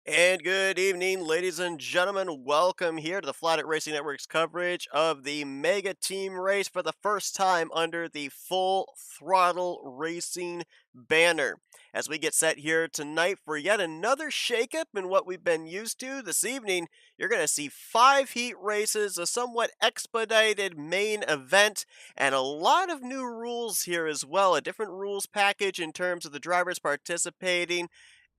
And good evening, ladies and gentlemen. Welcome here to the Flatout Racing Network's coverage of the Mega Team race for the first time under the Full Throttle Racing banner. As we get set here tonight for yet another shakeup in what we've been used to this evening, you're going to see 5 heat races, a somewhat expedited main event, and a lot of new rules here as well. A different rules package in terms of the drivers participating,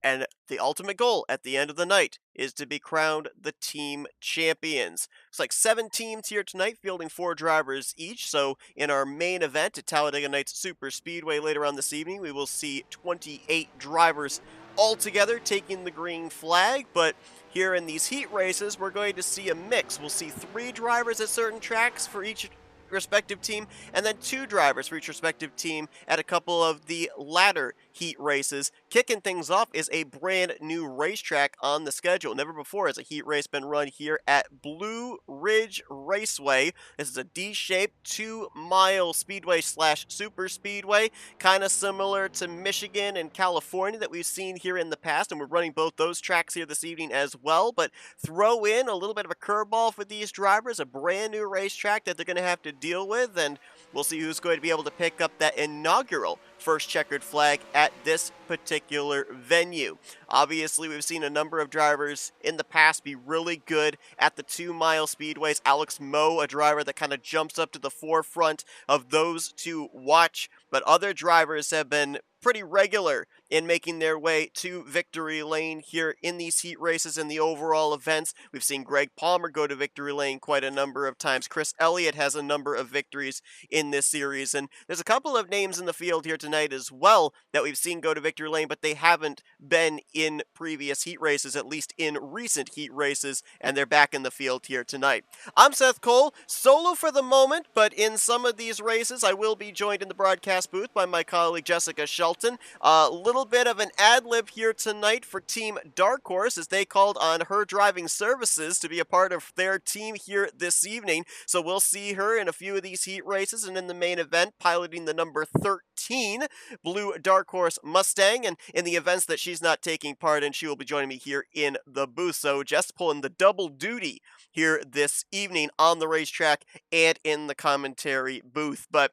and the ultimate goal at the end of the night is to be crowned the team champions. It's like 7 teams here tonight, fielding 4 drivers each. So, in our main event at Talladega Nights Super Speedway later on this evening, we will see 28 drivers all together taking the green flag. But here in these heat races, we're going to see a mix. We'll see 3 drivers at certain tracks for each respective team, and then 2 drivers for each respective team at a couple of the latter heat races. Kicking things off is a brand new racetrack on the schedule. Never before has a heat race been run here at Blue Ridge Raceway. This is a D-shaped 2-mile speedway slash super speedway, kind of similar to Michigan and California that we've seen here in the past, and we're running both those tracks here this evening as well. But throw in a little bit of a curveball for these drivers, a brand new racetrack that they're going to have to deal with, and we'll see who's going to be able to pick up that inaugural first checkered flag at this particular venue. Obviously, we've seen a number of drivers in the past be really good at the 2-mile speedways. Alex Moe, a driver that kind of jumps up to the forefront of those to watch, but other drivers have been pretty regular in making their way to victory lane here in these heat races and the overall events. We've seen Greg Palmer go to victory lane quite a number of times. Chris Elliott has a number of victories in this series, and there's a couple of names in the field here tonight as well that we've seen go to victory lane, but they haven't been in previous heat races, at least in recent heat races, and they're back in the field here tonight. I'm Seth Cole, solo for the moment, but in some of these races I will be joined in the broadcast booth by my colleague Jessica Shelton. A little bit of an ad-lib here tonight for Team Dark Horse as they called on her driving services to be a part of their team here this evening. So we'll see her in a few of these heat races and in the main event piloting the number 13 Blue Dark Horse Mustang. And in the events that she's not taking part in, she will be joining me here in the booth. So Jess pulling the double duty here this evening on the racetrack and in the commentary booth. But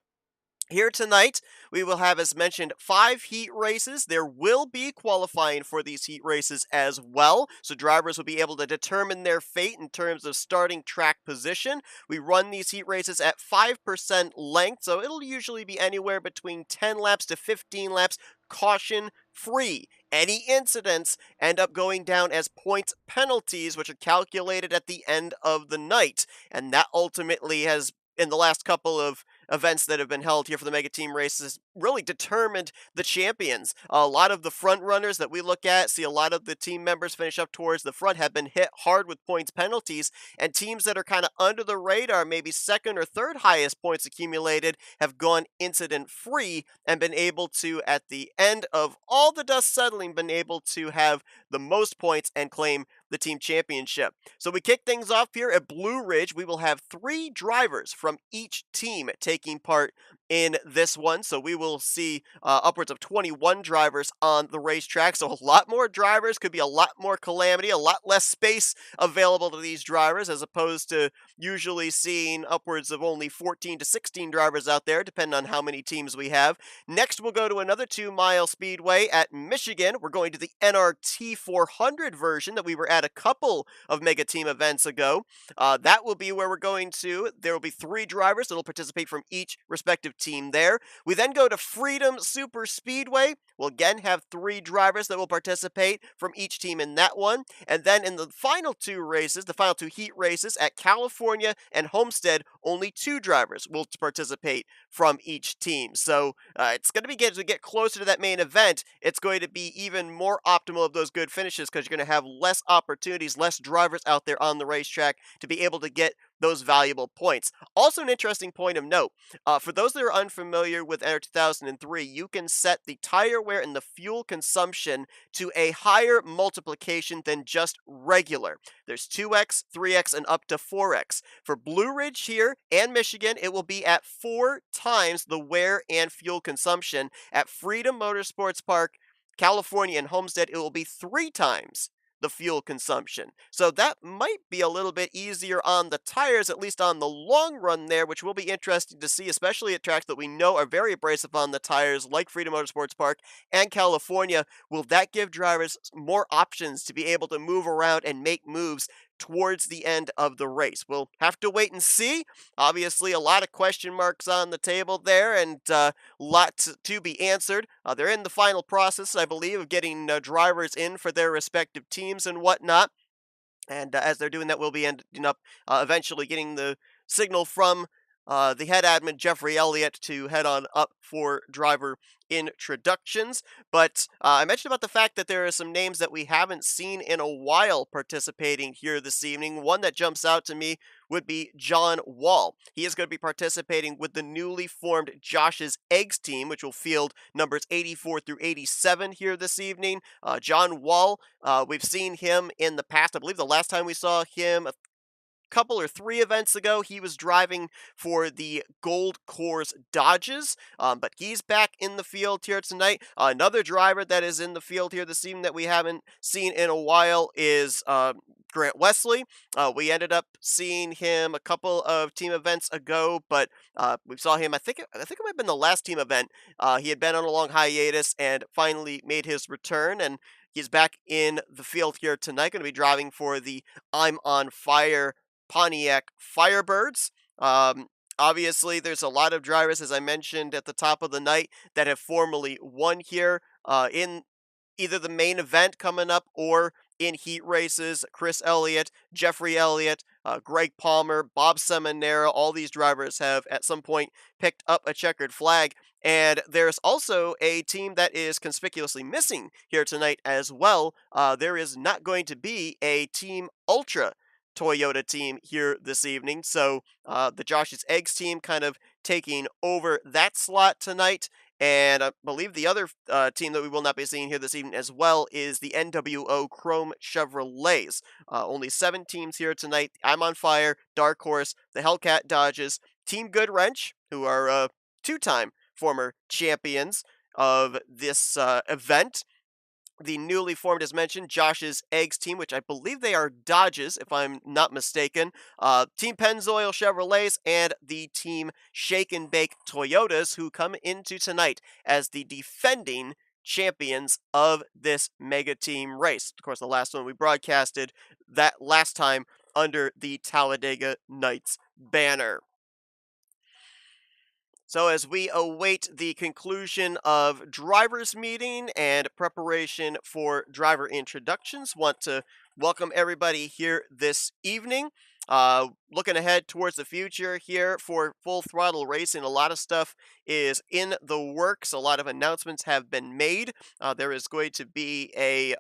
here tonight, we will have, as mentioned, 5 heat races. There will be qualifying for these heat races as well, so drivers will be able to determine their fate in terms of starting track position. We run these heat races at 5% length, so it'll usually be anywhere between 10 laps to 15 laps, caution free. Any incidents end up going down as points penalties, which are calculated at the end of the night, and that ultimately has, in the last couple of events that have been held here for the Mega Team races, really determined the champions. A lot of the front runners that we look at, see a lot of the team members finish up towards the front, have been hit hard with points penalties, and teams that are kind of under the radar, maybe second or third highest points accumulated, have gone incident free and been able to, at the end of all the dust settling, been able to have the most points and claim the team championship. So we kick things off here at Blue Ridge. We will have 3 drivers from each team taking part in this one. So we will see upwards of 21 drivers on the racetrack. So a lot more drivers, could be a lot more calamity, a lot less space available to these drivers as opposed to usually seeing upwards of only 14 to 16 drivers out there, depending on how many teams we have. Next, we'll go to another 2-mile speedway at Michigan. We're going to the NRT 400 version that we were at a couple of Mega Team events ago. That will be where we're going to. There will be 3 drivers that will participate from each respective team there. We then go to Freedom Super Speedway. We'll again have 3 drivers that will participate from each team in that one. And then in the final 2 races, the final 2 heat races at California and Homestead, only 2 drivers will participate from each team. So it's going to be as we get closer to that main event, it's going to be even more optimal of those good finishes because you're going to have less opportunities, less drivers out there on the racetrack to be able to get those valuable points. Also, an interesting point of note, for those that are unfamiliar with NR 2003, you can set the tire wear and the fuel consumption to a higher multiplication than just regular. There's 2x, 3x, and up to 4x. For Blue Ridge here and Michigan, it will be at 4 times the wear and fuel consumption. At Freedom Motorsports Park, California, and Homestead, it will be 3 times the fuel consumption. So that might be a little bit easier on the tires, at least on the long run there, which will be interesting to see, especially at tracks that we know are very abrasive on the tires, like Freedom Motorsports Park and California. Will that give drivers more options to be able to move around and make moves towards the end of the race? We'll have to wait and see. Obviously, a lot of question marks on the table there, and lots to be answered. They're in the final process, I believe, of getting drivers in for their respective teams and whatnot. And as they're doing that, we'll be ending up eventually getting the signal from the head admin, Jeffrey Elliott, to head on up for driver introductions. But I mentioned about the fact that there are some names that we haven't seen in a while participating here this evening. One that jumps out to me would be John Wall. He is going to be participating with the newly formed Josh's Eggs team, which will field numbers 84 through 87 here this evening. John Wall, we've seen him in the past. I believe the last time we saw him couple or three events ago, he was driving for the Gold Course Dodges, but he's back in the field here tonight. Another driver that is in the field here this evening that we haven't seen in a while is Grant Wesley. We ended up seeing him a couple of team events ago, but we saw him. I think it might have been the last team event. He had been on a long hiatus and finally made his return, and he's back in the field here tonight. Going to be driving for the I'm on Fire Pontiac Firebirds. Obviously, there's a lot of drivers, as I mentioned at the top of the night, that have formally won here in either the main event coming up or in heat races. Chris Elliott, Jeffrey Elliott, Greg Palmer, Bob Seminara, all these drivers have at some point picked up a checkered flag. And there's also a team that is conspicuously missing here tonight as well. There is not going to be a Team Ultra Toyota team here this evening. So the Josh's Eggs team kind of taking over that slot tonight. And I believe the other team that we will not be seeing here this evening as well is the NWO Chrome Chevrolets. Only 7 teams here tonight. I'm on Fire, Dark Horse, the Hellcat Dodges, Team Good Wrench, who are 2-time former champions of this event. The newly formed, as mentioned, Josh's Eggs team, which I believe they are Dodges, if I'm not mistaken. Team Pennzoil Chevrolets and the Team Shake and Bake Toyotas, who come into tonight as the defending champions of this mega team race. Of course, the last one we broadcasted that last time under the Talladega Nights banner. So as we await the conclusion of drivers meeting and preparation for driver introductions, want to welcome everybody here this evening. Looking ahead towards the future here for Full Throttle Racing, a lot of stuff is in the works. A lot of announcements have been made. There is going to be a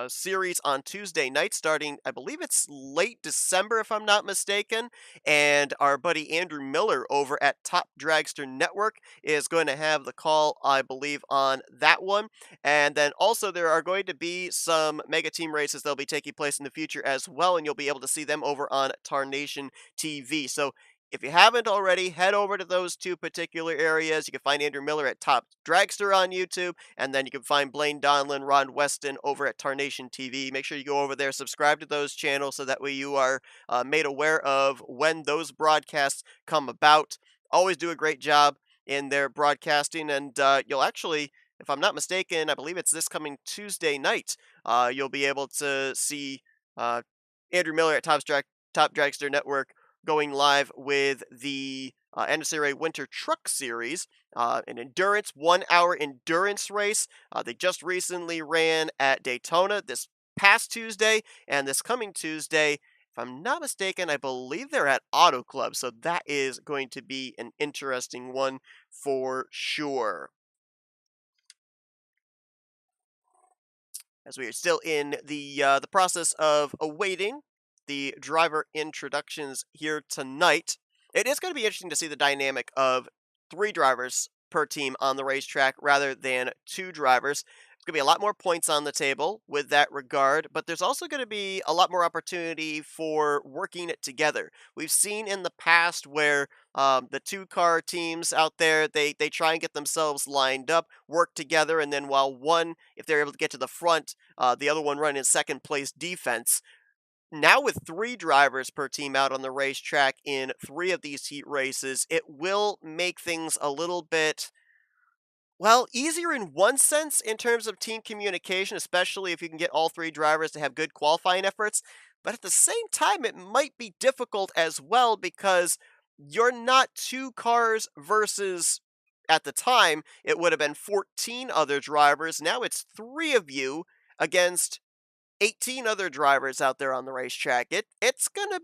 series on Tuesday night starting, I believe it's late December if I'm not mistaken, and our buddy Andrew Miller over at Top Dragster Network is going to have the call, I believe, on that one. And then also there are going to be some mega team races that'll be taking place in the future as well, and you'll be able to see them over on Tarnation TV. So if you haven't already, head over to those two particular areas. You can find Andrew Miller at Top Dragster on YouTube, and then you can find Blaine Donlin, Ron Weston over at Tarnation TV. Make sure you go over there, subscribe to those channels, so that way you are made aware of when those broadcasts come about. Always do a great job in their broadcasting, and you'll actually, if I'm not mistaken, I believe it's this coming Tuesday night, you'll be able to see Andrew Miller at Top Dragster Network going live with the NSRA Winter Truck Series, an endurance, 1-hour endurance race. They just recently ran at Daytona this past Tuesday, and this coming Tuesday, if I'm not mistaken, I believe they're at Auto Club. So that is going to be an interesting one for sure. As we are still in the process of awaiting the driver introductions here tonight, it is going to be interesting to see the dynamic of 3 drivers per team on the racetrack rather than 2 drivers. There's going to be a lot more points on the table with that regard, but there's also going to be a lot more opportunity for working it together. We've seen in the past where the two-car teams out there, they try and get themselves lined up, work together, and then while one, if they're able to get to the front, the other one run in second place defense. Now with 3 drivers per team out on the racetrack in 3 of these heat races, it will make things a little bit, well, easier in one sense in terms of team communication, especially if you can get all 3 drivers to have good qualifying efforts, but at the same time, it might be difficult as well because you're not 2 cars versus, at the time, it would have been 14 other drivers. Now it's 3 of you against 18 other drivers out there on the racetrack. It's gonna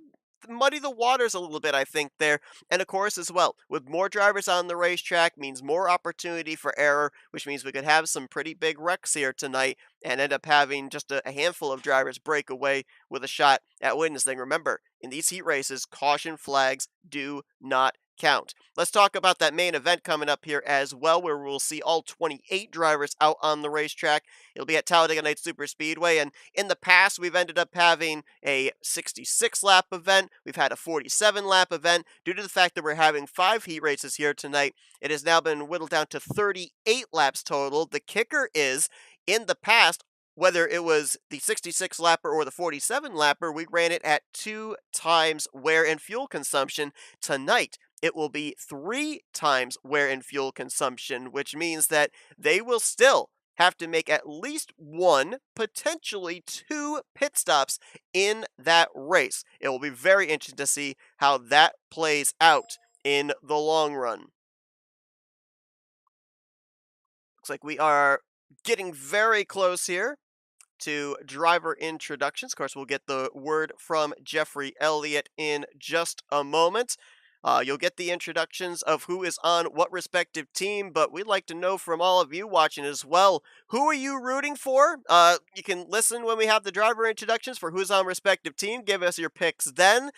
muddy the waters a little bit, I think, there. And of course, as well, with more drivers on the racetrack means more opportunity for error, which means we could have some pretty big wrecks here tonight and end up having just a handful of drivers break away with a shot at witnessing. Remember, in these heat races, caution flags do not count. Let's talk about that main event coming up here as well, where we'll see all 28 drivers out on the racetrack. It'll be at Talladega Nights Super Speedway, and in the past, we've ended up having a 66 lap event. We've had a 47 lap event. Due to the fact that we're having 5 heat races here tonight, it has now been whittled down to 38 laps total. The kicker is, in the past, whether it was the 66 lapper or the 47 lapper, we ran it at 2 times wear and fuel consumption. Tonight, it will be 3 times wear and fuel consumption, which means that they will still have to make at least 1, potentially 2 pit stops in that race. It will be very interesting to see how that plays out in the long run. Looks like we are getting very close here to driver introductions. Of course, we'll get the word from Jeffrey Elliott in just a moment. You'll get the introductions of who is on what respective team, but we'd like to know from all of you watching as well, who are you rooting for? You can listen when we have the driver introductions for who's on respective team. Give us your picks then.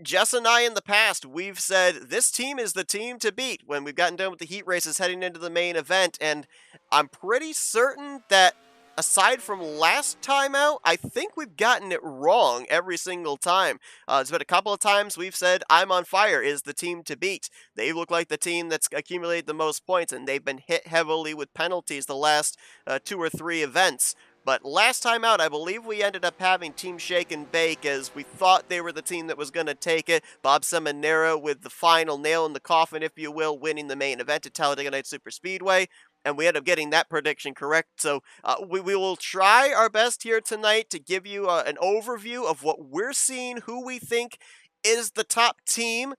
Jess and I in the past, we've said this team is the team to beat when we've gotten done with the heat races heading into the main event, and I'm pretty certain that aside from last time out, I think we've gotten it wrong every single time. There's been a couple of times we've said I'm on fire is the team to beat. They look like the team that's accumulated the most points, and they've been hit heavily with penalties the last 2 or 3 events. But last time out, I believe we ended up having Team Shake and Bake as we thought they were the team that was going to take it. Bob Seminara with the final nail in the coffin, if you will, winning the main event at Talladega Nights Super Speedway. And we ended up getting that prediction correct. So we will try our best here tonight to give you an overview of what we're seeing, who we think is the top team.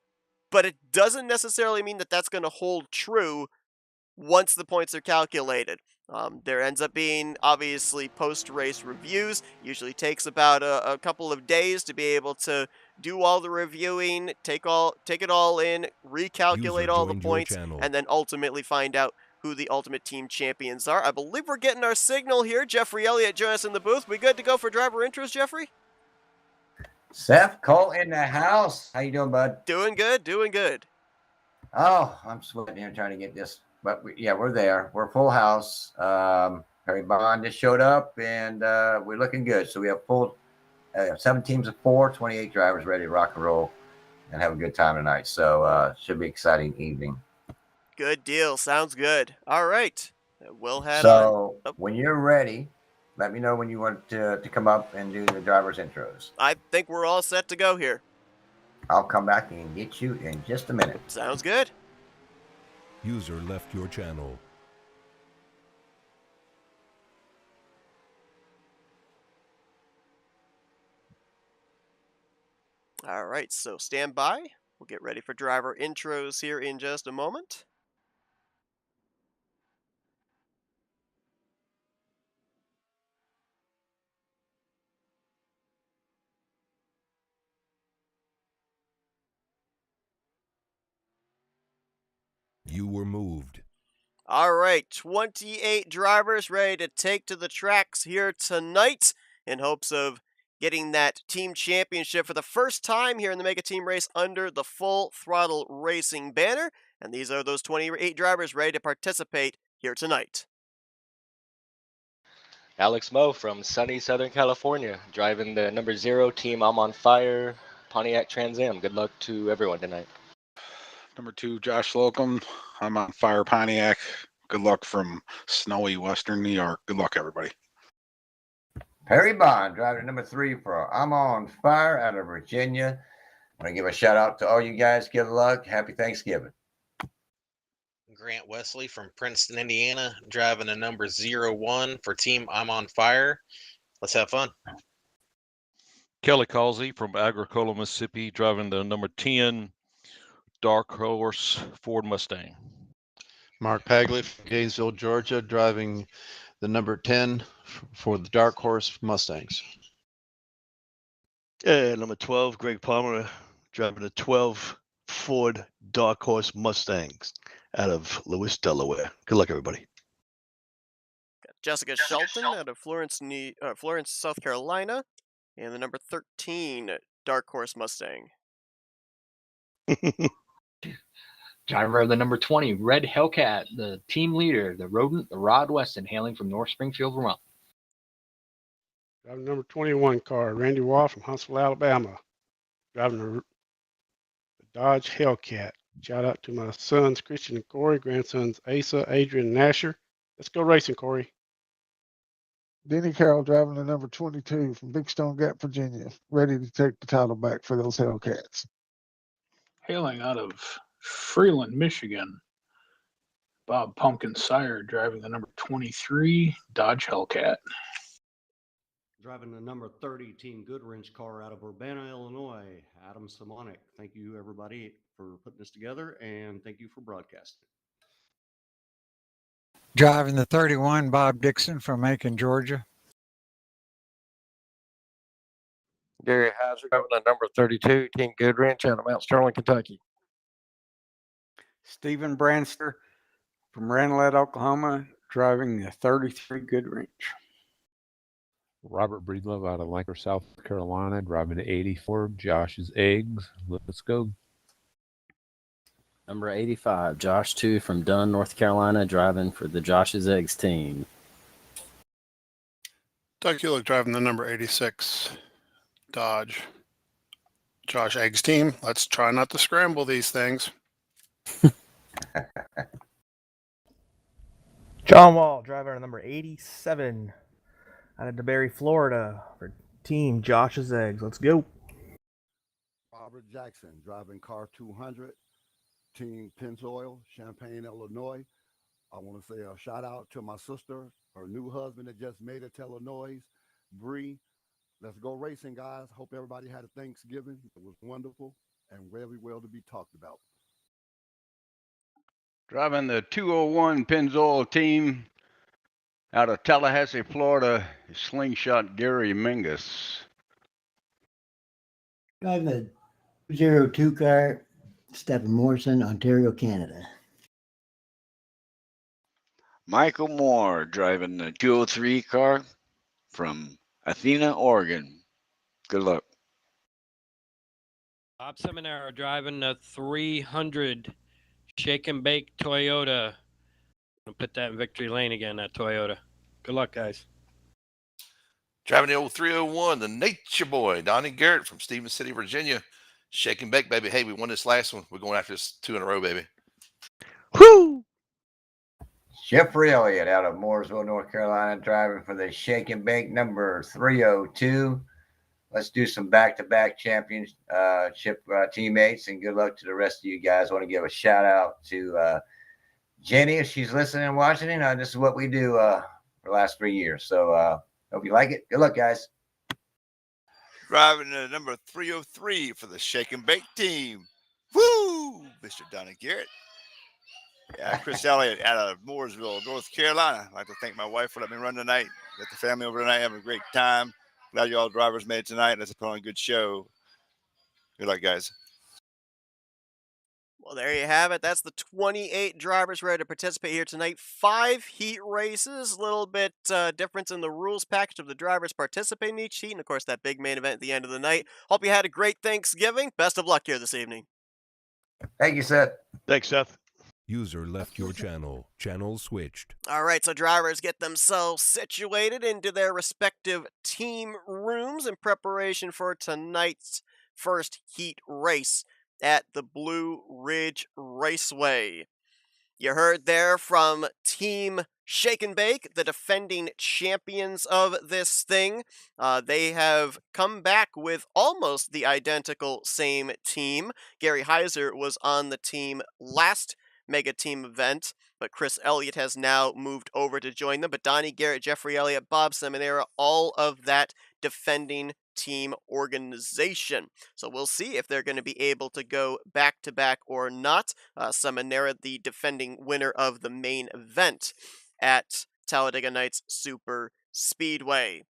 But it doesn't necessarily mean that that's going to hold true once the points are calculated. There ends up being obviously post-race reviews. Usually takes about a couple of days to be able to do all the reviewing, take it all in, recalculate all the points, and then ultimately find out who the ultimate team champions are. I believe we're getting our signal here. Jeffrey Elliott join us in the booth. We good to go for driver intros, Jeffrey? Seth Cole in the house. How you doing, bud? Doing good, doing good. Oh, I'm sweating here trying to get this. But we're there. We're full house. Harry Bond just showed up, and we're looking good. So we have 7 teams of 4, 28 drivers ready to rock and roll and have a good time tonight. So should be an exciting evening. Good deal. Sounds good. All right. We'll head on. So when you're ready, let me know when you want to come up and do the driver's intros. I think we're all set to go here. I'll come back and get you in just a minute. Sounds good. User left your channel. All right, so stand by. We'll get ready for driver intros here in just a moment. You were moved. All right, 28 drivers ready to take to the tracks here tonight in hopes of getting that team championship for the first time here in the Mega Team race under the Full Throttle Racing banner. And these are those 28 drivers ready to participate here tonight. Alex Moe from sunny Southern California, driving the number 0 team I'm on Fire Pontiac Trans Am. Good luck to everyone tonight. Number 2, Josh Slocum. I'm on Fire Pontiac. Good luck from snowy Western New York. Good luck, everybody. Perry Bond, driving number 3 for I'm on Fire out of Virginia. I want to give a shout out to all you guys. Good luck. Happy Thanksgiving. Grant Wesley from Princeton, Indiana, driving a number 01 for Team I'm on Fire. Let's have fun. Kelly Causey from Agricola, Mississippi, driving the number 10 Dark Horse Ford Mustang. Mark Pagley from Gainesville, Georgia, driving the number 10 for the Dark Horse Mustangs. Number 12, Greg Palmer, driving the 12 Ford Dark Horse Mustangs out of Lewis, Delaware. Good luck, everybody. Got Jessica Shelton out of Florence, South Carolina, and the number 13 Dark Horse Mustang. Driver of the number 20, Red Hellcat, the team leader, the rodent, the Rod Weston, hailing from North Springfield, Vermont. Driving number 21 car, Randy Wall from Huntsville, Alabama. Driving the Dodge Hellcat. Shout out to my sons, Christian and Corey, grandsons, Asa, Adrian, and Asher. Let's go racing, Corey. Denny Carroll driving the number 22 from Big Stone Gap, Virginia, ready to take the title back for those Hellcats. Hailing out of Freeland, Michigan, Bob Pumpkin Sire driving the number 23 Dodge Hellcat. Driving the number 30 Team Goodwrench car out of Urbana, Illinois, Adam Simonic. Thank you, everybody, for putting this together, and thank you for broadcasting. Driving the 31, Bob Dixon from Macon, Georgia. Gary Heiser driving the number 32, Team Goodwrench out of Mount Sterling, Kentucky. Stephen Branster from Ranelette, Oklahoma, driving the 33 Goodwrench. Robert Breedlove out of Lancaster, South Carolina, driving the 84 Josh's Eggs. Let's go. Number 85, Josh 2 from Dunn, North Carolina, driving for the Josh's Eggs team. Doug Hewlett driving the number 86 Dodge Josh Eggs team. Let's try not to scramble these things. John Wall driving number 87 out of DeBerry, Florida for Team Josh's Eggs. Let's go. Robert Jackson driving car 200, Team Pennzoil, Champaign, Illinois. I want to say a shout out to my sister, her new husband that just made it to Illinois, Bree. Let's go racing, guys. Hope everybody had a Thanksgiving. It was wonderful and very well to be talked about. Driving the 201 Pennzoil team out of Tallahassee, Florida, Slingshot Gary Mingus. Driving the 02 car, Stephen Morrison, Ontario, Canada. Michael Moore driving the 203 car from Athena, Oregon. Good luck. Bob Seminara driving the 300 Shake and Bake Toyota. I'll put that in victory lane again, that Toyota. Good luck, guys. Driving the old 301, the Nature Boy, Donnie Garrett from Stevens City, Virginia. Shake and Bake, baby. Hey, we won this last one. We're going after this 2 in a row, baby. Woo! Jeffrey Elliott out of Mooresville, North Carolina, driving for the Shake and Bake number 302. Let's do some back-to-back championship teammates, and good luck to the rest of you guys. I want to give a shout-out to Jenny, if she's listening and watching. This is what we do for the last 3 years. So hope you like it. Good luck, guys. Driving the number 303 for the Shake and Bake team. Woo! Mr. Donnie Garrett. Yeah, Chris Elliott out of Mooresville, North Carolina. I'd like to thank my wife for letting me run tonight. Got the family over tonight, having a great time. Glad you all drivers made it tonight. Let's put on a good show. Good luck, guys. Well, there you have it. That's the 28 drivers ready to participate here tonight. 5 heat races, a little bit difference in the rules package of the drivers participating in each heat, and of course that big main event at the end of the night. Hope you had a great Thanksgiving. Best of luck here this evening. Thank you, Seth. Thanks, Seth. User left your channel. Channel switched. All right, so drivers get themselves situated into their respective team rooms in preparation for tonight's first heat race at the Blue Ridge Raceway. You heard there from Team Shake and Bake, the defending champions of this thing. They have come back with almost the identical same team. Gary Heiser was on the team last Mega Team event, but Chris Elliott has now moved over to join them. But Donnie Garrett, Jeffrey Elliott, Bob Seminara, all of that defending team organization. So we'll see if they're going to be able to go back to back or not. Seminara, the defending winner of the main event at Talladega Nights Super Speedway.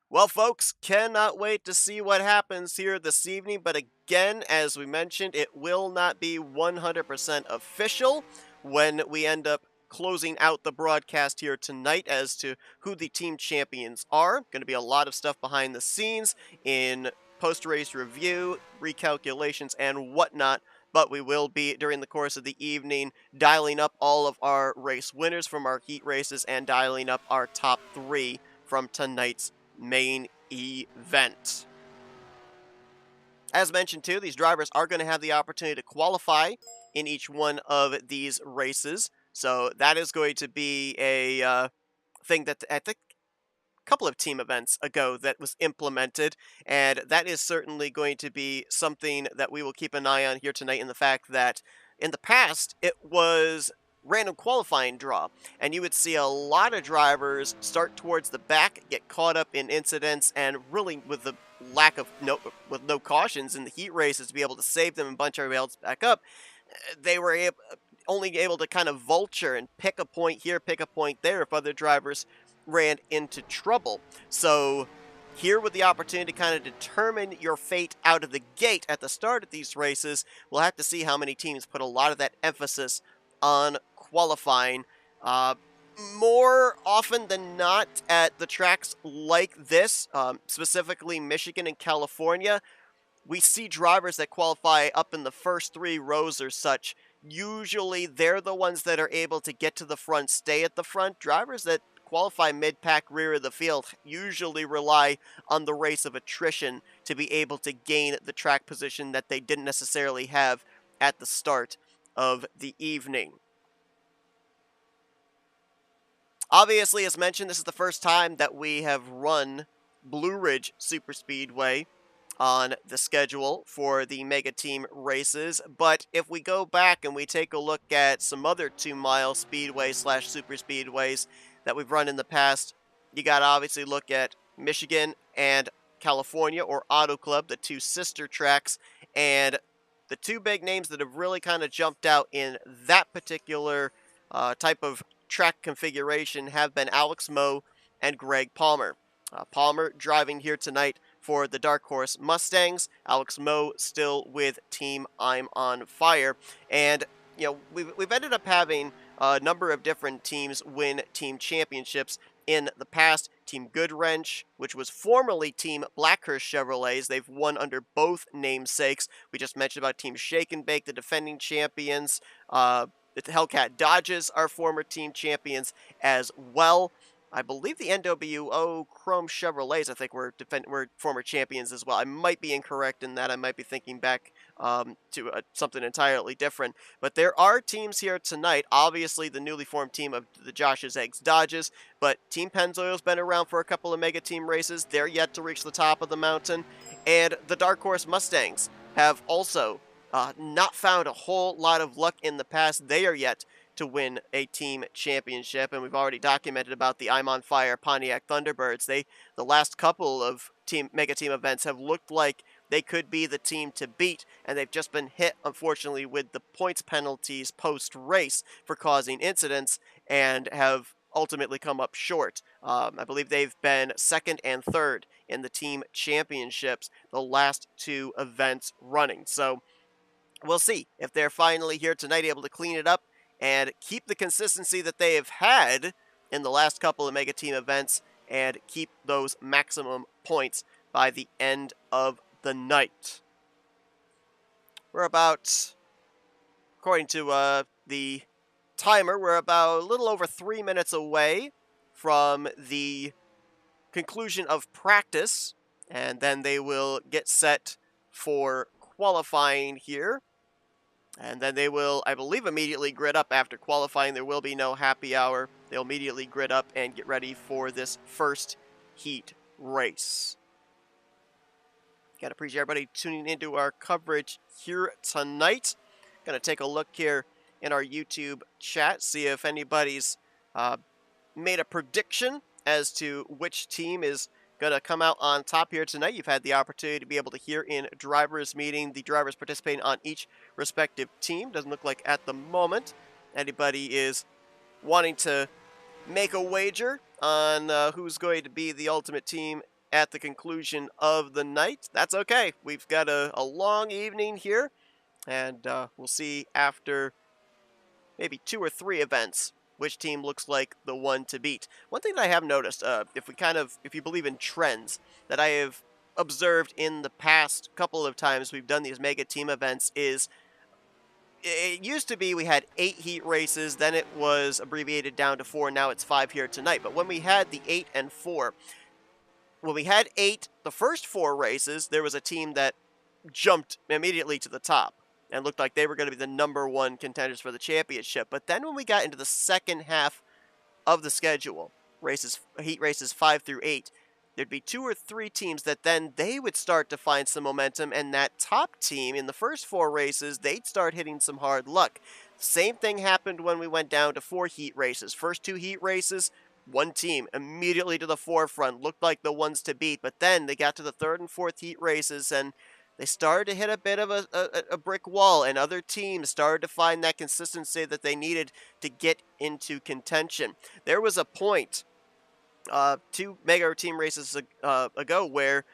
Well, folks, cannot wait to see what happens here this evening, but again, as we mentioned, it will not be 100% official when we end up closing out the broadcast here tonight as to who the team champions are. Going to be a lot of stuff behind the scenes in post-race review, recalculations, and whatnot, but we will be, during the course of the evening, dialing up all of our race winners from our heat races and dialing up our top 3 from tonight's main event. As mentioned too, these drivers are going to have the opportunity to qualify in each one of these races, so that is going to be a thing that I think a couple of team events ago that was implemented, and that is certainly going to be something that we will keep an eye on here tonight, in the fact that in the past it was random qualifying draw, and you would see a lot of drivers start towards the back, get caught up in incidents, and really with the lack of no cautions in the heat races to be able to save them and bunch everybody else back up, they were only able to kind of vulture and pick a point here, pick a point there if other drivers ran into trouble. So here, with the opportunity to kind of determine your fate out of the gate at the start of these races, we'll have to see how many teams put a lot of that emphasis on qualifying. More often than not at the tracks like this, specifically Michigan and California, we see drivers that qualify up in the first 3 rows or such. Usually they're the ones that are able to get to the front, stay at the front. Drivers that qualify mid-pack, rear of the field usually rely on the race of attrition to be able to gain the track position that they didn't necessarily have at the start of the evening. Obviously, as mentioned, this is the first time that we have run Blue Ridge Super Speedway on the schedule for the Mega Team races, but if we go back and we take a look at some other 2-mile speedway / super speedways that we've run in the past, you got to obviously look at Michigan and California, or Auto Club, the 2 sister tracks, and the 2 big names that have really kind of jumped out in that particular type of track configuration have been Alex Moe and Greg Palmer. Palmer driving here tonight for the Dark Horse Mustangs. Alex Moe still with Team I'm on Fire. And, you know, we've ended up having a number of different teams win team championships in the past. Team Goodwrench, which was formerly Team Blackhurst Chevrolets, they've won under both namesakes. We just mentioned about Team Shake and Bake, the defending champions. The Hellcat Dodges are former team champions as well. I believe the NWO Chrome Chevrolets, I think, were former champions as well. I might be incorrect in that. I might be thinking back to something entirely different. But there are teams here tonight. Obviously, the newly formed team of the Josh's Eggs Dodges, but Team Pennzoil's been around for a couple of Mega Team races. They're yet to reach the top of the mountain. And the Dark Horse Mustangs have also not found a whole lot of luck in the past. They are yet to win a team championship, and we've already documented about the I'm on Fire Pontiac Thunderbirds. The last couple of Mega Team events have looked like they could be the team to beat, and they've just been hit, unfortunately, with the points penalties post-race for causing incidents, and have ultimately come up short. I believe they've been 2nd and 3rd in the team championships the last 2 events running. So we'll see if they're finally here tonight able to clean it up and keep the consistency that they have had in the last couple of Mega Team events and keep those maximum points by the end of the night. We're about according to the timer, we're about a little over 3 minutes away from the conclusion of practice, and then they will get set for qualifying here. And then they will, I believe, immediately grid up after qualifying. There will be no happy hour. They'll immediately grid up and get ready for this first heat race. Got to appreciate everybody tuning into our coverage here tonight. Going to take a look here in our YouTube chat, see if anybody's made a prediction as to which team is going to come out on top here tonight. You've had the opportunity to be able to hear in drivers meeting the drivers participating on each respective team. Doesn't look like at the moment anybody is wanting to make a wager on who's going to be the ultimate team at the conclusion of the night. That's okay. We've got a long evening here, and we'll see after maybe 2 or 3 events which team looks like the one to beat. One thing that I have noticed, if you believe in trends, that I have observed in the past couple of times we've done these mega team events is, it used to be we had 8 heat races, then it was abbreviated down to 4, now it's 5 here tonight. But when we had the 8 and 4, when we had 8, the first 4 races, there was a team that jumped immediately to the top and looked like they were going to be the #1 contenders for the championship. But then when we got into the second half of the schedule, heat races 5 through 8, there'd be 2 or 3 teams that then they would start to find some momentum, and that top team in the first 4 races, they'd start hitting some hard luck. Same thing happened when we went down to 4 heat races. First 2 heat races, one team immediately to the forefront, looked like the ones to beat, but then they got to the 3rd and 4th heat races, and they started to hit a bit of a brick wall, and other teams started to find that consistency that they needed to get into contention. There was a point 2 mega team races ago where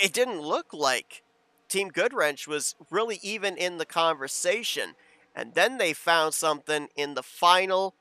it didn't look like Team Goodwrench was really even in the conversation, and then they found something in the final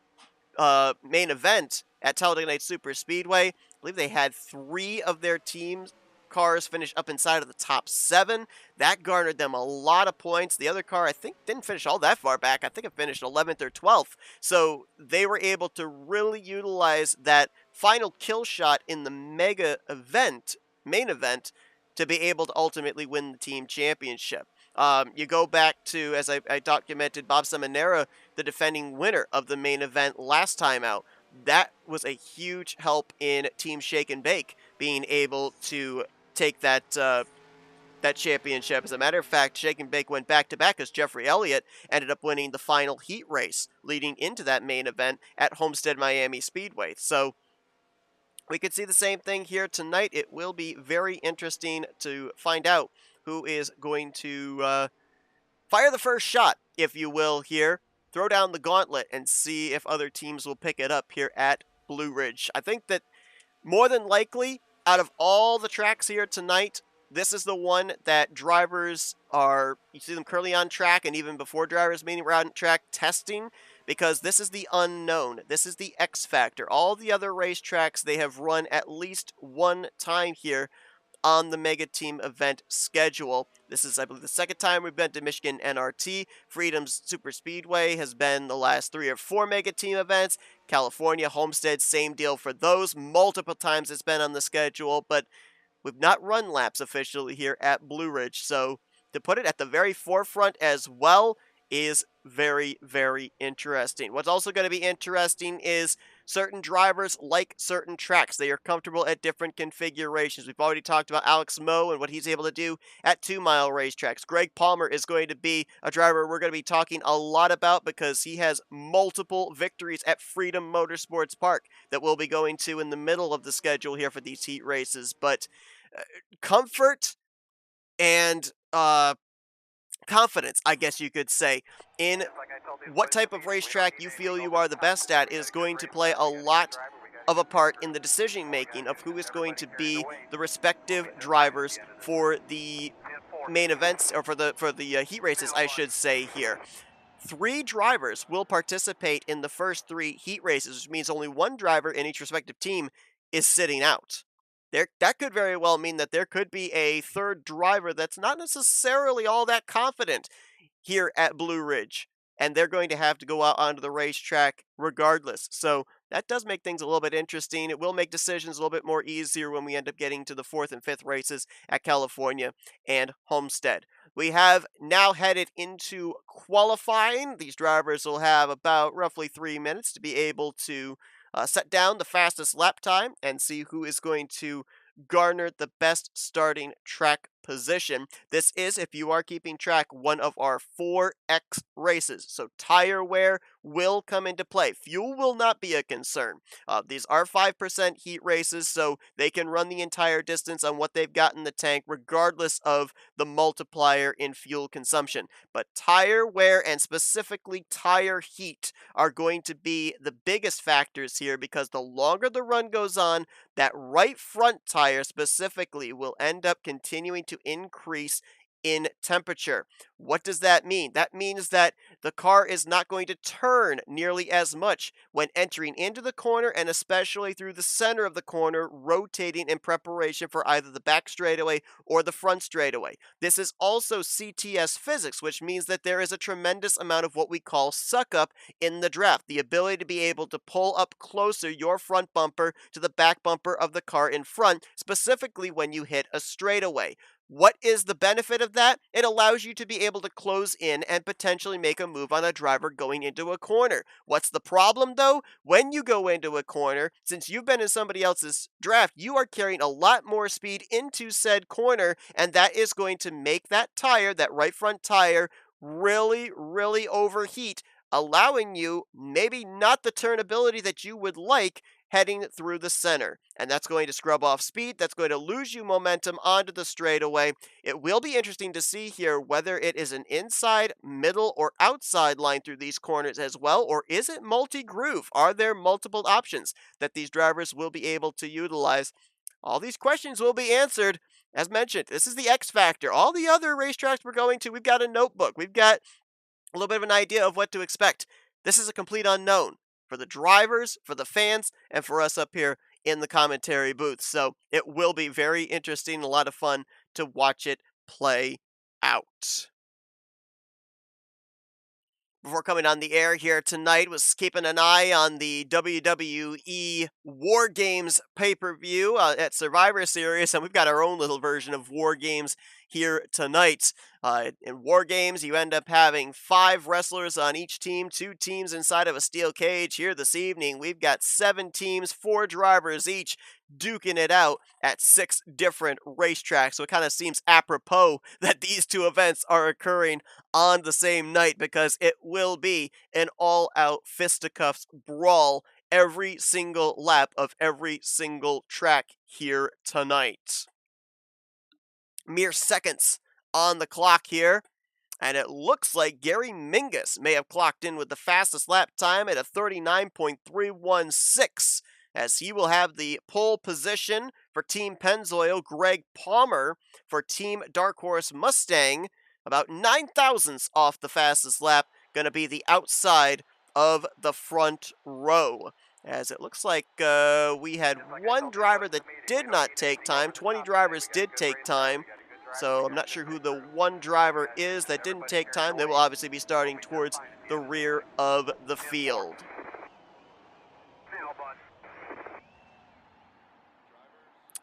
main event at Talladega Nights Super Speedway. I believe they had 3 of their team's cars finish up inside of the top 7. That garnered them a lot of points. The other car, I think, didn't finish all that far back. I think it finished 11th or 12th. So they were able to really utilize that final kill shot in the mega event, main event, to be able to ultimately win the team championship. You go back to, as I documented, Bob Seminara, the defending winner of the main event last time out. That was a huge help in Team Shake and Bake being able to take that that championship. As a matter of fact, Shake and Bake went back-to-back as Jeffrey Elliott ended up winning the final heat race leading into that main event at Homestead Miami Speedway. So we could see the same thing here tonight. It will be very interesting to find out who is going to fire the first shot, if you will, here. Throw down the gauntlet and see if other teams will pick it up here at Blue Ridge. I think that more than likely, out of all the tracks here tonight, this is the one that drivers are, you see them currently on track, and even before drivers meeting, we're on track testing, because this is the unknown. This is the X factor. All the other racetracks, they have run at least one time here on the Mega Team event schedule. This is, I believe, the second time we've been to Michigan NRT. Freedom's Super Speedway has been the last 3 or 4 Mega Team events. California, Homestead, same deal for those. Multiple times it's been on the schedule, but we've not run laps officially here at Blue Ridge. So to put it at the very forefront as well is very, very interesting. What's also going to be interesting is certain drivers like certain tracks. They are comfortable at different configurations. We've already talked about Alex Moe and what he's able to do at 2-mile racetracks. Greg Palmer is going to be a driver we're going to be talking a lot about because he has multiple victories at Freedom Motorsports Park that we'll be going to in the middle of the schedule here for these heat races. But comfort and confidence, I guess you could say, in what type of racetrack you feel you are the best at is going to play a lot of a part in the decision making of who is going to be the respective drivers for the main events, or for the heat races, I should say here. 3 drivers will participate in the first 3 heat races, which means only 1 driver in each respective team is sitting out. That could very well mean that there could be a 3rd driver that's not necessarily all that confident here at Blue Ridge. and they're going to have to go out onto the racetrack regardless. So that does make things a little bit interesting. It will make decisions a little bit more easier when we end up getting to the 4th and 5th races at California and Homestead. We have now headed into qualifying. These drivers will have about roughly 3 minutes to be able to set down the fastest lap time and see who is going to garner the best starting track position. This is, if you are keeping track, one of our 4X races. So tire wear will come into play. Fuel will not be a concern. These are 5% heat races, so they can run the entire distance on what they've got in the tank, regardless of the multiplier in fuel consumption. But tire wear and specifically tire heat are going to be the biggest factors here, because the longer the run goes on, that right front tire specifically will end up continuing to increase in temperature. What does that mean? That means that the car is not going to turn nearly as much when entering into the corner, and especially through the center of the corner, rotating in preparation for either the back straightaway or the front straightaway. This is also CTS physics, which means that there is a tremendous amount of what we call suck up in the draft, the ability to be able to pull up closer your front bumper to the back bumper of the car in front, specifically when you hit a straightaway. What is the benefit of that? It allows you to be able to close in and potentially make a move on a driver going into a corner. What's the problem, though? When you go into a corner, since you've been in somebody else's draft, you are carrying a lot more speed into said corner, and that is going to make that tire, that right front tire, really, really overheat, allowing you maybe not the turnability that you would like heading through the center. And that's going to scrub off speed. That's going to lose you momentum onto the straightaway. It will be interesting to see here whether it is an inside, middle, or outside line through these corners as well, or is it multi-groove? Are there multiple options that these drivers will be able to utilize? All these questions will be answered. As mentioned, this is the X factor. All the other racetracks we're going to, we've got a notebook. We've got a little bit of an idea of what to expect. This is a complete unknown for the drivers, for the fans, and for us up here in the commentary booth. So it will be very interesting, a lot of fun to watch it play out. Before coming on the air here tonight, was keeping an eye on the WWE War Games pay-per-view at Survivor Series, and we've got our own little version of War Games here tonight. In War Games, you end up having 5 wrestlers on each team, 2 teams inside of a steel cage. Here this evening, we've got 7 teams, 4 drivers each, duking it out at 6 different racetracks. So it kind of seems apropos that these 2 events are occurring on the same night, because it will be an all-out fisticuffs brawl every single lap of every single track here tonight. Mere seconds on the clock here, and it looks like Gary Mingus may have clocked in with the fastest lap time at a 39.316, as he will have the pole position for Team Pennzoil. Greg Palmer for Team Dark Horse Mustang, about 9 thousandths off the fastest lap, going to be the outside of the front row. As it looks like we had 1 driver that did not take time. 20 drivers did take time. So I'm not sure who the 1 driver is that didn't take time. They will obviously be starting towards the rear of the field.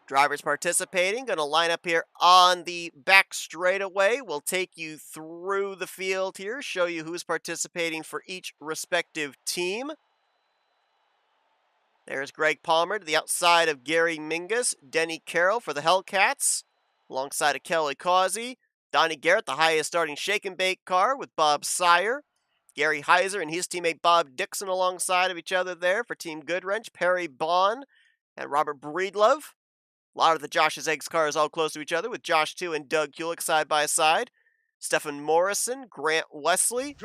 Drivers participating, going to line up here on the back straightaway. We'll take you through the field here, show you who's participating for each respective team. There's Greg Palmer to the outside of Gary Mingus. Denny Carroll for the Hellcats, alongside of Kelly Causey. Donnie Garrett, the highest starting shake and bake car, with Bob Sire. Gary Heiser and his teammate Bob Dixon alongside of each other there for Team Goodwrench. Perry Bond and Robert Breedlove. A lot of the Josh's Eggs cars all close to each other, with Josh 2 and Doug Kulick side by side. Stephen Morrison, Grant Wesley,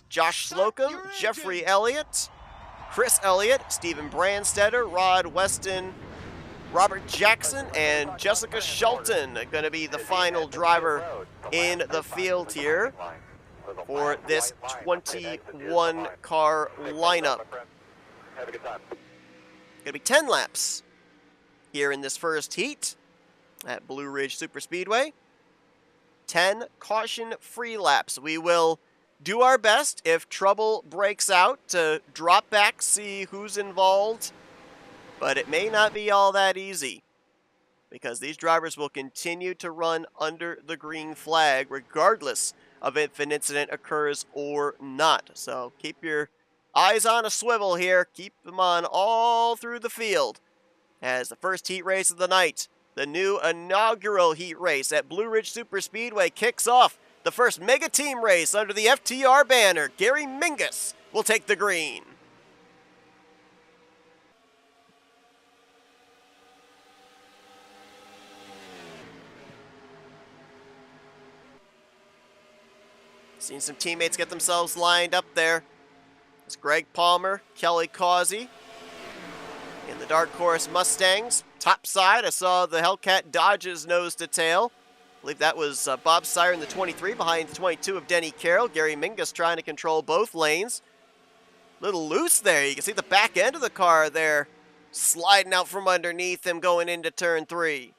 Josh Slocum, Jeffrey Elliott, Chris Elliott, Stephen Brandstetter, Rod Weston, Robert Jackson, and Jessica Shelton going to be the final driver in the field here for this 21-car lineup. Going to be 10 laps here in this first heat at Blue Ridge Superspeedway. 10 caution-free laps. We will do our best if trouble breaks out to drop back, see who's involved, but it may not be all that easy because these drivers will continue to run under the green flag regardless of if an incident occurs or not. So keep your eyes on a swivel here. Keep them on all through the field as the first heat race of the night, the new inaugural heat race at Blue Ridge Superspeedway, kicks off the first mega team race under the FTR banner. Gary Mingus will take the green. Seen some teammates get themselves lined up there. It's Greg Palmer, Kelly Causey in the Dark Horse Mustangs. Top side, I saw the Hellcat Dodge's nose to tail. I believe that was Bob Sire in the 23 behind the 22 of Denny Carroll. Gary Mingus trying to control both lanes. Little loose there. You can see the back end of the car there sliding out from underneath him going into turn 3.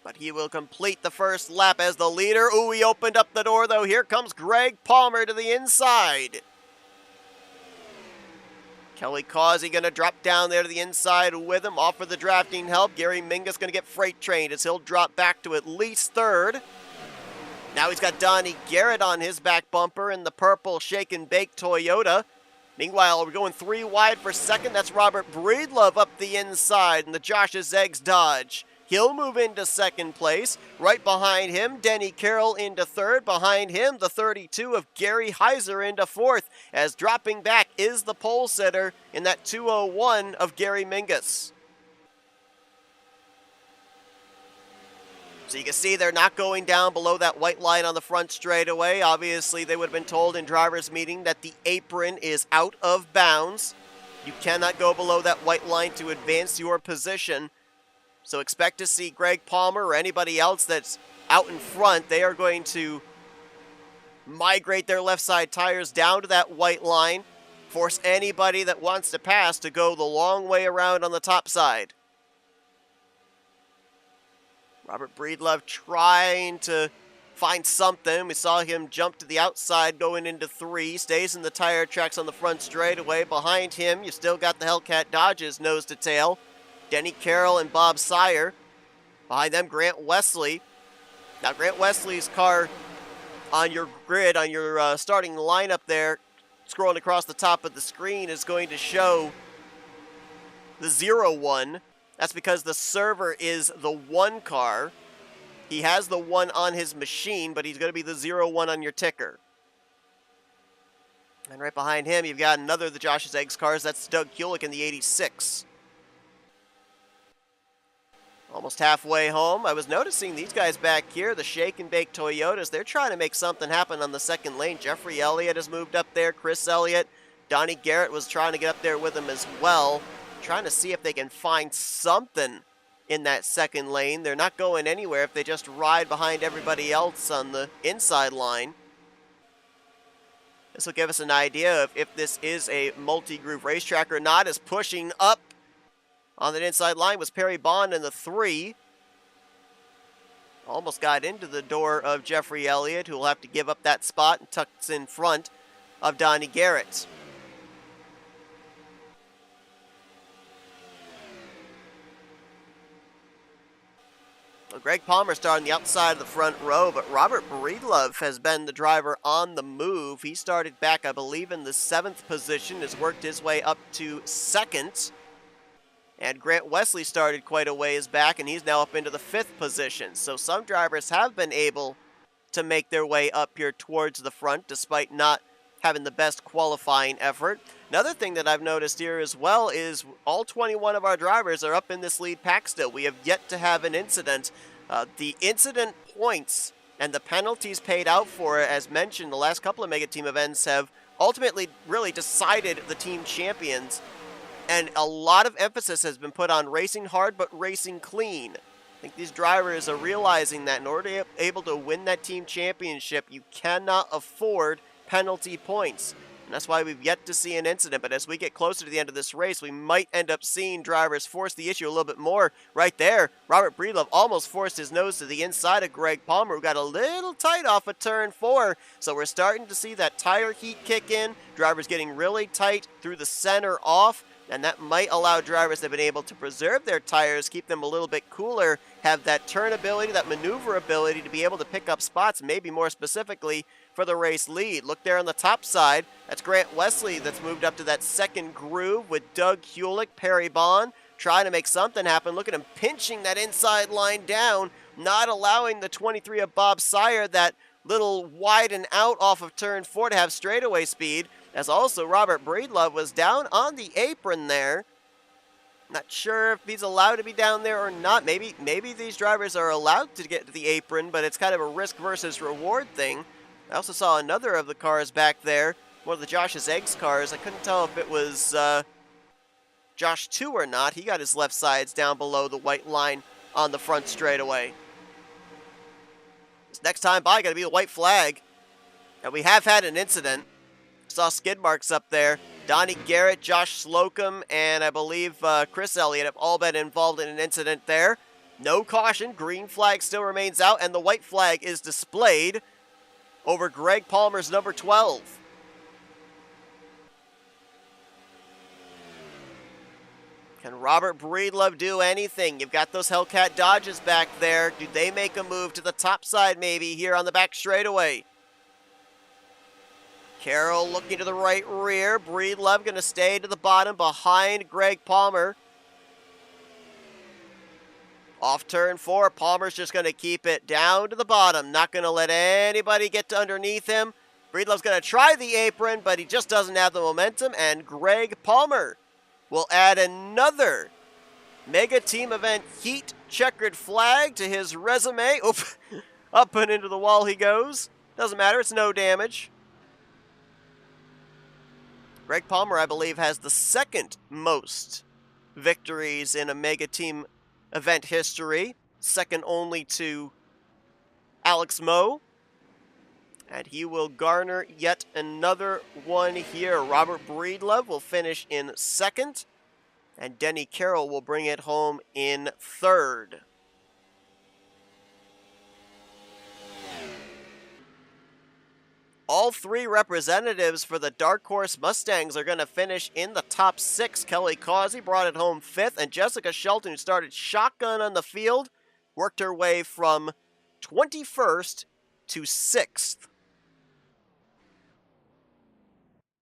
But he will complete the first lap as the leader. Ooh, he opened up the door, though. Here comes Greg Palmer to the inside. Kelly Causey going to drop down there to the inside with him, offer the drafting help. Gary Mingus going to get freight trained as he'll drop back to at least third. Now he's got Donnie Garrett on his back bumper in the purple Shake and Bake Toyota. Meanwhile, we're going 3 wide for second. That's Robert Breedlove up the inside in the Josh's Eggs Dodge. He'll move into second place. Right behind him, Denny Carroll into third. Behind him, the 32 of Gary Heiser into fourth, as dropping back is the pole sitter in that 201 of Gary Mingus. So you can see they're not going down below that white line on the front straightaway. Obviously, they would have been told in driver's meeting that the apron is out of bounds. You cannot go below that white line to advance your position. So expect to see Greg Palmer or anybody else that's out in front. They are going to migrate their left side tires down to that white line, force anybody that wants to pass to go the long way around on the top side. Robert Breedlove trying to find something. We saw him jump to the outside going into 3. Stays in the tire tracks on the front straightaway. Behind him, you still got the Hellcat Dodges nose to tail. Denny Carroll and Bob Sire. Behind them, Grant Wesley. Now, Grant Wesley's car on your grid, on your starting lineup there, scrolling across the top of the screen, is going to show the 01. That's because the server is the 1 car. He has the 1 on his machine, but he's going to be the 01 on your ticker. And right behind him, you've got another of the Josh's Eggs cars. That's Doug Kulik in the 86. Almost halfway home. I was noticing these guys back here, the Shake and Bake Toyotas, they're trying to make something happen on the second lane. Jeffrey Elliott has moved up there. Chris Elliott. Donnie Garrett was trying to get up there with him as well. Trying to see if they can find something in that second lane. They're not going anywhere if they just ride behind everybody else on the inside line. This will give us an idea of if this is a multi-groove racetrack or not, as pushing up on that inside line was Perry Bond in the 3. Almost got into the door of Jeffrey Elliott, who will have to give up that spot and tucks in front of Donnie Garrett. Well, Greg Palmer started on the outside of the front row, but Robert Breedlove has been the driver on the move. He started back, I believe, in the 7th position, has worked his way up to 2nd. And Grant Wesley started quite a ways back, and he's now up into the 5th position. So some drivers have been able to make their way up here towards the front, despite not having the best qualifying effort. Another thing that I've noticed here as well is all 21 of our drivers are up in this lead pack still. We have yet to have an incident. The incident points and the penalties paid out for it, as mentioned, the last couple of Mega Team events have ultimately really decided the team champions. And a lot of emphasis has been put on racing hard, but racing clean. I think these drivers are realizing that in order to be able to win that team championship, you cannot afford penalty points. And that's why we've yet to see an incident. But as we get closer to the end of this race, we might end up seeing drivers force the issue a little bit more. Right there, Robert Breedlove almost forced his nose to the inside of Greg Palmer, who got a little tight off of turn 4. So we're starting to see that tire heat kick in. Drivers getting really tight through the center off. And that might allow drivers that have been able to preserve their tires, keep them a little bit cooler, have that turn ability, that maneuverability to be able to pick up spots, maybe more specifically for the race lead. Look there on the top side. That's Grant Wesley that's moved up to that second groove with Doug Hewlick, Perry Bond, trying to make something happen. Look at him pinching that inside line down, not allowing the 23 of Bob Sire that little widen out off of turn 4 to have straightaway speed. As also Robert Breedlove was down on the apron there. Not sure if he's allowed to be down there or not. Maybe these drivers are allowed to get to the apron, but it's kind of a risk versus reward thing. I also saw another of the cars back there, one of the Josh's Eggs cars. I couldn't tell if it was Josh 2 or not. He got his left sides down below the white line on the front straightaway. This next time by, got to be the white flag. And we have had an incident. Saw skid marks up there. Donnie Garrett, Josh Slocum, and I believe Chris Elliott have all been involved in an incident there. No caution. Green flag still remains out, and the white flag is displayed over Greg Palmer's number 12. Can Robert Breedlove do anything? You've got those Hellcat Dodges back there. Do they make a move to the top side maybe here on the back straightaway? Carroll looking to the right rear. Breedlove going to stay to the bottom behind Greg Palmer. Off turn 4, Palmer's just going to keep it down to the bottom. Not going to let anybody get to underneath him. Breedlove's going to try the apron, but he just doesn't have the momentum. And Greg Palmer will add another Mega Team Event Heat checkered flag to his resume. Oop, up and into the wall he goes. Doesn't matter, it's no damage. Greg Palmer, I believe, has the second most victories in a Mega Team Event history, second only to Alex Moe. And he will garner yet another one here. Robert Breedlove will finish in second, and Denny Carroll will bring it home in third. All 3 representatives for the Dark Horse Mustangs are going to finish in the top 6. Kelly Causey brought it home 5th, and Jessica Shelton, who started shotgun on the field, worked her way from 21st to 6th.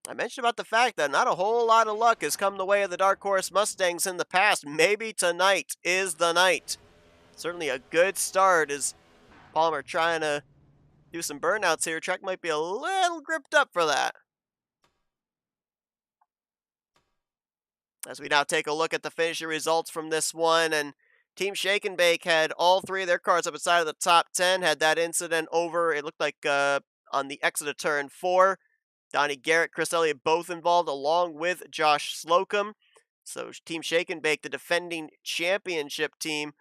I mentioned about the fact that not a whole lot of luck has come the way of the Dark Horse Mustangs in the past. Maybe tonight is the night. Certainly a good start as Palmer trying to do some burnouts here. Track might be a little gripped up for that. As we now take a look at the finishing results from this one, and Team Shake and Bake had all 3 of their cars up inside of the top 10, had that incident over, it looked like on the exit of turn 4. Donnie Garrett, Chris Elliott both involved along with Josh Slocum. So Team Shake and Bake, the defending championship team,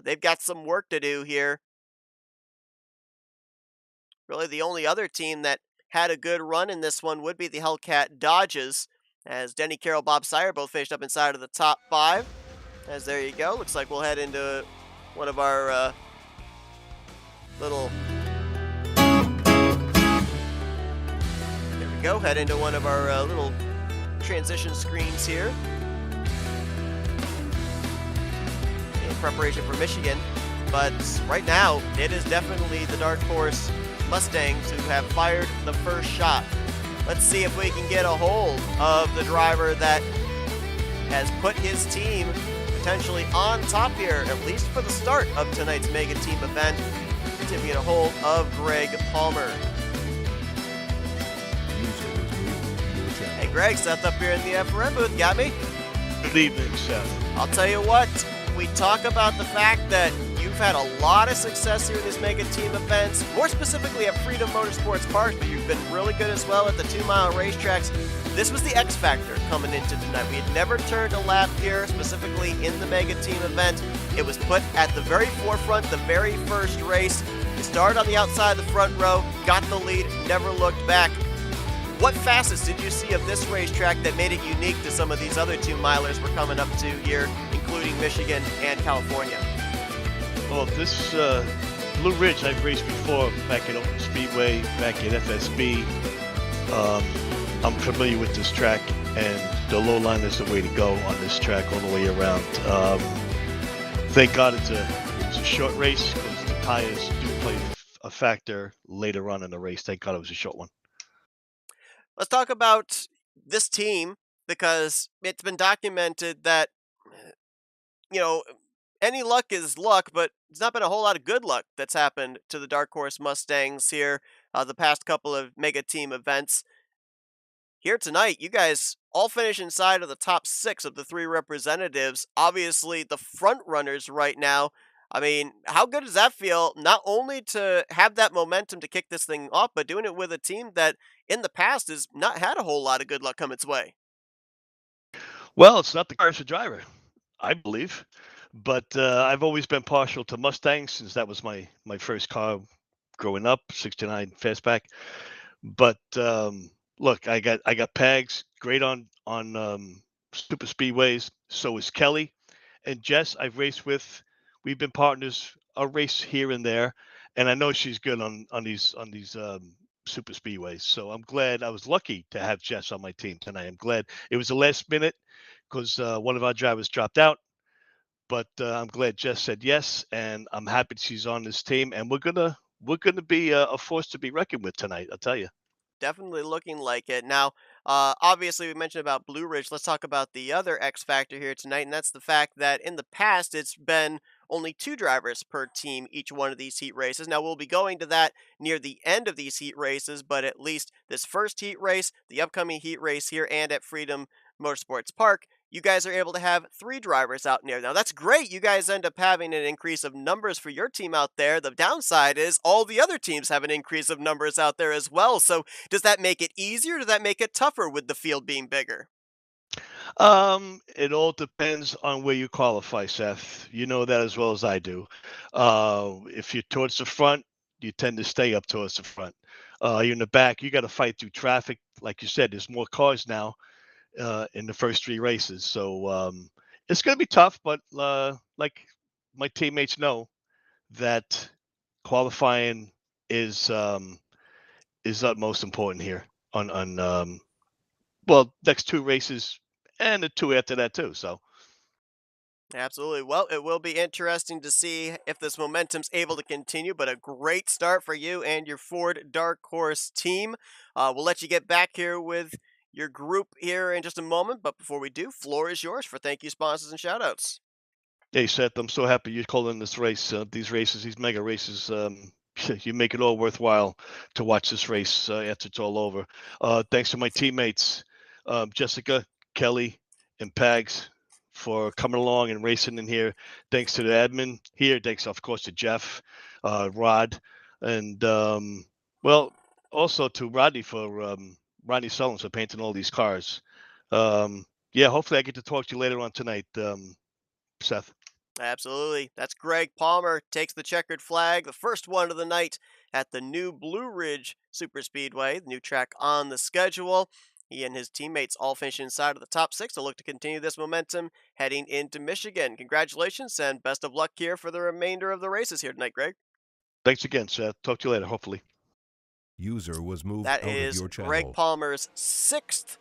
they've got some work to do here. Really, the only other team that had a good run in this one would be the Hellcat Dodges, as Denny Carroll, Bob Sire both finished up inside of the top 5. As there you go. Looks like we'll head into one of our little... There we go. Head into one of our little transition screens here. In preparation for Michigan. But right now, it is definitely the Dark Horse Mustangs who have fired the first shot. Let's see if we can get a hold of the driver that has put his team potentially on top here, at least for the start of tonight's Mega Team event. See if we get a hold of Greg Palmer. Hey Greg, Seth up here in the FRM booth. Got me? Good evening, Seth. I'll tell you what, we talk about the fact that you've had a lot of success here in this Mega Team events, more specifically at Freedom Motorsports Park, but you've been really good as well at the 2-mile racetracks. This was the X factor coming into tonight. We had never turned a lap here, specifically in the Mega Team event. It was put at the very forefront, the very first race. You started on the outside of the front row, got the lead, never looked back. what facets did you see of this racetrack that made it unique to some of these other 2-milers we're coming up to here, including Michigan and California? Well, this Blue Ridge I've raced before, back at Open Speedway, back at FSB. I'm familiar with this track, and the low line is the way to go on this track all the way around. Thank God it's a short race, because the tires do play a factor later on in the race. Thank God it was a short one. Let's talk about this team, because it's been documented that, any luck is luck, but there's not been a whole lot of good luck that's happened to the Dark Horse Mustangs here the past couple of mega team events. Here tonight, you guys all finish inside of the top 6 of the 3 representatives. Obviously, the front runners right now. I mean, how good does that feel? Not only to have that momentum to kick this thing off, but doing it with a team that in the past has not had a whole lot of good luck come its way. Well, it's not the car, it's the driver, I believe. But I've always been partial to Mustangs, since that was my first car growing up, 69 Fastback. But look, I got Pags, great on super speedways. So is Kelly and Jess. I've raced with. We've been partners a race here and there, and I know she's good on these super speedways. So I'm glad. I was lucky to have Jess on my team tonight. I'm glad it was the last minute, because one of our drivers dropped out. But I'm glad Jess said yes, and I'm happy she's on this team, and we're gonna be a force to be reckoned with tonight. I'll tell you. Definitely looking like it. Now, obviously, we mentioned about Blue Ridge. Let's talk about the other X factor here tonight, and that's the fact that in the past, it's been only 2 drivers per team each one of these heat races. Now, we'll be going to that near the end of these heat races, but at least this first heat race, the upcoming heat race here, and at Freedom Motorsports Park, you guys are able to have 3 drivers out there. Now, that's great. You guys end up having an increase of numbers for your team out there. The downside is all the other teams have an increase of numbers out there as well. So, does that make it easier? Does that make it tougher with the field being bigger? It all depends on where you qualify, Seth. You know that as well as I do. If you're towards the front, you tend to stay up towards the front. You're in the back, you got to fight through traffic. Like you said, there's more cars now in the first 3 races. So it's going to be tough, but like my teammates know, that qualifying is utmost important here on well, next 2 races and the 2 after that too. So Absolutely. Well, it will be interesting to see if this momentum's able to continue, but a great start for you and your Ford Dark Horse team. We'll let you get back here with your group here in just a moment, but before we do, floor is yours for thank you, sponsors, and shoutouts. hey, Seth, I'm so happy you're calling this race, these races, these mega races. You make it all worthwhile to watch this race after it's all over. Thanks to my teammates, Jessica, Kelly, and Pags, for coming along and racing in here. Thanks to the admin here. Thanks, of course, to Jeff, Rod, and well, also to Rodney for Rodney Sullins for painting all these cars. Yeah, hopefully I get to talk to you later on tonight, Seth. Absolutely. That's Greg Palmer takes the checkered flag, the first one of the night at the new Blue Ridge Super Speedway, the new track on the schedule. He and his teammates all finish inside of the top 6 to look to continue this momentum heading into Michigan. Congratulations and best of luck here for the remainder of the races here tonight, Greg. Thanks again, Seth. Talk to you later, hopefully. User was moved That out of is your channel. Greg Palmer's 6th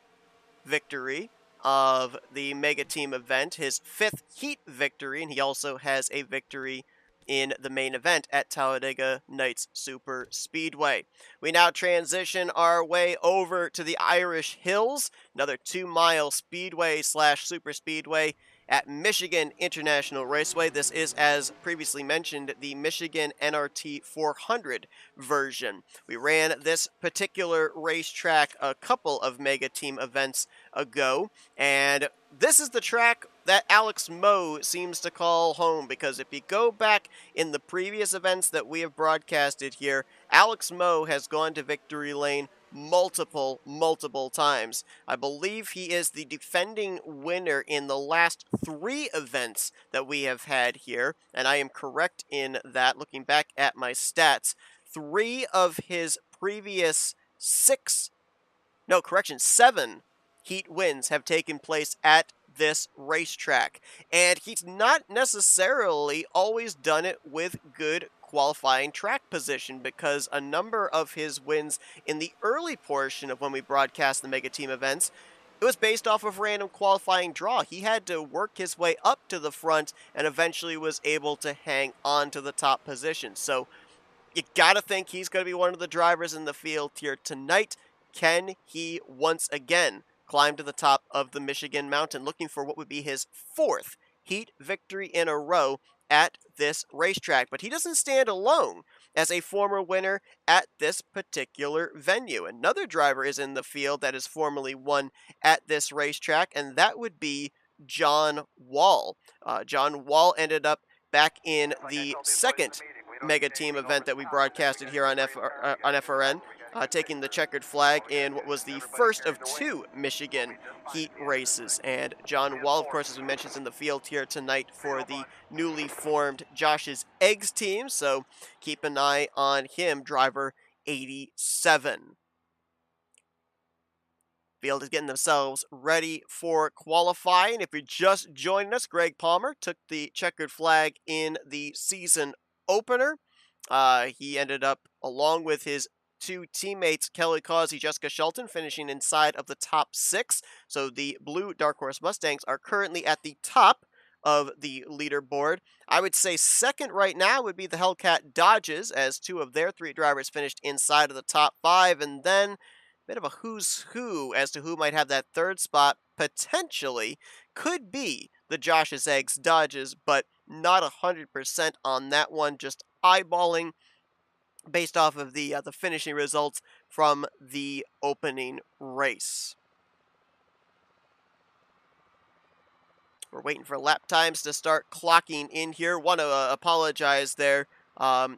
victory of the Mega Team event, his 5th heat victory, and he also has a victory in the main event at Talladega Nights Super Speedway. We now transition our way over to the Irish Hills, another 2-mile speedway / super speedway at Michigan International Raceway. This is, as previously mentioned, the Michigan NRT 400 version. We ran this particular racetrack a couple of Mega Team events ago, and this is the track that Alex Moe seems to call home, because if you go back in the previous events that we have broadcasted here, Alex Moe has gone to victory lane multiple times. I believe he is the defending winner in the last 3 events that we have had here, and I am correct in that. Looking back at my stats, 3 of his previous 6 No, correction, 7 heat wins have taken place at this racetrack. And he's not necessarily always done it with good qualifying track position, because a number of his wins in the early portion of when we broadcast the Mega Team events, it was based off of random qualifying draw. He had to work his way up to the front and eventually was able to hang on to the top position. So you gotta think he's going to be one of the drivers in the field here tonight. Can he once again climb to the top of the Michigan Mountain, looking for what would be his 4th heat victory in a row at this racetrack? But he doesn't stand alone as a former winner at this particular venue. Another driver is in the field that has formerly won at this racetrack, and that would be John Wall. John Wall ended up back in the second Mega Team event that we broadcasted here on FRN, taking the checkered flag in what was the first of 2 Michigan heat races. And John Wall, of course, as we mentioned, is in the field here tonight for the newly formed Josh's Eggs team, so keep an eye on him, driver 87. Field is getting themselves ready for qualifying. If you're just joining us, Greg Palmer took the checkered flag in the season opener. He ended up, along with his 2 teammates, Kelly Causey, Jessica Shelton, finishing inside of the top 6. So the blue Dark Horse Mustangs are currently at the top of the leaderboard. I would say second right now would be the Hellcat Dodges, as 2 of their 3 drivers finished inside of the top 5. And then bit of a who's who as to who might have that 3rd spot. Potentially could be the Josh's Eggs Dodges, but not 100% on that one. Just eyeballing based off of the finishing results from the opening race. We're waiting for lap times to start clocking in here. Want to apologize there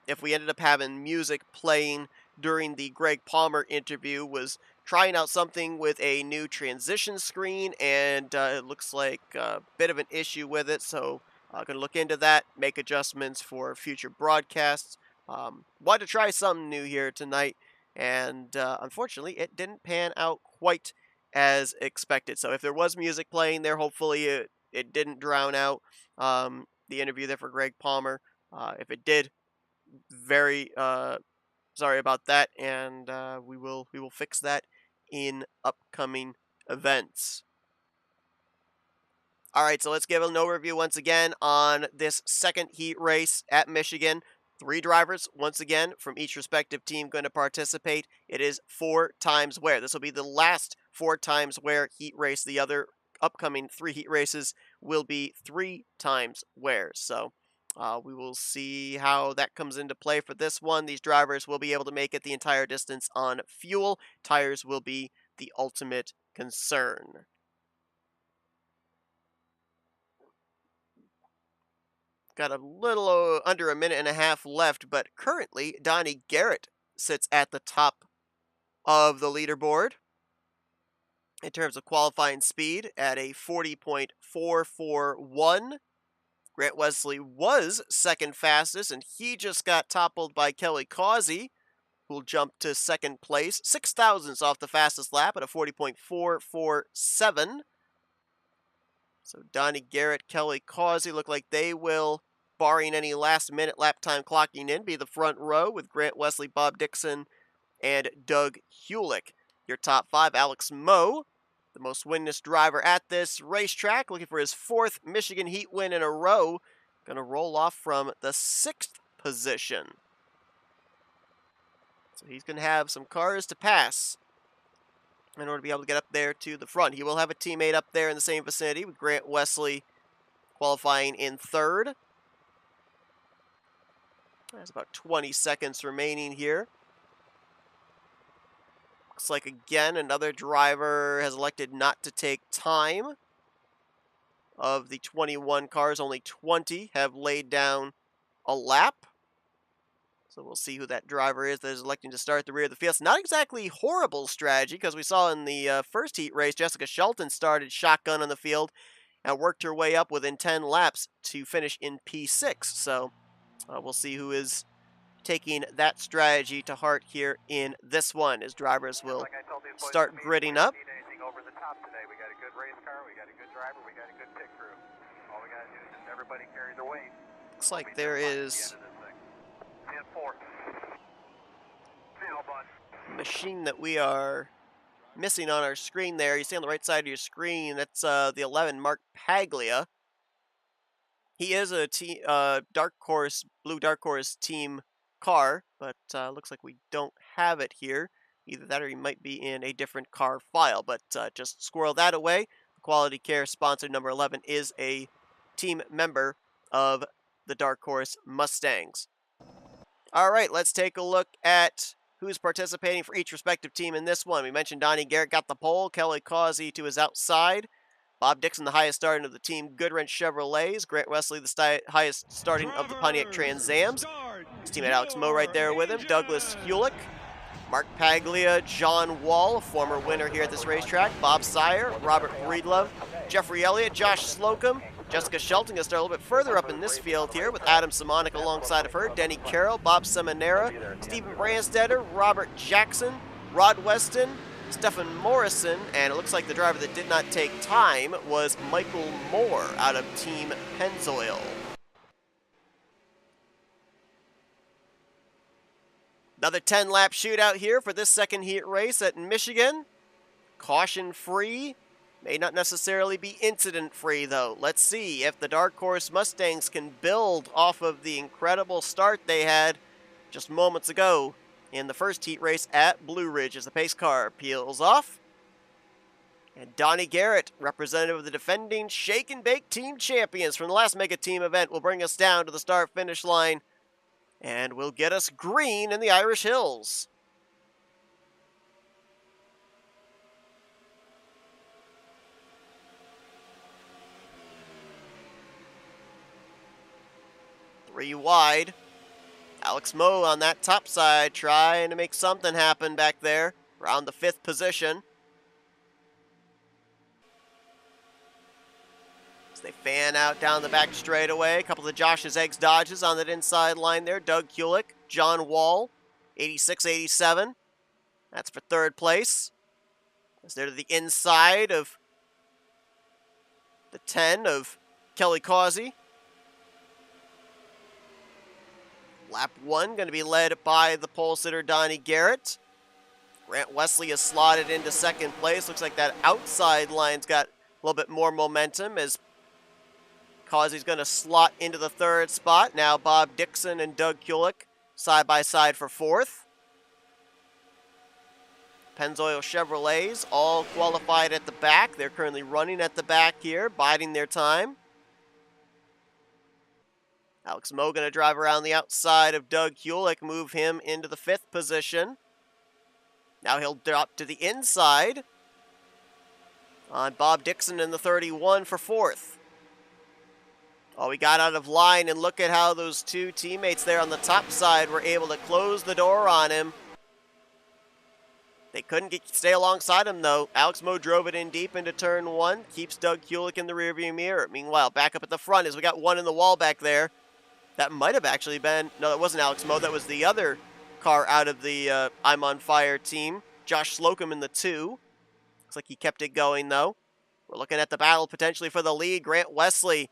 if we ended up having music playing during the Greg Palmer interview. Was trying out something with a new transition screen, and it looks like a bit of an issue with it, so going to look into that, make adjustments for future broadcasts. Wanted to try something new here tonight, and unfortunately it didn't pan out quite as expected. So if there was music playing there, hopefully it didn't drown out the interview there for Greg Palmer. If it did, very sorry about that, and we will fix that in upcoming events. All right, so let's give an overview once again on this second heat race at Michigan. 3 drivers, once again, from each respective team going to participate. It is 4 times wear. This will be the last 4 times wear heat race. The other upcoming 3 heat races will be 3 times wear. So we will see how that comes into play for this one. These drivers will be able to make it the entire distance on fuel. Tires will be the ultimate concern. Got a little under a minute and a half left, but currently Donnie Garrett sits at the top of the leaderboard in terms of qualifying speed at a 40.441. Grant Wesley was second fastest, and he just got toppled by Kelly Causey, who'll jump to second place. 6 thousandths off the fastest lap at a 40.447. So Donnie Garrett, Kelly Causey look like they will, barring any last-minute lap time clocking in, be the front row with Grant Wesley, Bob Dixon, and Doug Hulick. Your top 5, Alex Moe, the most winless driver at this racetrack, looking for his 4th Michigan heat win in a row. Going to roll off from the 6th position. So he's going to have some cars to pass in order to be able to get up there to the front. He will have a teammate up there in the same vicinity with Grant Wesley qualifying in 3rd. There's about 20 seconds remaining here. Looks like, again, another driver has elected not to take time. Of the 21 cars, only 20 have laid down a lap. So we'll see who that driver is that is electing to start at the rear of the field. It's not exactly horrible strategy, because we saw in the first heat race, Jessica Shelton started shotgun on the field and worked her way up within 10 laps to finish in P6. So we'll see who is taking that strategy to heart here in this one, as drivers will start gridding up. Looks like there is a machine that we are missing on our screen there. You see on the right side of your screen, that's the 11, Mark Paglia. He is a Blue Dark Horse team car, but looks like we don't have it here. Either that or he might be in a different car file, but just squirrel that away. The Quality Care sponsor number 11 is a team member of the Dark Horse Mustangs. All right, let's take a look at who's participating for each respective team in this one. We mentioned Donnie Garrett got the pole, Kelly Causey to his outside, Bob Dixon the highest starting of the team Goodwrench Chevrolets, Grant Wesley the highest starting of the Pontiac Trans Ams. His teammate Alex Moe right there with him, Douglas Hewlick, Mark Paglia, John Wall, former winner here at this racetrack, Bob Sire, Robert Breedlove, Jeffrey Elliott, Josh Slocum, Jessica Shelton gonna start a little bit further up in this field here with Adam Simonik alongside of her, Denny Carroll, Bob Seminara, Stephen Branstetter, Robert Jackson, Rod Weston, Stephen Morrison, and it looks like the driver that did not take time was Michael Moore out of Team Pennzoil. Another 10-lap shootout here for this second heat race at Michigan. Caution-free. May not necessarily be incident-free, though. Let's see if the Dark Horse Mustangs can build off of the incredible start they had just moments ago in the first heat race at Blue Ridge as the pace car peels off. And Donnie Garrett, representative of the defending Shake and Bake Team champions from the last Mega Team event, will bring us down to the start-finish line and will get us green in the Irish Hills. Three wide. Alex Moe on that top side trying to make something happen back there around the 5th position. As they fan out down the back straightaway, a couple of Josh's Eggs dodges on that inside line there. Doug Hewlick, John Wall, 86-87. That's for 3rd place. As they're to the inside of the 10 of Kelly Causey. Lap 1 going to be led by the pole sitter Donnie Garrett. Grant Wesley is slotted into 2nd place. Looks like that outside line's got a little bit more momentum as Causey's going to slot into the 3rd spot. Now Bob Dixon and Doug Hewlick side by side for 4th. Pennzoil Chevrolets all qualified at the back. They're currently running at the back here, biding their time. Alex Moe going to drive around the outside of Doug Hewlick, move him into the 5th position. Now he'll drop to the inside on Bob Dixon in the 31 for 4th. Oh, we got out of line, and look at how those two teammates there on the top side were able to close the door on him. They couldn't stay alongside him, though. Alex Moe drove it in deep into turn 1, keeps Doug Hewlick in the rearview mirror. Meanwhile, back up at the front as we got one in the wall back there. That might have actually been, no, that wasn't Alex Moe. That was the other car out of the I'm on Fire team. Josh Slocum in the 2. Looks like he kept it going, though. We're looking at the battle potentially for the lead. Grant Wesley,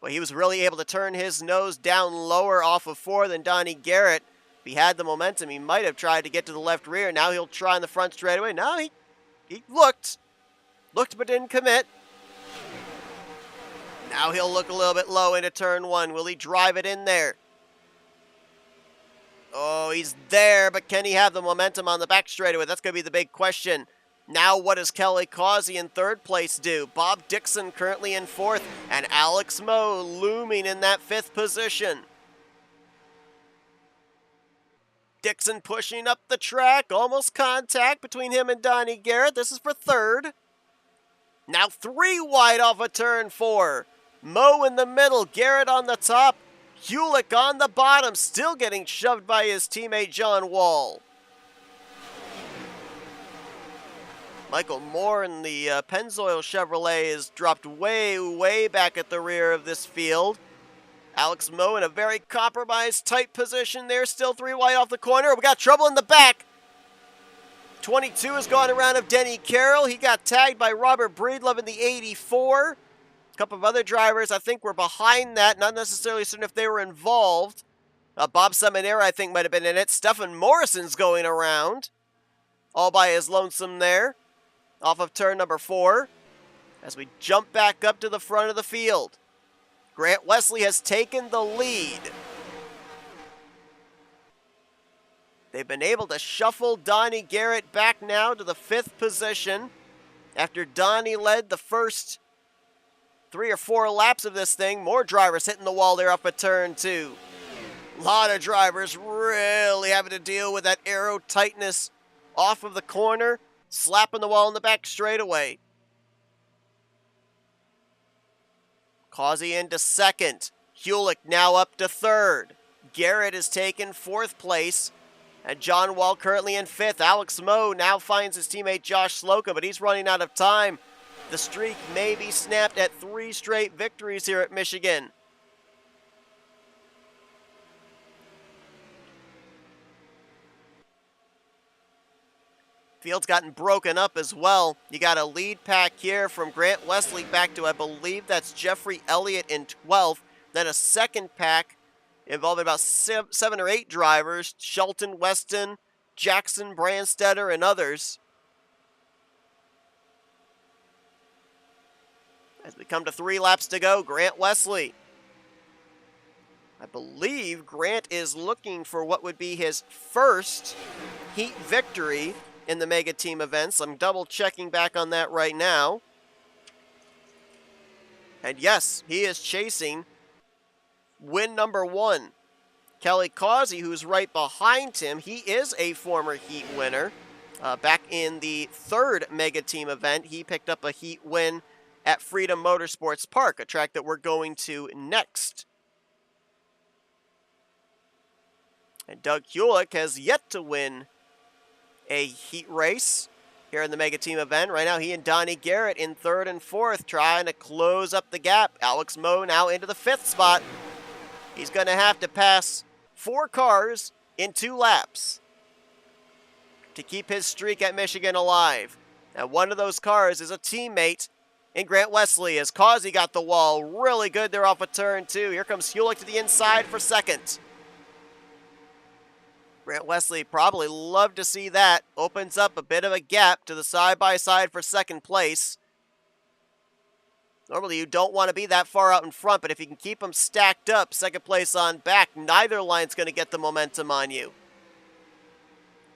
but he was really able to turn his nose down lower off of 4 than Donnie Garrett. If he had the momentum, he might have tried to get to the left rear. Now he'll try in the front straightaway. Now he looked but didn't commit. Now he'll look a little bit low into turn 1. Will he drive it in there? Oh, he's there, but can he have the momentum on the back straightaway? That's going to be the big question. Now what does Kelly Causey in 3rd place do? Bob Dixon currently in 4th, and Alex Moe looming in that 5th position. Dixon pushing up the track, almost contact between him and Donnie Garrett. This is for 3rd. Now 3 wide off of turn 4. Moe in the middle, Garrett on the top, Hewlick on the bottom, still getting shoved by his teammate John Wall. Michael Moore in the Pennzoil Chevrolet is dropped way back at the rear of this field Alex Moe in a very compromised, tight position there. Still 3 wide off the corner. We got trouble in the back. 22 has gone around of Denny Carroll. He got tagged by Robert Breedlove in the 84. A couple of other drivers, I think, were behind that. Not necessarily certain if they were involved. Bob Seminara, I think, might have been in it. Stephen Morrison's going around. All by his lonesome there. Off of turn number 4. As we jump back up to the front of the field. Grant Wesley has taken the lead. They've been able to shuffle Donnie Garrett back now to the 5th position after Donnie led the first 3 or 4 laps of this thing. More drivers hitting the wall there off of turn 2. A lot of drivers really having to deal with that aero tightness off of the corner, slapping the wall in the back straightaway. Causey into 2nd. Hewlick now up to 3rd. Garrett has taken 4th place. And John Wall currently in 5th. Alex Moe now finds his teammate Josh Slocum, but he's running out of time. The streak may be snapped at 3 straight victories here at Michigan. Field's gotten broken up as well. You got a lead pack here from Grant Wesley back to, I believe that's Jeffrey Elliott in 12th. Then a second pack involving about 7 or 8 drivers, Shelton, Weston, Jackson, Brandstetter, and others. As we come to 3 laps to go, Grant Wesley. I believe Grant is looking for what would be his first heat victory in the Mega Team events. I'm double checking back on that right now. And yes, he is chasing win number 1. Kelly Causey, who's right behind him, he is a former heat winner. Back in the 3rd Mega Team event, he picked up a heat win at Freedom Motorsports Park, a track that we're going to next. And Doug Hewlick has yet to win a heat race here in the Mega Team event. Right now, he and Donnie Garrett in 3rd and 4th, trying to close up the gap. Alex Moe now into the 5th spot. He's going to have to pass 4 cars in 2 laps to keep his streak at Michigan alive. Now, one of those cars is a teammate in Grant Wesley, as Causey got the wall really good there off of turn 2. Here comes Hewlick to the inside for 2nd. Grant Wesley probably loved to see that. Opens up a bit of a gap to the side-by-side for 2nd place. Normally you don't want to be that far out in front, but if you can keep them stacked up, 2nd place on back, neither line's going to get the momentum on you.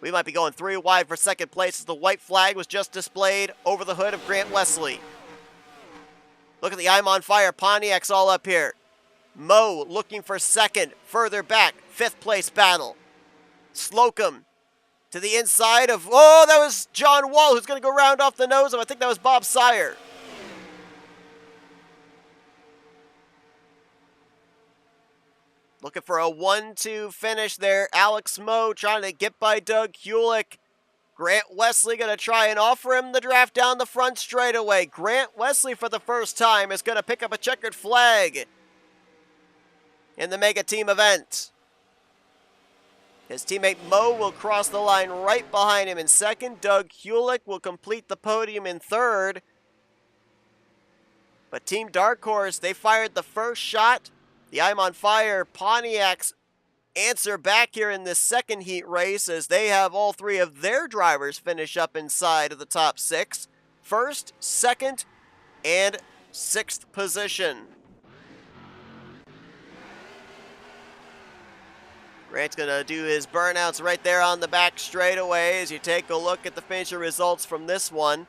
We might be going 3 wide for 2nd place as the white flag was just displayed over the hood of Grant Wesley. Look at the I'm on fire Pontiacs all up here. Moe looking for 2nd, further back, 5th place battle. Slocum to the inside of, oh, that was John Wall, who's going to go round off the nose of, I think that was Bob Sire. Looking for a 1-2 finish there. Alex Moe trying to get by Doug Hewlick. Grant Wesley going to try and offer him the draft down the front straightaway. Grant Wesley for the first time is going to pick up a checkered flag in the Mega Team event. His teammate Moe will cross the line right behind him in 2nd. Doug Hewlick will complete the podium in 3rd. But Team Dark Horse, they fired the first shot. The I'm on fire Pontiacs answer back here in this 2nd heat race as they have all 3 of their drivers finish up inside of the top 6. 1st, 2nd, and 6th position. Grant's going to do his burnouts right there on the back straightaway as you take a look at the finisher results from this one.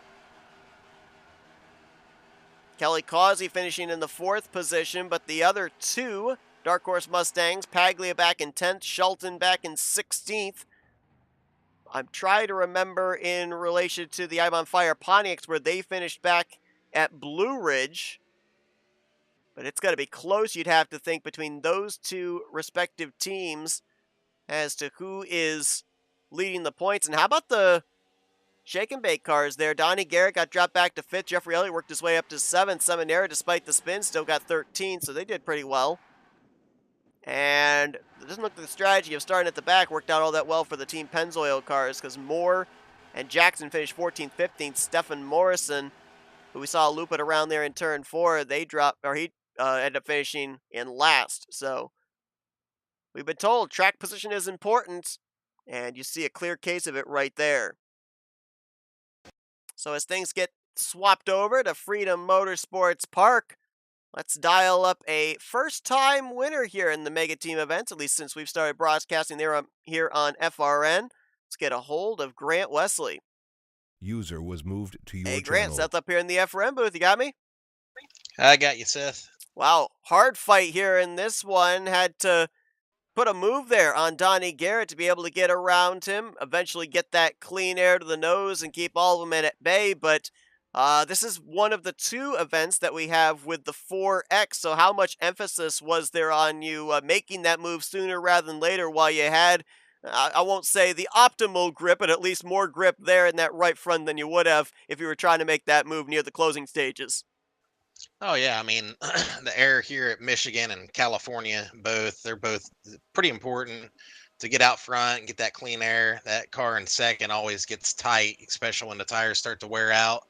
Kelly Causey finishing in the 4th position, but the other 2 Dark Horse Mustangs, Paglia back in 10th, Shelton back in 16th. I'm trying to remember in relation to the I'm on fire Pontiacs where they finished back at Blue Ridge. But it's going to be close, you'd have to think, between those 2 respective teams as to who is leading the points. And how about the shake and bake cars there? Donnie Garrett got dropped back to 5th. Jeffrey Elliott worked his way up to 7th. Seminara, despite the spin, still got 13, so they did pretty well. And it doesn't look like the strategy of starting at the back worked out all that well for the Team Pennzoil cars, because Moore and Jackson finished 14th, 15th. Stefan Morrison, who we saw loop it around there in turn 4, he ended up finishing in last. So we've been told track position is important, and you see a clear case of it right there. So as things get swapped over to Freedom Motorsports Park, let's dial up a first-time winner here in the Mega Team events, at least since we've started broadcasting there here on FRN. Let's get a hold of Grant Wesley. User was moved to your Hey, Grant, channel. Seth up here in the FRN booth. You got me? I got you, Seth. Wow, hard fight here in this one. Had to put a move there on Donnie Garrett to be able to get around him, eventually get that clean air to the nose and keep all of them at bay. But this is one of the 2 events that we have with the 4X. So how much emphasis was there on you making that move sooner rather than later, while you had, I won't say the optimal grip, but at least more grip there in that right front than you would have if you were trying to make that move near the closing stages? Oh yeah, I mean, the air here at Michigan and California, they're both pretty important to get out front and get that clean air. That car in second always gets tight, especially when the tires start to wear out.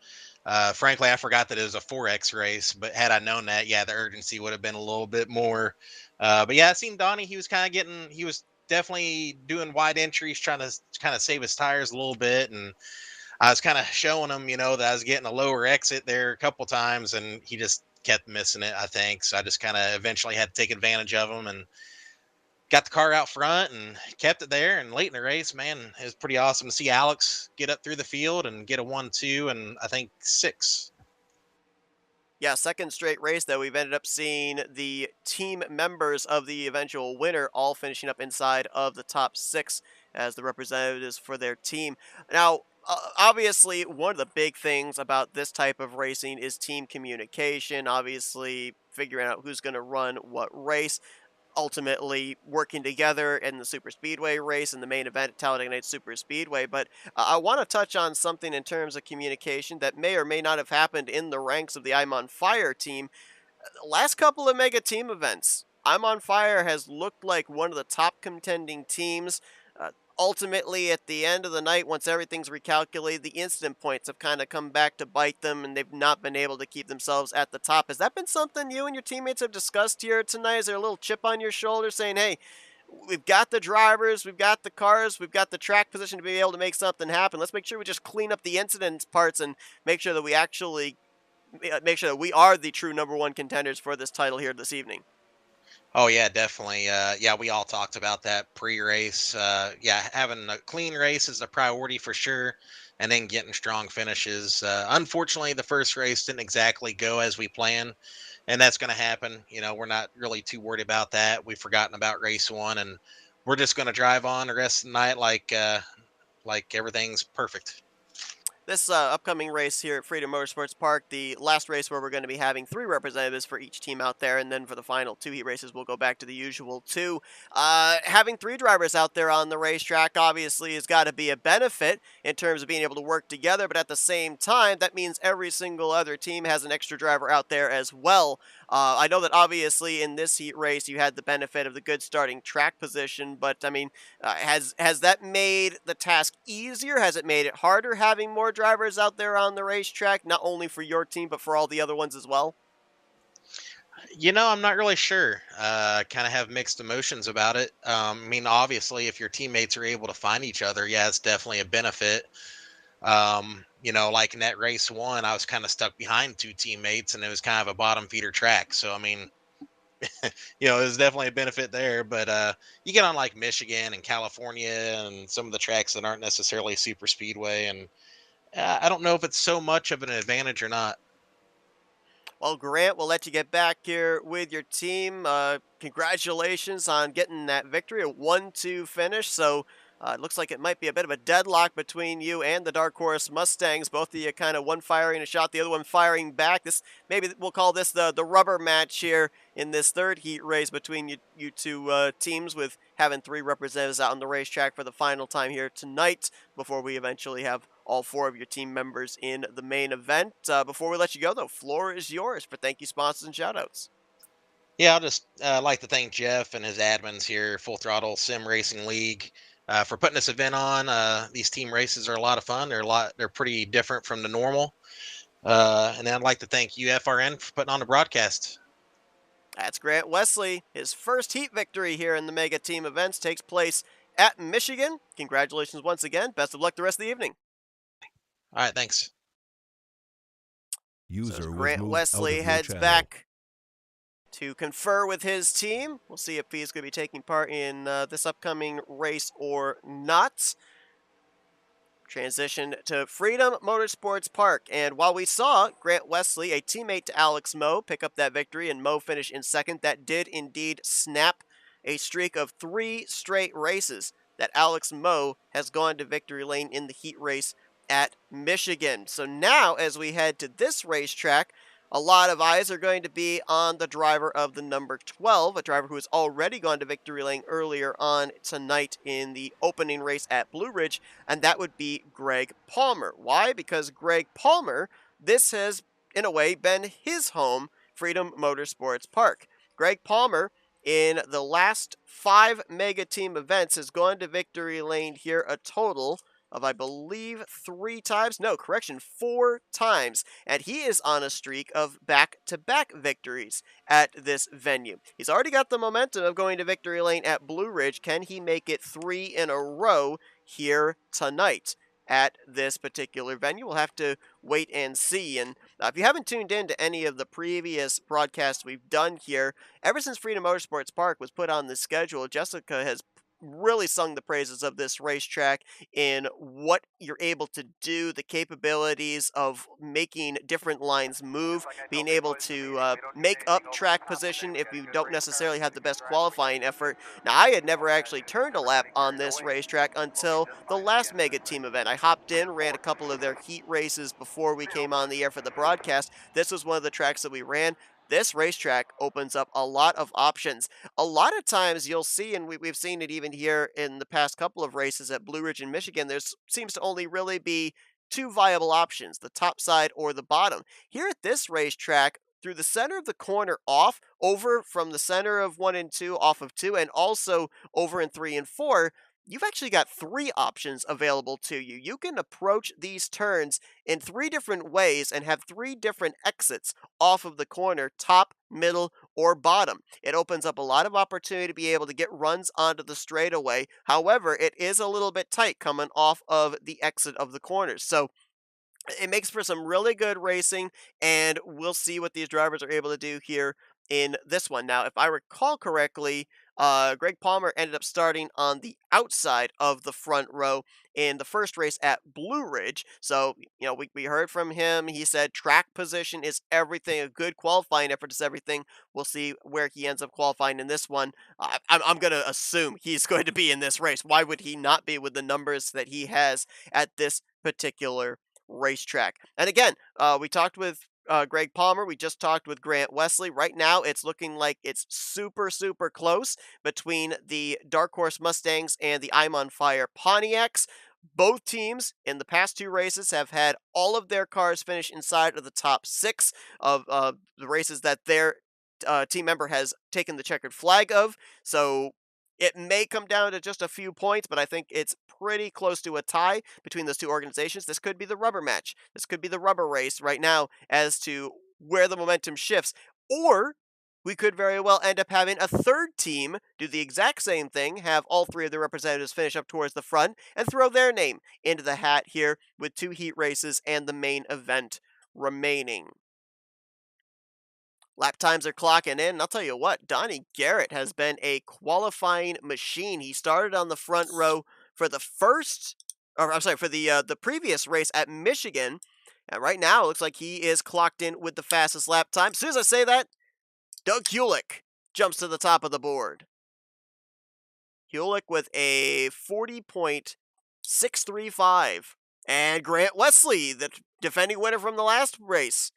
Frankly, I forgot that it was a 4X race, but had I known that, yeah, the urgency would have been a little bit more. But yeah, I seen Donnie. He was definitely doing wide entries, trying to kind of save his tires a little bit, and I was kind of showing him, that I was getting a lower exit there a couple times, and he just kept missing it, I think. So I just kind of eventually had to take advantage of him and got the car out front and kept it there. And late in the race, man, it was pretty awesome to see Alex get up through the field and get a 1-2 and I think 6. Yeah, second straight race that we've ended up seeing the team members of the eventual winner all finishing up inside of the top 6 as the representatives for their team. Now, obviously, one of the big things about this type of racing is team communication, obviously figuring out who's going to run what race, ultimately working together in the super speedway race and the main event at Talladega Nights Super Speedway. But I want to touch on something in terms of communication that may or may not have happened in the ranks of the I'm on Fire team. Last couple of Mega Team events, I'm on Fire has looked like one of the top contending teams. Ultimately, at the end of the night, once everything's recalculated, the incident points have kind of come back to bite them, and they've not been able to keep themselves at the top. Has that been something you and your teammates have discussed here tonight? Is there a little chip on your shoulder saying, hey, we've got the drivers, we've got the cars, we've got the track position to be able to make something happen. Let's make sure we just clean up the incident parts and make sure that we actually make sure that we are the true #1 contenders for this title here this evening. Oh yeah, definitely. Yeah, we all talked about that pre-race. Yeah, having a clean race is a priority for sure, and then getting strong finishes. Unfortunately, the first race didn't exactly go as we planned, and that's going to happen. We're not really too worried about that. We've forgotten about race 1, and we're just going to drive on the rest of the night like everything's perfect. This upcoming race here at Freedom Motorsports Park, the last race where we're going to be having 3 representatives for each team out there, and then for the final 2 heat races, we'll go back to the usual 2. Having 3 drivers out there on the racetrack obviously has got to be a benefit in terms of being able to work together, but at the same time, that means every single other team has an extra driver out there as well. I know that obviously in this heat race you had the benefit of the good starting track position, but I mean, has that made the task easier? Has it made it harder having more drivers out there on the racetrack, not only for your team but for all the other ones as well? I'm not really sure. Kind of have mixed emotions about it. I mean, obviously, if your teammates are able to find each other, yeah, it's definitely a benefit. Like in that race 1, I was kind of stuck behind 2 teammates, and it was kind of a bottom feeder track. So, I mean, there's definitely a benefit there. But you get on like Michigan and California and some of the tracks that aren't necessarily super speedway, and I don't know if it's so much of an advantage or not. Well, Grant, we'll let you get back here with your team. Congratulations on getting that victory, a 1-2 finish. So it looks like it might be a bit of a deadlock between you and the Dark Horse Mustangs. Both of you kind of one firing a shot, the other one firing back. Maybe we'll call this the rubber match here in this third heat race between you 2 teams, with having 3 representatives out on the racetrack for the final time here tonight before we eventually have all 4 of your team members in the main event. Before we let you go, though, floor is yours for thank you, sponsors, and shoutouts. Yeah, I'll just like to thank Jeff and his admins here, Full Throttle Sim Racing League, for putting this event on. These team races are a lot of fun. They're pretty different from the normal. And then I'd like to thank UFRN for putting on the broadcast. That's Grant Wesley. His first heat victory here in the Mega Team events takes place at Michigan. Congratulations once again. Best of luck the rest of the evening. All right, thanks. User was Grant moved Wesley out of your heads channel. back to confer with his team. We'll see if he's going to be taking part in this upcoming race or not. Transition to Freedom Motorsports Park. And while we saw Grant Wesley, a teammate to Alex Moe, pick up that victory and Moe finish in second, that did indeed snap a streak of 3 straight races that Alex Moe has gone to victory lane in the heat race at Michigan. So now, as we head to this racetrack, a lot of eyes are going to be on the driver of the number 12, a driver who has already gone to victory lane earlier on tonight in the opening race at Blue Ridge, and that would be Greg Palmer. Why? Because Greg Palmer, this has, in a way, been his home, Freedom Motorsports Park. Greg Palmer, in the last 5 Mega Team events, has gone to victory lane here a total of, I believe, 3 times. No, correction, 4 times. And he is on a streak of back-to-back victories at this venue. He's already got the momentum of going to victory lane at Blue Ridge. Can he make it 3 in a row here tonight at this particular venue? We'll have to wait and see. And if you haven't tuned in to any of the previous broadcasts we've done here, ever since Freedom Motorsports Park was put on the schedule, Jessica has really sung the praises of this racetrack in what you're able to do, the capabilities of making different lines move, being able to make up track position if you don't necessarily have the best qualifying effort. Now, I had never actually turned a lap on this racetrack until the last Mega Team event. I hopped in, ran a couple of their heat races before we came on the air for the broadcast. This was one of the tracks that we ran. This racetrack opens up a lot of options. A lot of times you'll see, and we've seen it even here in the past couple of races at Blue Ridge in Michigan, there seems to only really be 2 viable options, the top side or the bottom. Here at this racetrack, through the center of the corner off, over from the center of 1 and 2, off of 2, and also over in 3 and 4, you've actually got 3 options available to you. You can approach these turns in 3 different ways and have 3 different exits off of the corner, top, middle, or bottom. It opens up a lot of opportunity to be able to get runs onto the straightaway. However, it is a little bit tight coming off of the exit of the corners. So it makes for some really good racing, and we'll see what these drivers are able to do here in this one. Now, if I recall correctly, Greg Palmer ended up starting on the outside of the front row in the first race at Blue Ridge. So, we heard from him. He said track position is everything. A good qualifying effort is everything. We'll see where he ends up qualifying in this one. I'm going to assume he's going to be in this race. Why would he not be with the numbers that he has at this particular racetrack? And again, we talked with Greg Palmer. We just talked with Grant Wesley. Right now, it's looking like it's super, super close between the Dark Horse Mustangs and the I'm on Fire Pontiacs. Both teams in the past 2 races have had all of their cars finish inside of the top 6 of the races that their team member has taken the checkered flag of. So it may come down to just a few points, but I think it's pretty close to a tie between those 2 organizations. This could be the rubber match. This could be the rubber race right now as to where the momentum shifts. Or we could very well end up having a third team do the exact same thing, have all 3 of their representatives finish up towards the front, and throw their name into the hat here with 2 heat races and the main event remaining. Lap times are clocking in, and I'll tell you what, Donnie Garrett has been a qualifying machine. He started on the front row for the previous race at Michigan, and right now it looks like he is clocked in with the fastest lap time. As soon as I say that, Doug Hulick jumps to the top of the board. Hulick with a 40.635, and Grant Wesley, the defending winner from the last race,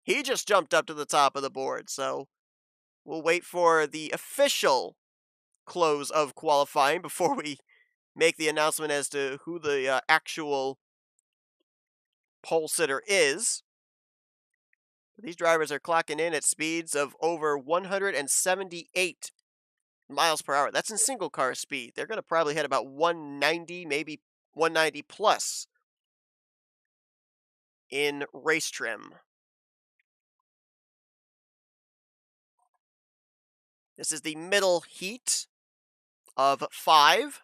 he just jumped up to the top of the board, so we'll wait for the official close of qualifying before we make the announcement as to who the actual pole sitter is. These drivers are clocking in at speeds of over 178 miles per hour. That's in single car speed. They're going to probably hit about 190, maybe 190 plus in race trim. This is the middle heat of 5.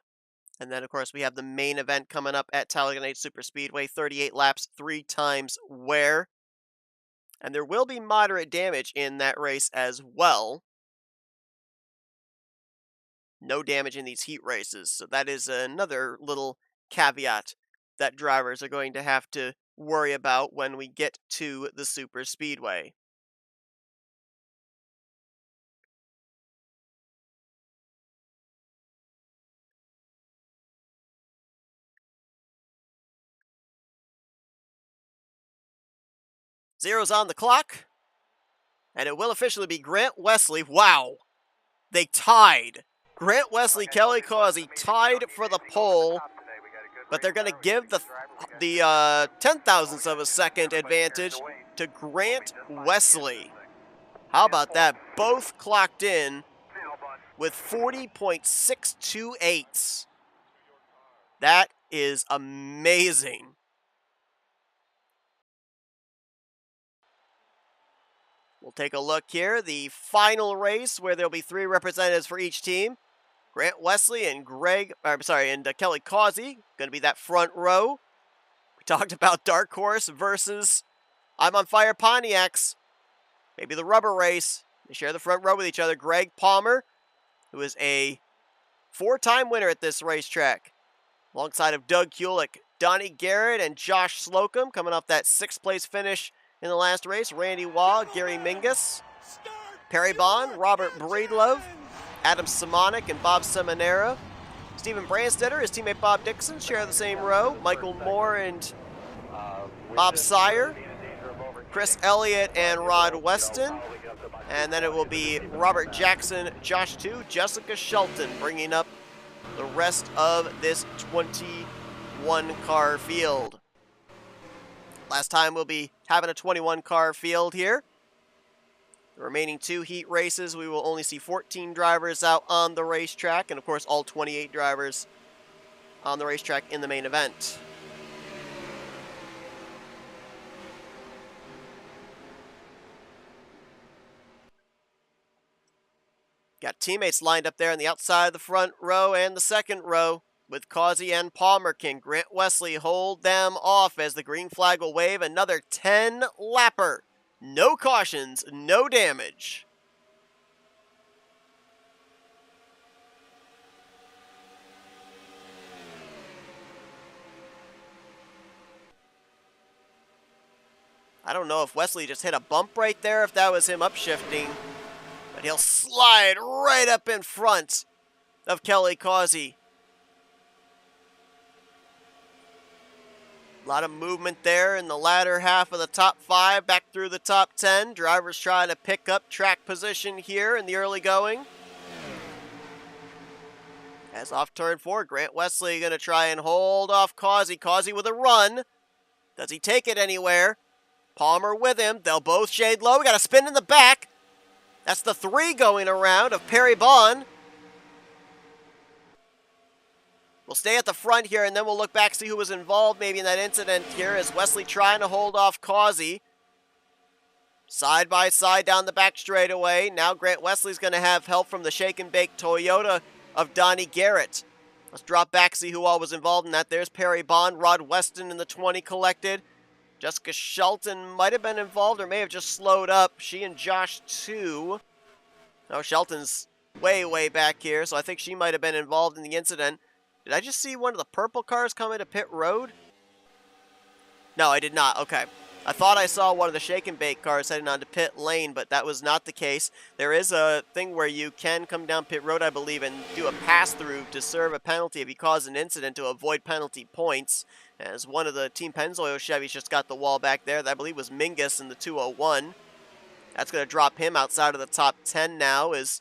And then, of course, we have the main event coming up at Talladega Nights Superspeedway, 38 laps, 3 times wear. And there will be moderate damage in that race as well. No damage in these heat races. So that is another little caveat that drivers are going to have to worry about when we get to the Superspeedway. Zero's on the clock. And it will officially be Grant Wesley. Wow. They tied. Grant Wesley, Kelly Causey tied for the pole, but they're going to give the 10,000ths of a second advantage to Grant Wesley. How about that? Both clocked in with 40.628. That is amazing. We'll take a look here. The final race where there'll be 3 representatives for each team. Grant Wesley and Kelly Causey going to be that front row. We talked about Dark Horse versus I'm on Fire Pontiacs. Maybe the rubber race. They share the front row with each other. Greg Palmer, who is a 4-time winner at this racetrack, alongside of Doug Kulik, Donnie Garrett, and Josh Slocum, coming off that 6th place finish in the last race. Randy Waugh, Gary Mingus, Perry Bond, Robert Breedlove, Adam Simonik, and Bob Seminara. Stephen Branstetter, his teammate Bob Dixon, share the same row. Michael Moore and Bob Sire, Chris Elliott and Rod Weston. And then it will be Robert Jackson, Josh 2, Jessica Shelton, bringing up the rest of this 21-car field. Last time we'll be having a 21-car field here. The remaining 2 heat races, we will only see 14 drivers out on the racetrack, and of course all 28 drivers on the racetrack in the main event. Got teammates lined up there on the outside of the front row and the second row with Causey and Palmer. Can Grant Wesley hold them off as the green flag will wave? Another 10-lapper. No cautions, no damage. I don't know if Wesley just hit a bump right there, if that was him upshifting. But he'll slide right up in front of Kelly Causey. A lot of movement there in the latter half of the top 5, back through the top 10. Drivers trying to pick up track position here in the early going. As off turn 4, Grant Wesley going to try and hold off Causey. Causey with a run. Does he take it anywhere? Palmer with him. They'll both shade low. We got a spin in the back. That's the 3 going around of Perry Bond. We'll stay at the front here, and then we'll look back, see who was involved maybe in that incident here, as Wesley trying to hold off Causey. Side by side down the back straightaway. Now Grant Wesley's going to have help from the Shake and Bake Toyota of Donnie Garrett. Let's drop back, see who all was involved in that. There's Perry Bond, Rod Weston in the 20 collected. Jessica Shelton might have been involved or may have just slowed up. She and Josh 2. No, Shelton's way back here, so I think she might have been involved in the incident. Did I just see one of the purple cars coming to pit road? No, I did not. Okay. I thought I saw one of the Shake and Bake cars heading onto pit lane, but that was not the case. There is a thing where you can come down pit road, I believe, and do a pass-through to serve a penalty if you cause an incident to avoid penalty points. As one of the Team Pennzoil Chevys just got the wall back there. That I believe was Mingus in the 201. That's going to drop him outside of the top 10 now as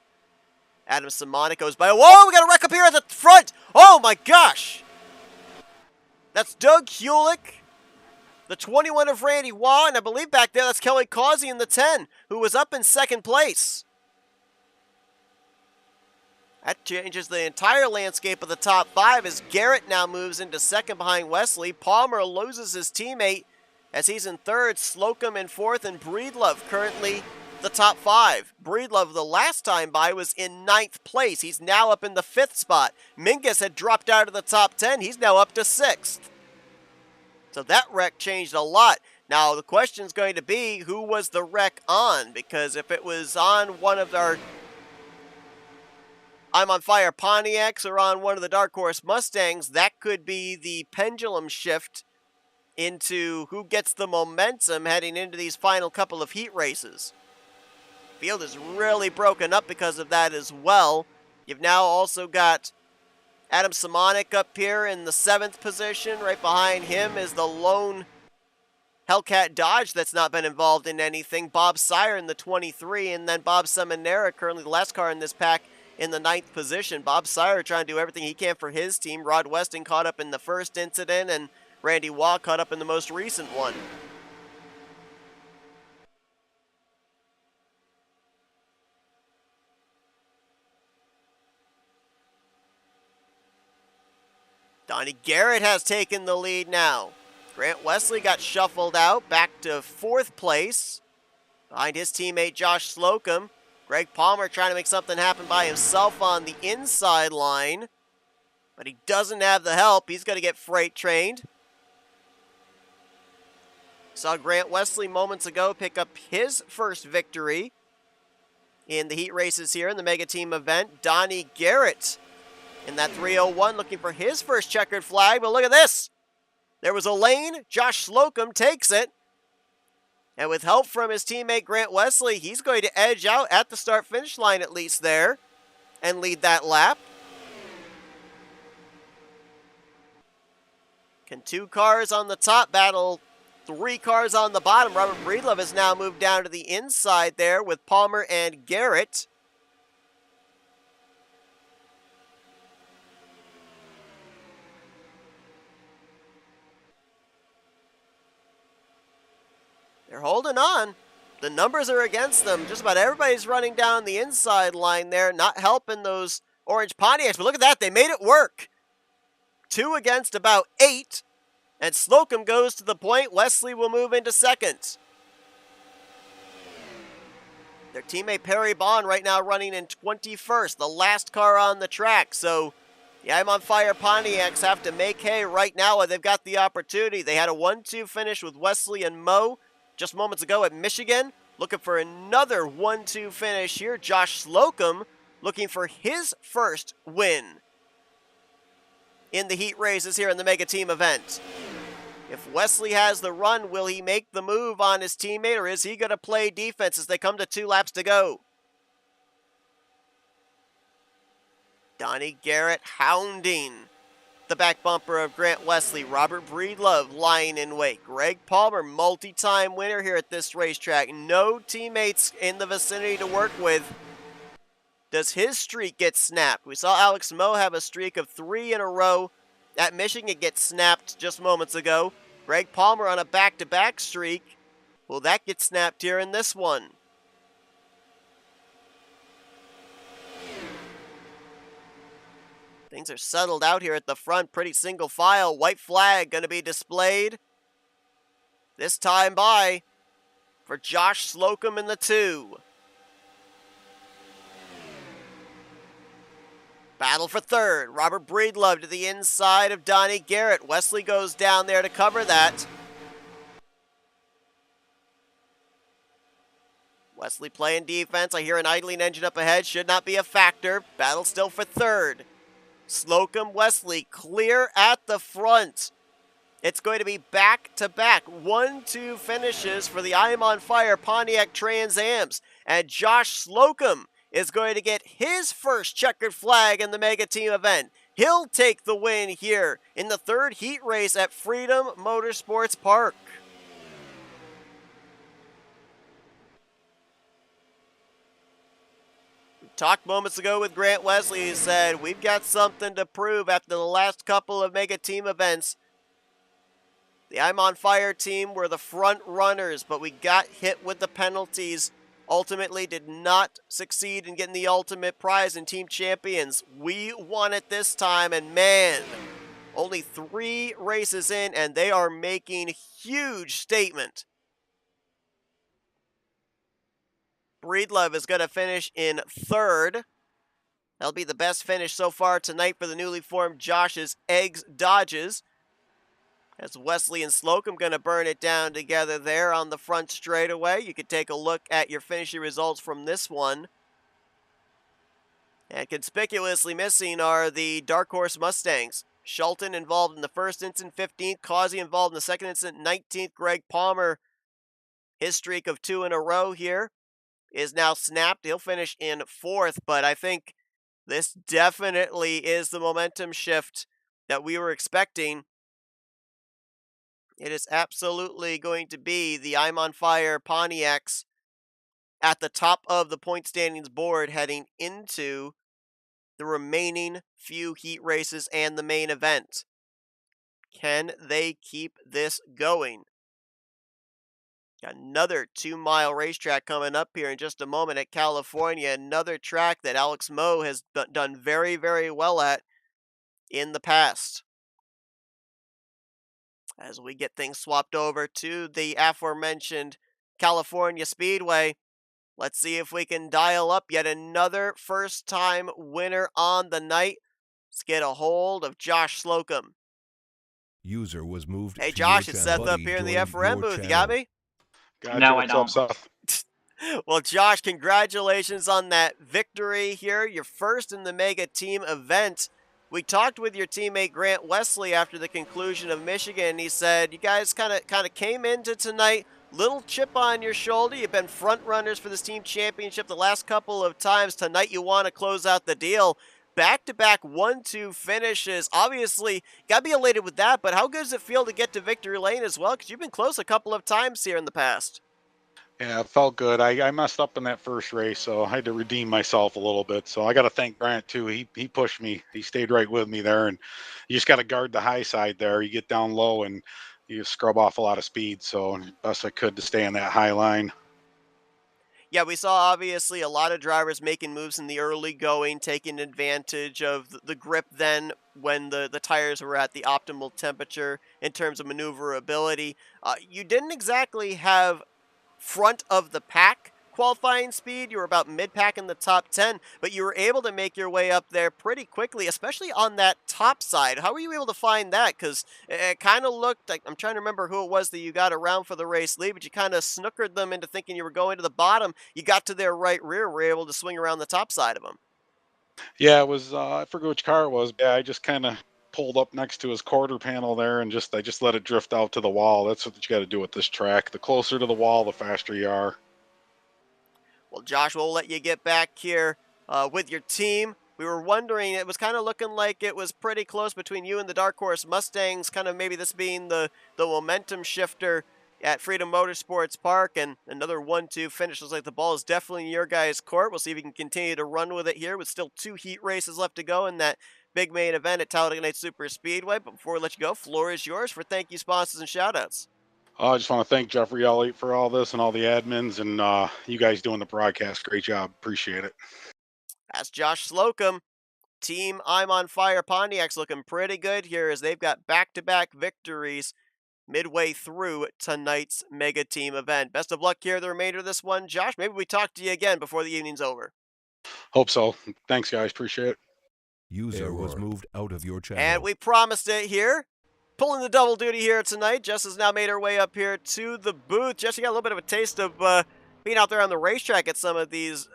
Adam Simonik goes by. Whoa, we got a wreck up here at the front. Oh my gosh. That's Doug Kulik The 21 of Randy Waugh, and I believe back there that's Kelly Causey in the 10, who was up in second place. That changes the entire landscape of the top 5 as Garrett now moves into second behind Wesley. Palmer loses his teammate as he's in third, Slocum in fourth, and Breedlove currently the top 5. Breedlove the last time by was in 9th place. He's now up in the 5th spot. Mingus had dropped out of the top 10. He's now up to 6th. So that wreck changed a lot. Now the question's going to be, who was the wreck on? Because if it was on one of our I'm on Fire Pontiacs or on one of the Dark Horse Mustangs, that could be the pendulum shift into who gets the momentum heading into these final couple of heat races. Field is really broken up because of that as well. You've now also got Adam Simonic up here in the 7th position. Right behind him is the lone Hellcat Dodge that's not been involved in anything. Bob Sire in the 23, and then Bob Seminara, currently the last car in this pack, in the 9th position. Bob Sire trying to do everything he can for his team. Rod Weston caught up in the first incident, and Randy Waugh caught up in the most recent one. Donnie Garrett has taken the lead now. Grant Wesley got shuffled out, back to 4th place. Behind his teammate Josh Slocum. Greg Palmer trying to make something happen by himself on the inside line. But he doesn't have the help. He's going to get freight trained. Saw Grant Wesley moments ago pick up his first victory in the heat races here in the Mega Team event. Donnie Garrett in that 301 looking for his first checkered flag. But look at this. There was a lane. Josh Slocum takes it. And with help from his teammate Grant Wesley, he's going to edge out at the start-finish line at least there and lead that lap. Can 2 cars on the top battle 3 cars on the bottom? Robert Breedlove has now moved down to the inside there with Palmer and Garrett. They're holding on. The numbers are against them. Just about everybody's running down the inside line there, not helping those orange Pontiacs. But look at that. They made it work. 2 against about 8. And Slocum goes to the point. Wesley will move into second. Their teammate Perry Bond right now running in 21st, the last car on the track. So the I'm on Fire Pontiacs have to make hay right now while they've got the opportunity. They had a 1-2 finish with Wesley and Moe just moments ago at Michigan. Looking for another 1-2 finish here. Josh Slocum looking for his first win in the heat races here in the Mega Team event. If Wesley has the run, will he make the move on his teammate, or is he going to play defense as they come to 2 laps to go? Donnie Garrett hounding the back bumper of Grant Wesley. Robert Breedlove lying in wait. Greg Palmer, multi-time winner here at this racetrack. No teammates in the vicinity to work with. Does his streak get snapped? We saw Alex Moe have a streak of 3 in a row at Michigan get snapped just moments ago. Greg Palmer on a back-to-back streak. Will that get snapped here in this one? Things are settled out here at the front, pretty single file. White flag going to be displayed. This time by for Josh Slocum in the 2. Battle for third. Robert Breedlove to the inside of Donnie Garrett. Wesley goes down there to cover that. Wesley playing defense. I hear an idling engine up ahead. Should not be a factor. Battle still for third. Slocum, Wesley clear at the front. It's going to be back-to-back 1-2 finishes for the I'm on Fire Pontiac Trans Ams. And Josh Slocum is going to get his first checkered flag in the Mega Team event. He'll take the win here in the 3rd heat race at Freedom Motorsports Park. Talked moments ago with Grant Wesley, who said, we've got something to prove after the last couple of Mega Team events. The I'm on Fire team were the front runners, but we got hit with the penalties. Ultimately did not succeed in getting the ultimate prize in Team Champions. We won it this time, and man, only 3 races in, and they are making huge statement. Breedlove is going to finish in 3rd. That'll be the best finish so far tonight for the newly formed Josh's Eggs Dodges. As Wesley and Slocum going to burn it down together there on the front straightaway. You could take a look at your finishing results from this one. And conspicuously missing are the Dark Horse Mustangs. Shelton involved in the first instant, 15th. Causey involved in the second instant, 19th. Greg Palmer, his streak of 2 in a row here is now snapped. He'll finish in 4th, but I think this definitely is the momentum shift that we were expecting. It is absolutely going to be the I'm on Fire Pontiacs at the top of the point standings board heading into the remaining few heat races and the main event. Can they keep this going? Got another 2-mile racetrack coming up here in just a moment at California. Another track that Alex Moe has done very, very well at in the past. As we get things swapped over to the aforementioned California Speedway, let's see if we can dial up yet another first-time winner on the night. Let's get a hold of Josh Slocum. User was moved. Hey to Josh, your it's channel. Seth up here in the FRM booth. You got me? No, I don't. Well, Josh, congratulations on that victory here. Your first in the Mega Team event. We talked with your teammate Grant Wesley after the conclusion of Michigan, and he said you guys kind of came into tonight, little chip on your shoulder. You've been front runners for this team championship the last couple of times. Tonight you want to close out the deal. Back-to-back 1-2 finishes. Obviously, got to be elated with that, but how good does it feel to get to victory lane as well? Because you've been close a couple of times here in the past. Yeah, it felt good. I messed up in that first race, so I had to redeem myself a little bit. So I got to thank Grant, too. He pushed me. He stayed right with me there, and you just got to guard the high side there. You get down low, and you scrub off a lot of speed, so best I could to stay on that high line. Yeah, we saw obviously a lot of drivers making moves in the early going, taking advantage of the grip then when the tires were at the optimal temperature in terms of maneuverability. You didn't exactly have front of the pack qualifying speed. You were about mid-pack in the top 10, but you were able to make your way up there pretty quickly, especially on that top side. How were you able to find that? Because it kind of looked like, I'm trying to remember who it was that you got around for the race lead, but you kind of snookered them into thinking you were going to the bottom. You got to their right rear, were able to swing around the top side of them. Yeah, it was, I forget which car it was. Yeah, I just kind of pulled up next to his quarter panel there and I just let it drift out to the wall. That's what you got to do with this track. The closer to the wall, the faster you are. Well, Josh, we'll let you get back here with your team. We were wondering, it was kind of looking like it was pretty close between you and the Dark Horse Mustangs, kind of maybe this being the momentum shifter at Freedom Motorsports Park, and another 1-2 finish. Looks like the ball is definitely in your guys' court. We'll see if you can continue to run with it here with still 2 heat races left to go in that big main event at Talladega Nights Super Speedway. But before we let you go, floor is yours for thank you, sponsors, and shout-outs. I just want to thank Jeffrey Elliott for all this and all the admins and you guys doing the broadcast. Great job. Appreciate it. That's Josh Slocum. Team I'm on Fire Pontiac's looking pretty good here as they've got back-to-back victories midway through tonight's Mega Team event. Best of luck here the remainder of this one. Josh, maybe we talk to you again before the evening's over. Hope so. Thanks, guys. Appreciate it. User was moved out of your channel. And we promised it here. Pulling the double duty here tonight. Jess has now made her way up here to the booth. Jess, you got a little bit of a taste of being out there on the racetrack at some of these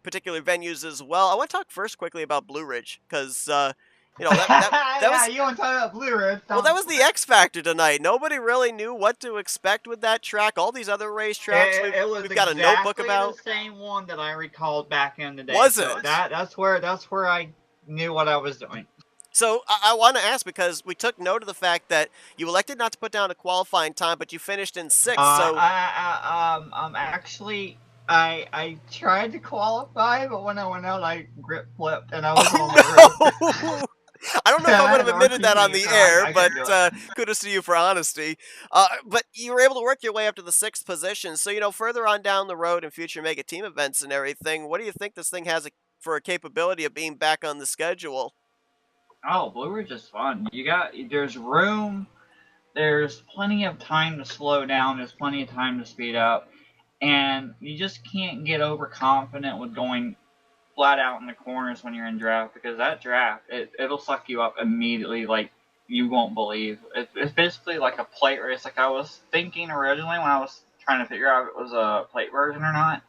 particular venues as well. I want to talk first quickly about Blue Ridge because, that yeah, was... you want to talk about Blue Ridge. Well, that was the X Factor tonight. Nobody really knew what to expect with that track. All these other racetracks we've got a notebook about. The same one that I recalled back in the day. Was so it? That's where I knew what I was doing. So I want to ask, because we took note of the fact that you elected not to put down a qualifying time, but you finished in 6th. Actually, I tried to qualify, but when I went out, I grip flipped and I was on my roof. I don't know if I would have admitted that on RTP, the so air, I but can do it. kudos to you for honesty. But you were able to work your way up to the 6th position. So, further on down the road in future mega team events and everything, what do you think this thing has for a capability of being back on the schedule? Oh, Blue Ridge is fun. There's room. There's plenty of time to slow down. There's plenty of time to speed up. And you just can't get overconfident with going flat out in the corners when you're in draft, because that draft, it'll suck you up immediately like you won't believe. It's basically like a plate race. Like I was thinking originally when I was trying to figure out if it was a plate version or not.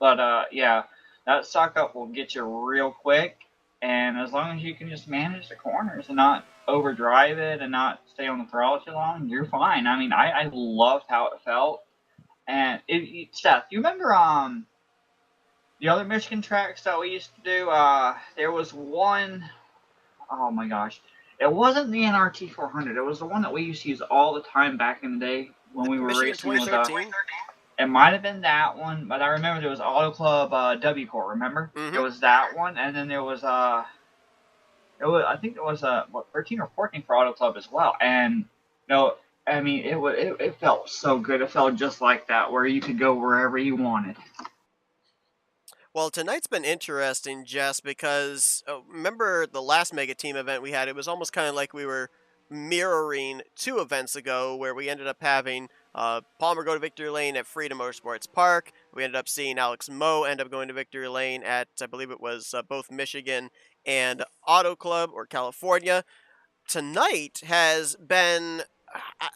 But yeah, that suck up will get you real quick. And as long as you can just manage the corners and not overdrive it and not stay on the throttle too long, you're fine. I mean, I loved how it felt. And Seth, you remember the other Michigan tracks that we used to do? There was one, oh my gosh. It wasn't the NRT 400. It was the one that we used to use all the time back in the day when we were Michigan racing 2013? it might have been that one, but I remember there was Auto Club W Corps, remember? Mm-hmm. It was that one, and then there was I think it was 13 or 14 for Auto Club as well. And I mean, it felt so good. It felt just like that, where you could go wherever you wanted. Well, tonight's been interesting, Jess, because remember the last Mega Team event we had? It was almost kind of like we were mirroring 2 events ago, where we ended up having Palmer go to Victory Lane at Freedom Motorsports Park. We ended up seeing Alex Moe end up going to Victory Lane at, I believe it was both Michigan and Auto Club or California. Tonight has been,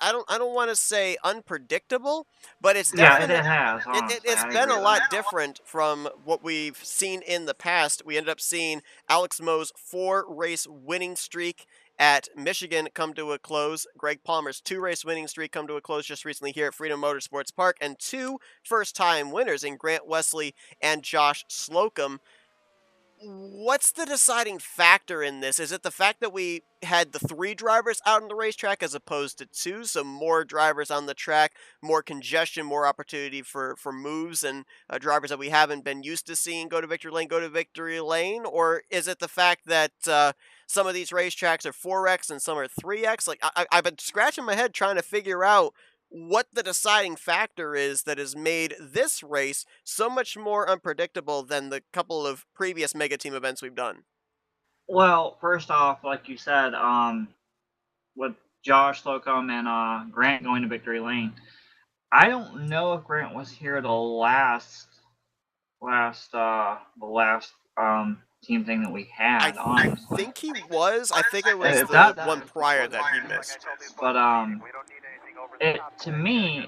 I don't want to say unpredictable, but it's definitely it has. Honestly, it's been a lot different from what we've seen in the past. We ended up seeing Alex Moe's 4-race winning streak at Michigan come to a close. Greg Palmer's 2-race winning streak come to a close just recently here at Freedom Motorsports Park, and 2 first-time winners in Grant Wesley and Josh Slocum. What's the deciding factor in this? Is it the fact that we had the 3 drivers out on the racetrack as opposed to 2, so more drivers on the track, more congestion, more opportunity for moves, and drivers that we haven't been used to seeing go to Victory Lane? Or is it the fact that some of these racetracks are 4X and some are 3X? Like, I've been scratching my head trying to figure out what the deciding factor is that has made this race so much more unpredictable than the couple of previous Mega Team events we've done. Well, first off, like you said, with Josh Slocum and Grant going to Victory Lane, I don't know if Grant was here the last team thing that we had. I think he was. I think it was one prior that he missed. But to me,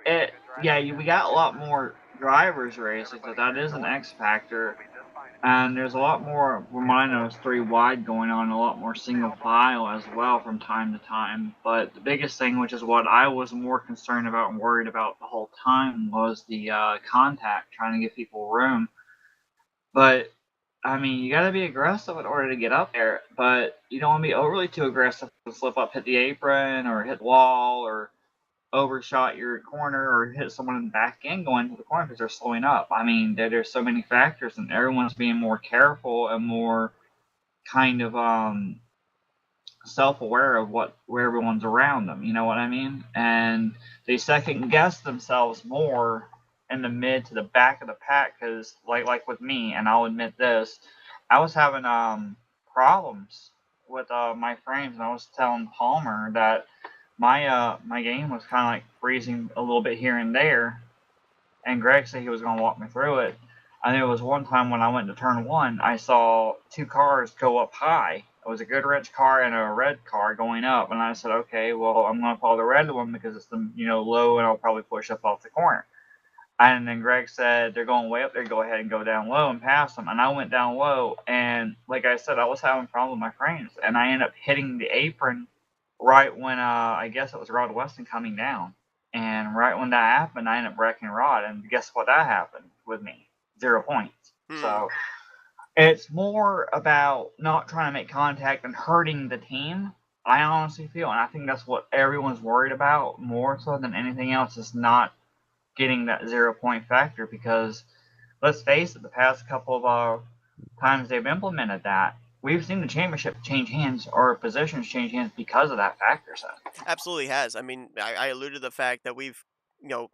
we got a lot more drivers racing, so that is an X factor. And there's a lot more, from what I know, is 3 wide going on, a lot more single file as well from time to time. But the biggest thing, which is what I was more concerned about and worried about the whole time, was the contact, trying to give people room. But, I mean, you got to be aggressive in order to get up there, but you don't want to be overly too aggressive to slip up, hit the apron, or hit the wall, or overshot your corner, or hit someone in the back end going to the corner because they're slowing up. I mean, there's so many factors, and everyone's being more careful and more kind of self-aware of where everyone's around them. You know what I mean? And they second guess themselves more in the mid to the back of the pack, because like with me, and I'll admit this, I was having problems with my frames, and I was telling Palmer that my game was kind of like freezing a little bit here and there, and Greg said he was going to walk me through it. And there was one time when I went to turn 1, I saw 2 cars go up high. It was a Goodrich car and a red car going up, and I said, okay, well, I'm going to follow the red one because it's the low, and I'll probably push up off the corner. And then Greg said, they're going way up there, go ahead and go down low and pass them. And I went down low, and like I said, I was having problems with my frames, and I ended up hitting the apron right when I guess it was Rod Weston coming down. And right when that happened, I ended up wrecking Rod, and guess what that happened with me? 0 points. So it's more about not trying to make contact and hurting the team, I honestly feel. And I think that's what everyone's worried about more so than anything else, is not getting that 0 point factor. Because let's face it, the past couple of times they've implemented that, we've seen the championship change hands or positions change hands because of that factor set. Absolutely has. I mean, I alluded to the fact that we've,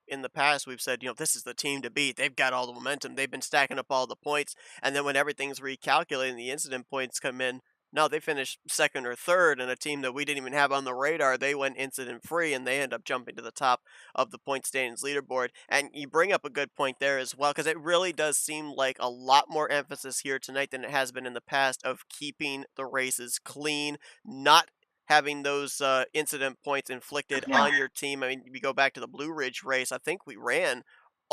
in the past, we've said, this is the team to beat. They've got all the momentum. They've been stacking up all the points. And then when everything's recalculated and the incident points come in, no, they finished second or third, and a team that we didn't even have on the radar, they went incident free and they end up jumping to the top of the point standings leaderboard. And you bring up a good point there as well, because it really does seem like a lot more emphasis here tonight than it has been in the past of keeping the races clean, not having those incident points inflicted on your team. I mean, if you go back to the Blue Ridge race, I think we ran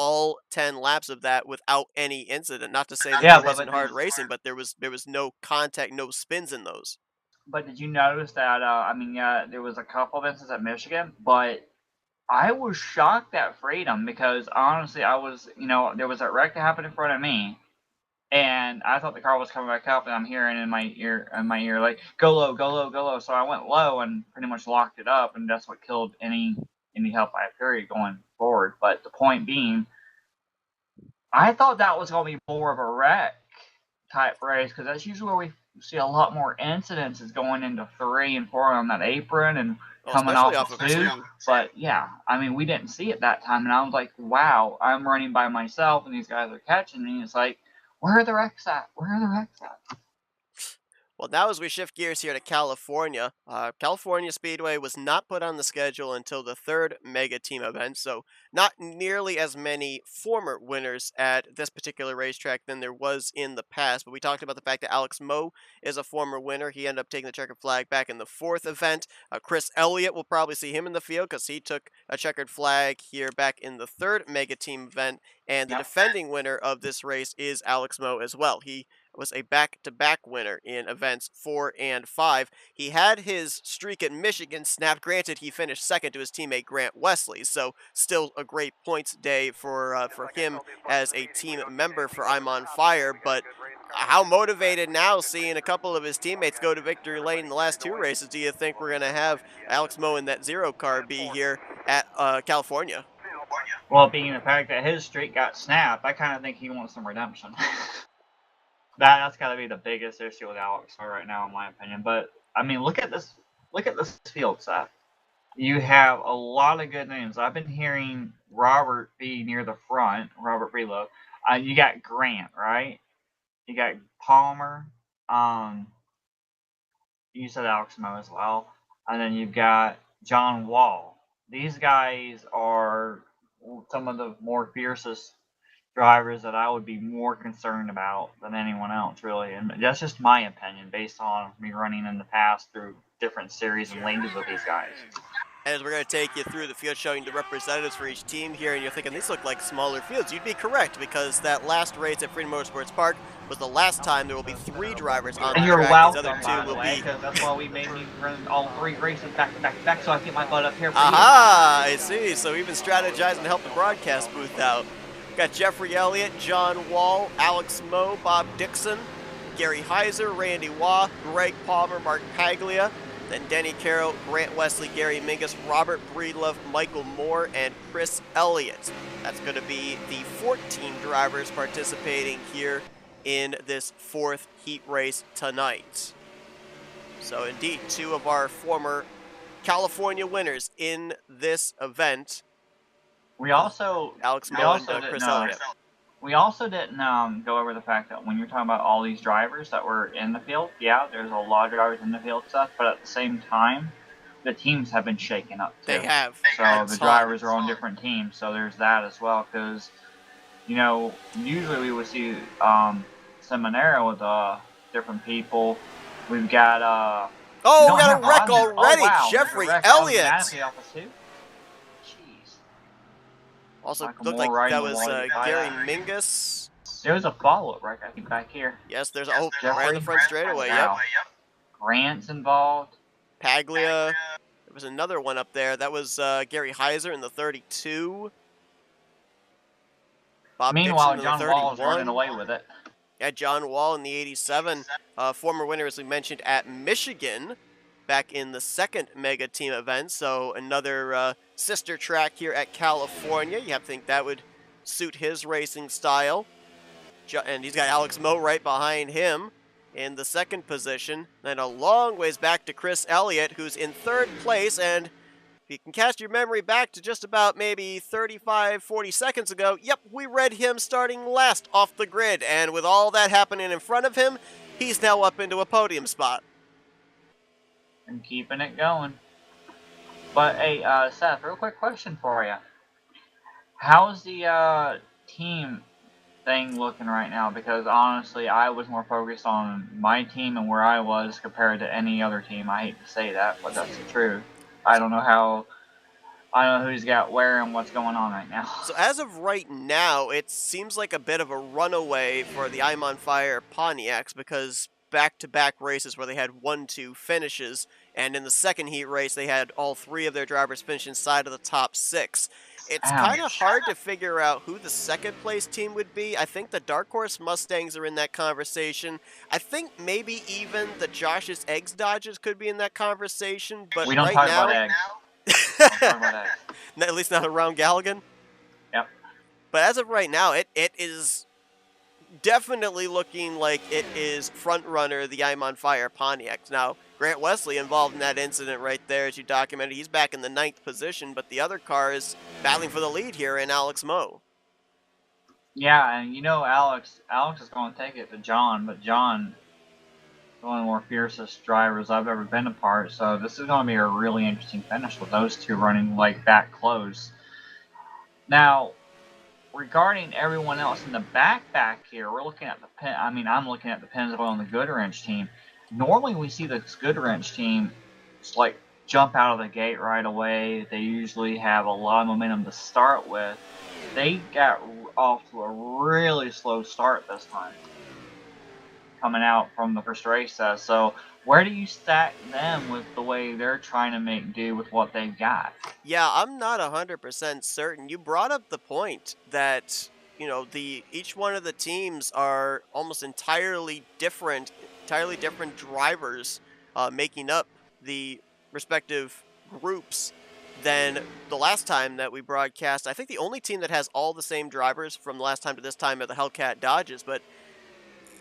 all 10 laps of that without any incident. Not to say that there wasn't hard racing, but there was no contact, no spins in those. But did you notice that, there was a couple of incidents at Michigan, but I was shocked at Freedom because honestly, I was, there was that wreck that happened in front of me, and I thought the car was coming back up, and I'm hearing in my ear, like, go low, go low, go low. So I went low and pretty much locked it up, and that's what killed any help I had period going forward. But the point being, I thought that was going to be more of a wreck type race because that's usually where we see a lot more incidences going into 3 and 4 on that apron and coming off of 2. But yeah, I mean, we didn't see it that time, and I was like, wow, I'm running by myself, and these guys are catching me. It's like, where are the wrecks at? Where are the wrecks at? Well, now as we shift gears here to California, California Speedway was not put on the schedule until the 3rd Mega Team event, so not nearly as many former winners at this particular racetrack than there was in the past. But we talked about the fact that Alex Moe is a former winner. He ended up taking the checkered flag back in the 4th event. Chris Elliott, will probably see him in the field because he took a checkered flag here back in the 3rd Mega Team event. And the defending winner of this race is Alex Moe as well. He was a back-to-back winner in events 4 and 5. He had his streak at Michigan snapped. Granted, he finished second to his teammate Grant Wesley, so still a great points day for him as a team member for I'm on Fire. But how motivated now, seeing a couple of his teammates go to victory lane in the last 2 races, do you think we're going to have Alex Moe in that 0 car be here at California? Well, being the fact that his streak got snapped, I kind of think he wants some redemption. That's got to be the biggest issue with Alex right now, in my opinion. But I mean, look at this field set. You have a lot of good names. I've been hearing Robert be near the front, Robert Brelow. You got Grant, right? You got Palmer. You said Alex Moe as well, and then you've got John Wall. These guys are some of the more fiercest drivers that I would be more concerned about than anyone else, really. And that's just my opinion based on me running in the past through different series and leagues with these guys. And as we're going to take you through the field showing the representatives for each team here, and you're thinking these look like smaller fields, you'd be correct because that last race at Freedom Motorsports Park was the last time there will be 3 drivers on the track. You're welcome, these other 2 will be. Because that's why we made me run all 3 races back to back to back, so I get my butt up here for Aha! I see. So even strategizing to help the broadcast booth out. Got Jeffrey Elliott, John Wall, Alex Moe, Bob Dixon, Gary Heiser, Randy Waugh, Greg Palmer, Mark Paglia, then Denny Carroll, Grant Wesley, Gary Mingus, Robert Breedlove, Michael Moore, and Chris Elliott. That's going to be the 14 drivers participating here in this 4th heat race tonight. So indeed, 2 of our former California winners in this event. We also Alex Moe and Chris Elliott. We also didn't go over the fact that when you're talking about all these drivers that were in the field, yeah, there's a lot of drivers in the field stuff, but at the same time, the teams have been shaken up too. They have. So the drivers are on different teams, so there's that as well. Because, usually we would see Seminara with different people. We've got we got a wreck already. Wow. Jeffrey Elliott. Also looked like that was Gary Mingus. There was a follow-up wreck, I think, back here. Yes, there's right in the front straightaway. Yep. Grant's involved. Paglia. There was another one up there. That was Gary Heiser in the 32. Bob Meanwhile, Dixon John in the Wall is running away with it. Yeah, John Wall in the 87. Former winner, as we mentioned, at Michigan back in the 2nd Mega Team event. So another sister track here at California. You have to think that would suit his racing style. And he's got Alex Moe right behind him. in the second position. Then a long ways back to Chris Elliott, who's in third place. And if you can cast your memory back to just about maybe 35, 40 seconds ago, yep, we read him starting last off the grid. And with all that happening in front of him, he's now up into a podium spot. And keeping it going. But hey, Seth, real quick question for you. How's the team thing looking right now? Because honestly, I was more focused on my team and where I was compared to any other team. I hate to say that, but that's the truth. I don't know who's got where and what's going on right now. So as of right now, it seems like a bit of a runaway for the I'm on Fire Pontiacs, because back-to-back races where they had 1-2 finishes, and in the second heat race they had all 3 of their drivers finish inside of the top 6. It's kind of hard to figure out who the second place team would be. I think the Dark Horse Mustangs are in that conversation. I think maybe even the Josh's Eggs Dodgers could be in that conversation, but we don't right talk now, about eggs. at least not around Galligan. Yep. But as of right now, it is definitely looking like it is front runner the I'm on Fire Pontiacs. Now, Grant Wesley involved in that incident right there, as you documented. He's back in the 9th position, but the other car is battling for the lead here in Alex Moe. Yeah, and you know Alex is going to take it to John, but John is one of the more fiercest drivers I've ever been a part, so this is going to be a really interesting finish with those two running like that close. Now, regarding everyone else in the back here, we're looking at I'm looking at the Pennzoil and the Goodwrench team. Normally we see the Goodwrench team just like jump out of the gate right away. They usually have a lot of momentum to start with. They got off to a really slow start this time, coming out from the first race. So where do you stack them with the way they're trying to make do with what they've got? Yeah, I'm not 100% certain. You brought up the point that, you know, each one of the teams are almost entirely different drivers making up the respective groups than the last time that we broadcast. I think the only team that has all the same drivers from the last time to this time are the Hellcat Dodges, but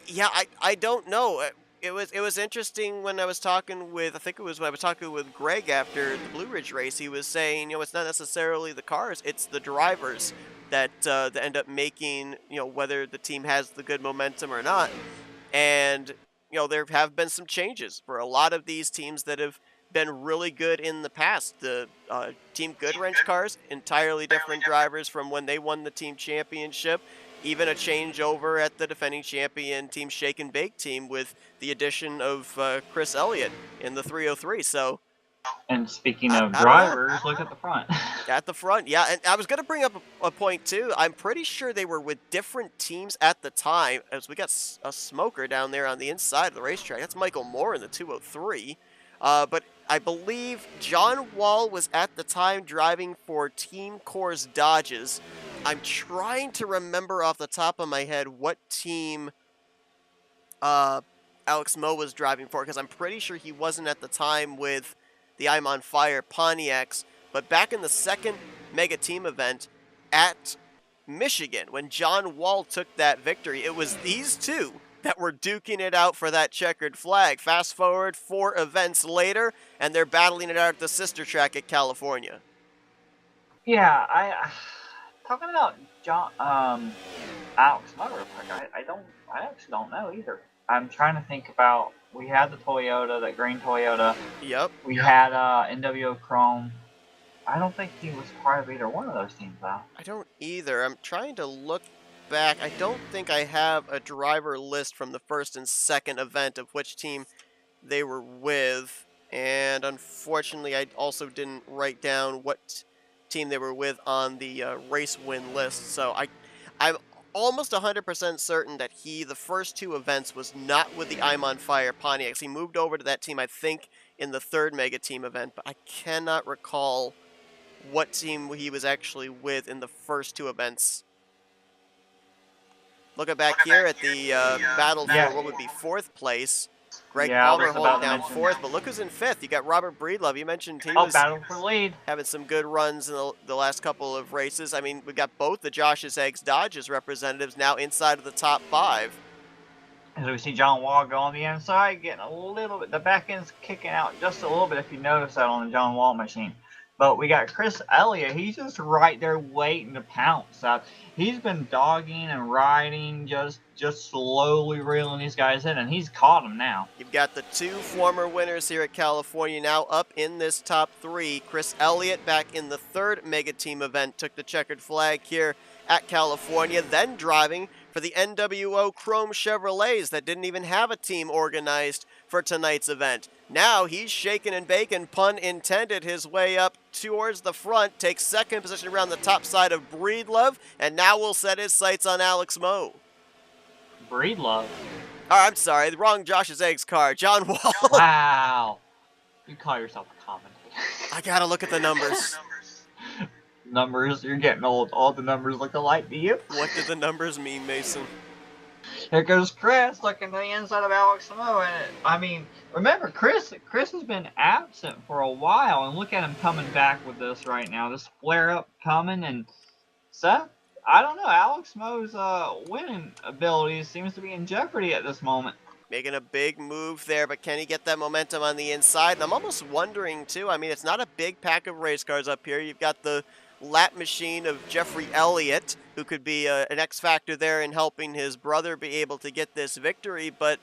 yeah, I don't know. It was interesting when I was talking with, I think it was when I was talking with Greg after the Blue Ridge race. He was saying, you know, it's not necessarily the cars, it's the drivers that end up making, you know, whether the team has the good momentum or not. And, you know, there have been some changes for a lot of these teams that have been really good in the past. The Team Goodwrench cars, entirely different drivers from when they won the team championship. Even a changeover at the defending champion Team Shake and Bake team with the addition of Chris Elliott in the 303. So, and speaking of drivers, look at the front. At the front, yeah. And I was going to bring up a point, too. I'm pretty sure they were with different teams at the time, as we got a smoker down there on the inside of the racetrack. That's Michael Moore in the 203. But I believe John Wall was at the time driving for Team Coors Dodges. I'm trying to remember off the top of my head what team Alex Moe was driving for, because I'm pretty sure he wasn't at the time with the I'm on Fire Pontiacs. But back in the second Mega Team event at Michigan, when John Wall took that victory, it was these two that were duking it out for that checkered flag. Fast forward 4 events later, and they're battling it out at the sister track at California. Yeah, talking about Alex Moe real quick, I actually don't know either. I'm trying to think about, we had the Toyota, that green Toyota. Yep. We had NWO Chrome. I don't think he was part of either one of those teams, though. I don't either. I'm trying to look back. I don't think I have a driver list from the first and second event of which team they were with. And unfortunately, I also didn't write down what team they were with on the race win list. So I'm almost 100% certain that the first 2 events was not with the I'm on Fire Pontiacs. He moved over to that team, I think, in the 3rd Mega Team event, but I cannot recall what team he was actually with in the first 2 events. Looking back here at the battle for what would be 4th place. Greg Palmer holding down 4th, but look who's in 5th. You got Robert Breedlove. You mentioned he was battle for lead, having some good runs in the last couple of races. I mean, we got both the Josh's Eggs Dodges representatives now inside of the top 5. As we see John Wall go on the inside, getting a little bit, the back end's kicking out just a little bit if you notice that on the John Wall machine. But we got Chris Elliott. He's just right there waiting to pounce. He's been dogging and riding, just slowly reeling these guys in, and he's caught them now. You've got the two former winners here at California now up in this top three. Chris Elliott back in the third Mega Team event took the checkered flag here at California, then driving for the NWO Chrome Chevrolets that didn't even have a team organized for tonight's event. Now he's shaking and baking, pun intended, his way up towards the front, takes second position around the top side of Breedlove, and now will set his sights on Alex Moe. Breedlove? Oh, I'm sorry, the wrong Josh's Eggs car. John Wall. Wow. You call yourself a commentator. I gotta look at the numbers. Numbers, you're getting old. All the numbers look alike to you. What did the numbers mean, Mason? Here goes Chris looking to the inside of Alex Moe. And I mean, remember, Chris has been absent for a while, and look at him coming back with this right now. This flare-up coming, and Seth, I don't know, Alex Moe's winning ability seems to be in jeopardy at this moment. Making a big move there, but can he get that momentum on the inside? And I'm almost wondering, too, I mean, it's not a big pack of race cars up here. You've got the lap machine of Jeffrey Elliott, who could be an X factor there in helping his brother be able to get this victory, but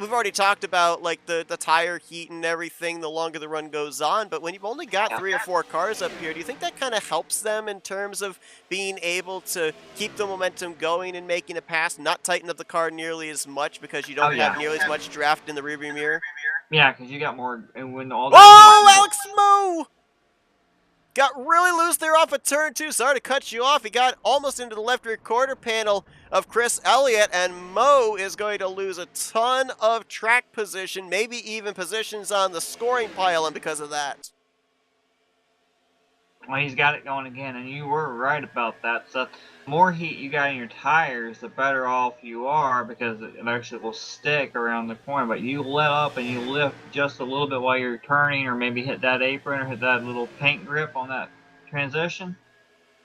we've already talked about like the tire heat and everything the longer the run goes on, but when you've only got 3 or 4 cars up here, do you think that kind of helps them in terms of being able to keep the momentum going and making a pass, not tighten up the car nearly as much because you don't have nearly as much draft in the rearview mirror? Yeah, because you got more, and when all that Alex Moe! Got really loose there off of turn 2. Sorry to cut you off. He got almost into the left rear quarter panel of Chris Elliott, and Moe is going to lose a ton of track position, maybe even positions on the scoring pile, and because of that. Well, he's got it going again, and you were right about that. So the more heat you got in your tires, the better off you are because it actually will stick around the corner. But you let up and you lift just a little bit while you're turning, or maybe hit that apron or hit that little paint grip on that transition.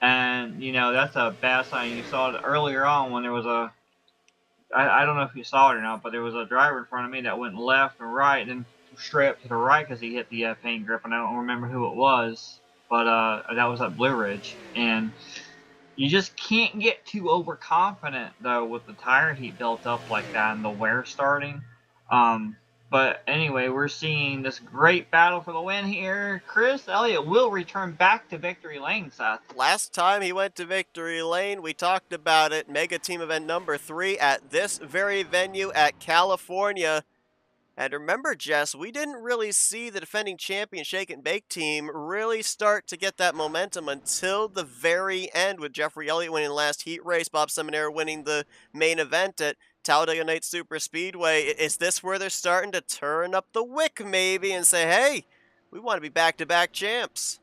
And, you know, that's a bad sign. You saw it earlier on when there was I don't know if you saw it or not, but there was a driver in front of me that went left and right and then straight up to the right because he hit the paint grip, and I don't remember who it was. But that was at Blue Ridge, and you just can't get too overconfident though with the tire heat built up like that and the wear starting. But anyway, we're seeing this great battle for the win here. Chris Elliott will return back to victory lane, Seth. Last time he went to victory lane, we talked about it. Mega Team event number 3 at this very venue at California. And remember, Jess, we didn't really see the defending champion Shake and Bake team really start to get that momentum until the very end, with Jeffrey Elliott winning the last heat race, Bob Seminara winning the main event at Talladega Nights Super Speedway. Is this where they're starting to turn up the wick maybe and say, hey, we want to be back-to-back champs?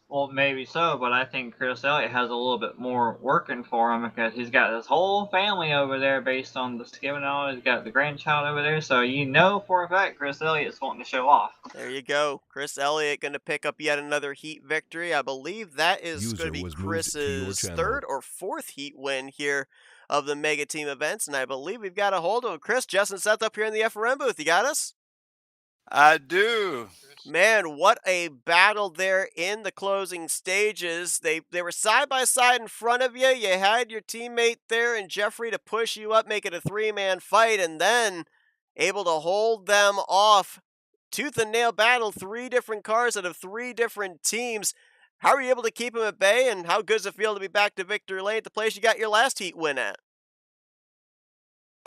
Well, maybe so, but I think Chris Elliott has a little bit more working for him because he's got his whole family over there based on the skimming and all. He's got the grandchild over there, so you know for a fact Chris Elliott's wanting to show off. There you go. Chris Elliott going to pick up yet another heat victory. I believe that is going to be Chris's third or fourth heat win here of the Mega Team events, and I believe we've got a hold of him. Chris, Justin Seth up here in the FRM booth. You got us? I do. Man, what a battle there in the closing stages. They were side by side in front of you. You had your teammate there and Jeffrey to push you up, make it a 3-man fight, and then able to hold them off. Tooth and nail battle, 3 different cars out of 3 different teams. How are you able to keep them at bay, and how good does it feel to be back to victory lane at the place you got your last heat win at?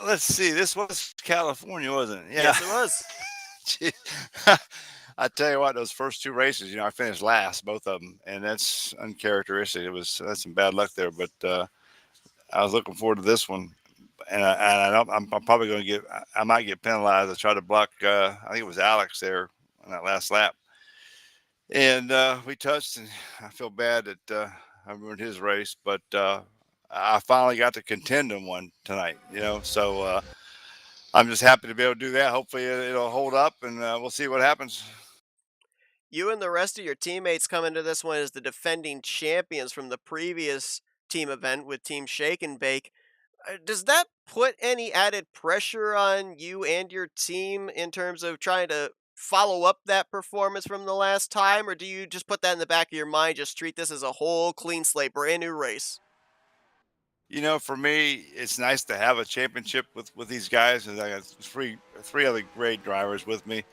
Let's see. This was California, wasn't it? Yeah. Yes, it was. I tell you what, those first 2 races, you know, I finished last, both of them, and that's uncharacteristic. That's some bad luck there, but I was looking forward to this one, and I'm probably going to I might get penalized. I tried to block, I think it was Alex there on that last lap, and we touched, and I feel bad that I ruined his race, but I finally got to contend in one tonight, you know, so I'm just happy to be able to do that. Hopefully it'll hold up, and we'll see what happens. You and the rest of your teammates come into this one as the defending champions from the previous team event with Team Shake and Bake. Does that put any added pressure on you and your team in terms of trying to follow up that performance from the last time, or do you just put that in the back of your mind, just treat this as a whole clean slate, brand new race? For me, it's nice to have a championship with these guys, and I got three other great drivers with me.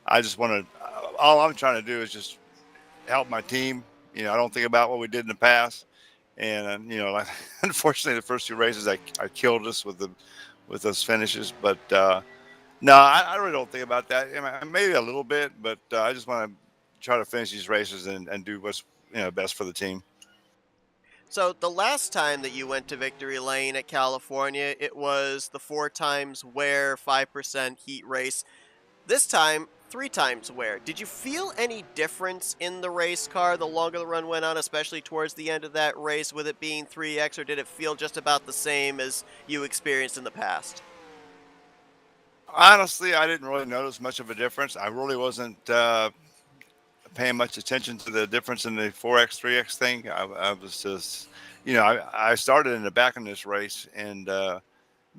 I just want to. All I'm trying to do is just help my team. I don't think about what we did in the past, and like, unfortunately, the first two races I killed us with those finishes. But no, I really don't think about that. Maybe a little bit, but I just want to try to finish these races and do what's best for the team. So the last time that you went to Victory Lane at California, it was the 4x wear 5% heat race. This time, 3x wear. Did you feel any difference in the race car the longer the run went on, especially towards the end of that race, with it being 3X, or did it feel just about the same as you experienced in the past? Honestly, I didn't really notice much of a difference. I really wasn't paying much attention to the difference in the 4X, 3X thing. I was just, I started in the back in this race and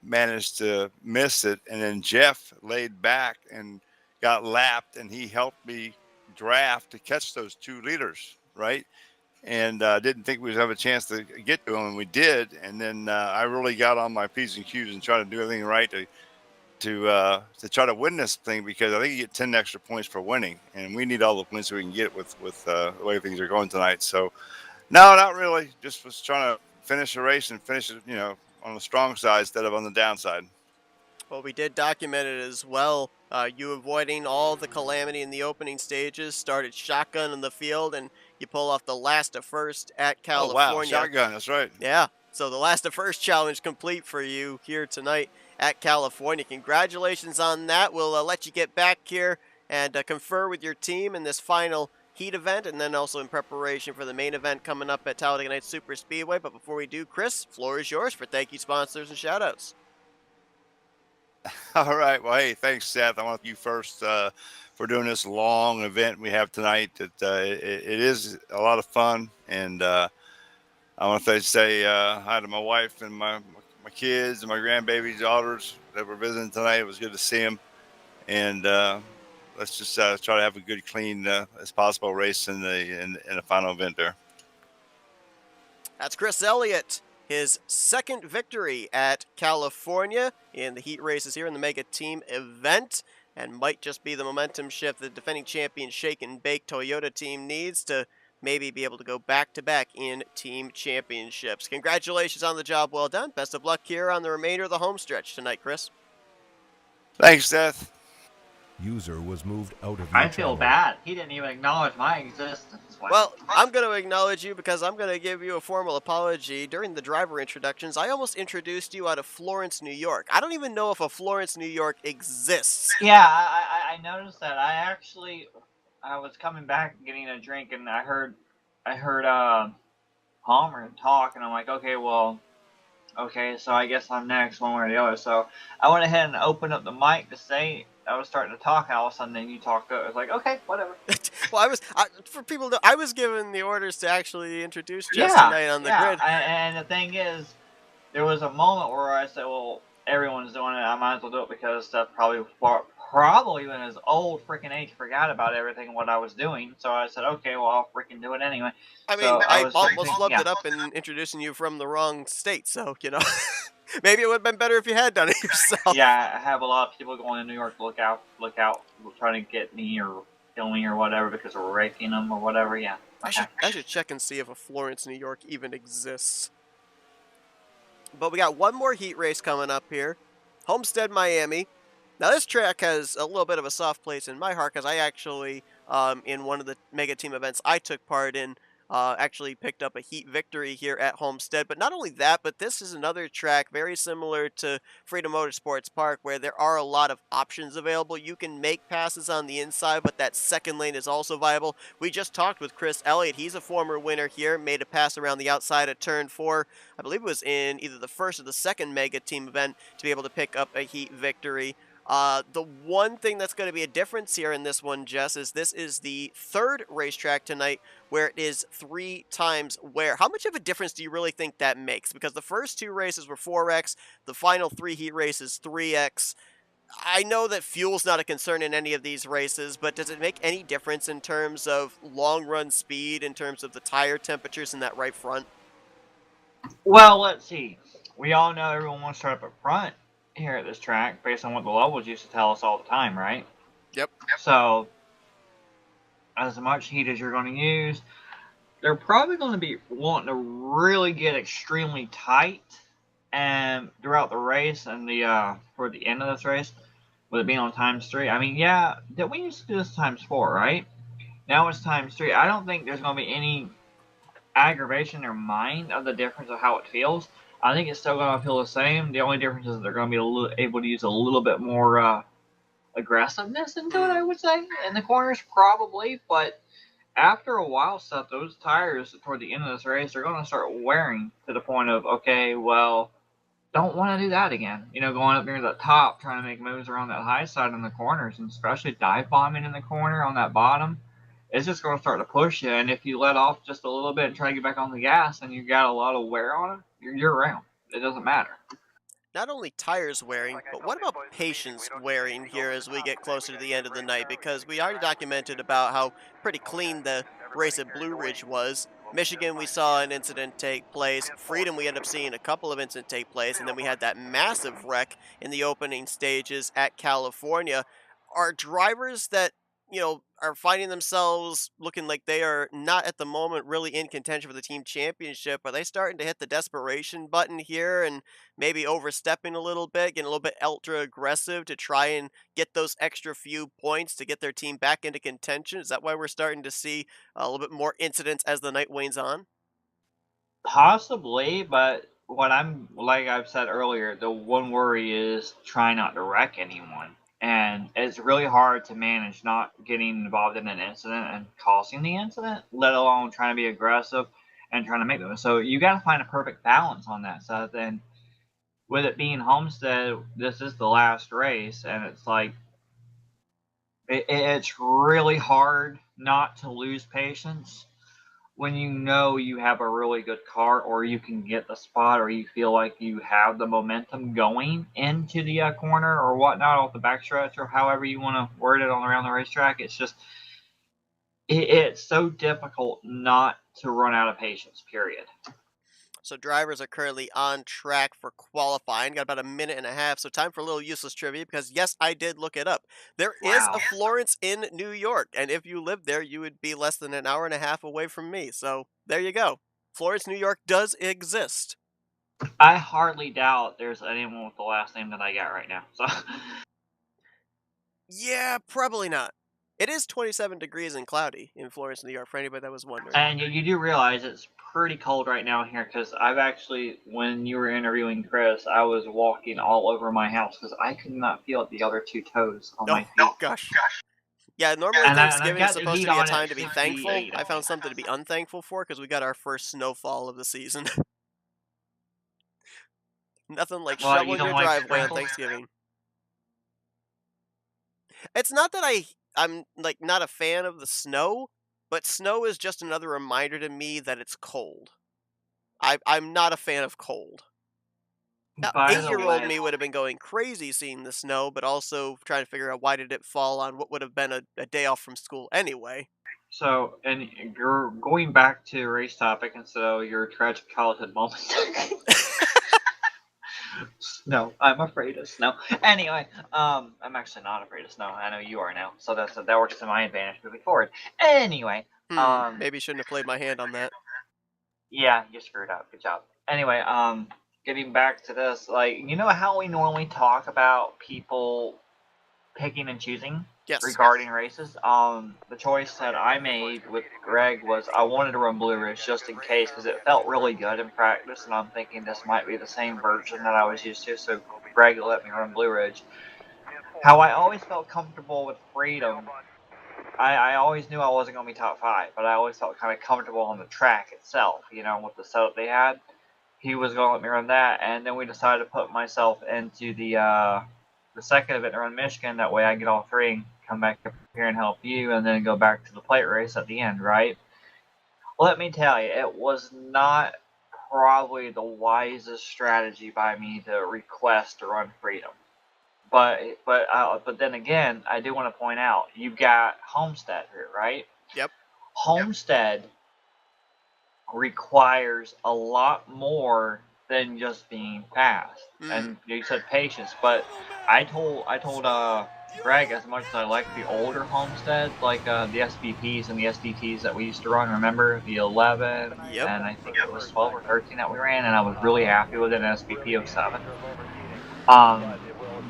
managed to miss it. And then Jeff laid back and got lapped, and he helped me draft to catch those 2 leaders, right? And didn't think we'd have a chance to get to them, and we did. And then I really got on my P's and Q's and tried to do everything right to try to win this thing, because I think you get 10 extra points for winning, and we need all the points we can get with the way things are going tonight. So no, not really. Just was trying to finish the race and finish it, on the strong side instead of on the downside. Well, we did document it as well. You avoiding all the calamity in the opening stages, started shotgun in the field, and you pull off the last to first at California. Oh wow, shotgun, that's right. Yeah, so the last to first challenge complete for you here tonight at California. Congratulations on that. We'll let you get back here and confer with your team in this final heat event, and then also in preparation for the main event coming up at Talladega Nights Super Speedway. But before we do, Chris, floor is yours for thank you sponsors and shout-outs. All right. Well, hey, thanks, Seth. I want to thank you first for doing this long event we have tonight. It is a lot of fun, and I want to say hi to my wife and my kids and my grandbabies, daughters that were visiting tonight. It was good to see them, and let's just try to have a good, clean as possible race in the final event there. That's Chris Elliott. His second victory at California in the heat races here in the Mega Team event, and might just be the momentum shift the defending champion Shake and Bake Toyota team needs to maybe be able to go back-to-back in team championships. Congratulations on the job well done. Best of luck here on the remainder of the home stretch tonight, Chris. Thanks, Seth. User was moved out of your I channel. feel bad. He didn't even acknowledge my existence. Well, I'm going to acknowledge you because I'm going to give you a formal apology. During the driver introductions, I almost introduced you out of Florence, New York. I don't even know if a Florence, New York exists. Yeah, I noticed that. I was coming back and getting a drink, and I heard Palmer talk, and I'm like, okay, so I guess I'm next, one way or the other. So I went ahead and opened up the mic to say I was starting to talk. All of a sudden, then you talked. I was like, okay, whatever. Well, for people to, I was given the orders to actually introduce Jess tonight on the grid. And the thing is, there was a moment where I said, well, everyone's doing it. I might as well do it because Steph probably in his old freaking age forgot about everything what I was doing. So I said, okay, well, I'll freaking do it anyway. I mean, I almost flubbed it up in introducing you from the wrong state. So, maybe it would have been better if you had done it yourself. Yeah, I have a lot of people going to New York to look out, trying to get me or kill me or whatever because we're raking them or whatever. Yeah. I should check and see if a Florence, New York even exists. But we got one more heat race coming up here. Homestead, Miami. Now, this track has a little bit of a soft place in my heart because I actually, in one of the Mega Team events I took part in, actually picked up a heat victory here at Homestead. But not only that, but this is another track very similar to Freedom Motorsports Park where there are a lot of options available. You can make passes on the inside, but that second lane is also viable. We just talked with Chris Elliott. He's a former winner here, made a pass around the outside of turn 4. I believe it was in either the first or the second Mega Team event to be able to pick up a heat victory. The one thing that's going to be a difference here in this one, Jess, is this is the third racetrack tonight where it is 3 times wear. How much of a difference do you really think that makes? Because the first 2 races were 4x, the final 3 heat races 3x. I know that fuel's not a concern in any of these races, but does it make any difference in terms of long run speed, in terms of the tire temperatures in that right front? Well, let's see. We all know everyone wants to start up at front here at this track based on what the levels used to tell us all the time, right? Yep. So, as much heat as you're going to use, they're probably going to be wanting to really get extremely tight and throughout the race and for the end of this race, with it being on ×3. I mean, yeah, that we used to do this ×4, right? Now it's ×3. I don't think there's going to be any aggravation in their mind of the difference of how it feels. I think it's still going to feel the same. The only difference is they're going to be able to use a little bit more aggressiveness into it, I would say, in the corners probably. But after a while, Seth, those tires toward the end of this race are going to start wearing to the point of, okay, well, don't want to do that again. You know, going up near the top, trying to make moves around that high side in the corners, and especially dive bombing in the corner on that bottom. It's just going to start to push you, and if you let off just a little bit and try to get back on the gas and you got a lot of wear on it, you're around. It doesn't matter. Not only tires wearing, but what about patience wearing here as we get closer to the end of the night? Because we already documented about how pretty clean the race at Blue Ridge was. Michigan, we saw an incident take place. Freedom, we ended up seeing a couple of incidents take place. And then we had that massive wreck in the opening stages at California. Are drivers that, are finding themselves looking like they are not at the moment really in contention for the team championship, are they starting to hit the desperation button here and maybe overstepping a little bit, getting a little bit ultra aggressive to try and get those extra few points to get their team back into contention? Is that why we're starting to see a little bit more incidents as the night wanes on? Possibly, but like I've said earlier, the one worry is try not to wreck anyone. And it's really hard to manage not getting involved in an incident and causing the incident, let alone trying to be aggressive and trying to make them. So you got to find a perfect balance on that. So then, with it being Homestead, this is the last race, and it's like it's really hard not to lose patience when you know you have a really good car, or you can get the spot, or you feel like you have the momentum going into the corner or whatnot off the backstretch, or however you want to word it on around the racetrack. It's just it's so difficult not to run out of patience. Period. So drivers are currently on track for qualifying. Got about a minute and a half, so time for a little useless trivia because yes, I did look it up. There is Wow. a Florence in New York, and if you lived there, you would be less than an hour and a half away from me. So there you go. Florence, New York does exist. I hardly doubt there's anyone with the last name that I got right now. So Yeah, probably not. It is 27 degrees and cloudy in Florence, New York, for anybody that was wondering. And you do realize it's pretty cold right now here, because I've actually, when you were interviewing Chris, I was walking all over my house because I could not feel the other 2 toes on my feet. Oh, gosh. Yeah, normally And I've Thanksgiving got is the supposed heat to be a on at time to be thankful. 58 I on found it. something to be unthankful for because we got our first snowfall of the season. Nothing like Well, you shoveling don't your like driveway on sprinkles? Thanksgiving. It's not that I'm like not a fan of the snow, but snow is just another reminder to me that it's cold. I'm not a fan of cold. Now, By the 8-year-old way, me would have been going crazy seeing the snow, but also trying to figure out why did it fall on what would have been a day off from school anyway. so, and you're going back to race topic instead of your tragic childhood moment. No, I'm afraid of snow. Anyway, I'm actually not afraid of snow. I know you are now, so that works to my advantage moving forward. Anyway, Maybe shouldn't have played my hand on that. yeah, you screwed up. Good job. Anyway, getting back to this, like, you know how we normally talk about people picking and choosing regarding races? The choice that I made with Greg was I wanted to run Blue Ridge just in case, because it felt really good in practice, and I'm thinking this might be the same version that I was used to, so Greg let me run Blue Ridge. How I always felt comfortable with Freedom, I always knew I wasn't going to be top 5, but I always felt kind of comfortable on the track itself, you know, with the setup they had. He was going to let me run that, and then we decided to put myself into the the second event around Michigan. That way I get all three and come back up here and help you, and then go back to the plate race at the end, right? Let me tell you, it was not probably the wisest strategy by me to request to run Freedom. But then again, I do want to point out, you've got Homestead here, right? Yep. Homestead requires a lot more than just being fast. And you said patience, but I told Greg, as much as I like the older Homesteads, like the SVPs and the SDTs that we used to run, remember the 11, and I think it was 12 or 13 that we ran, and I was really happy with an SVP of 7.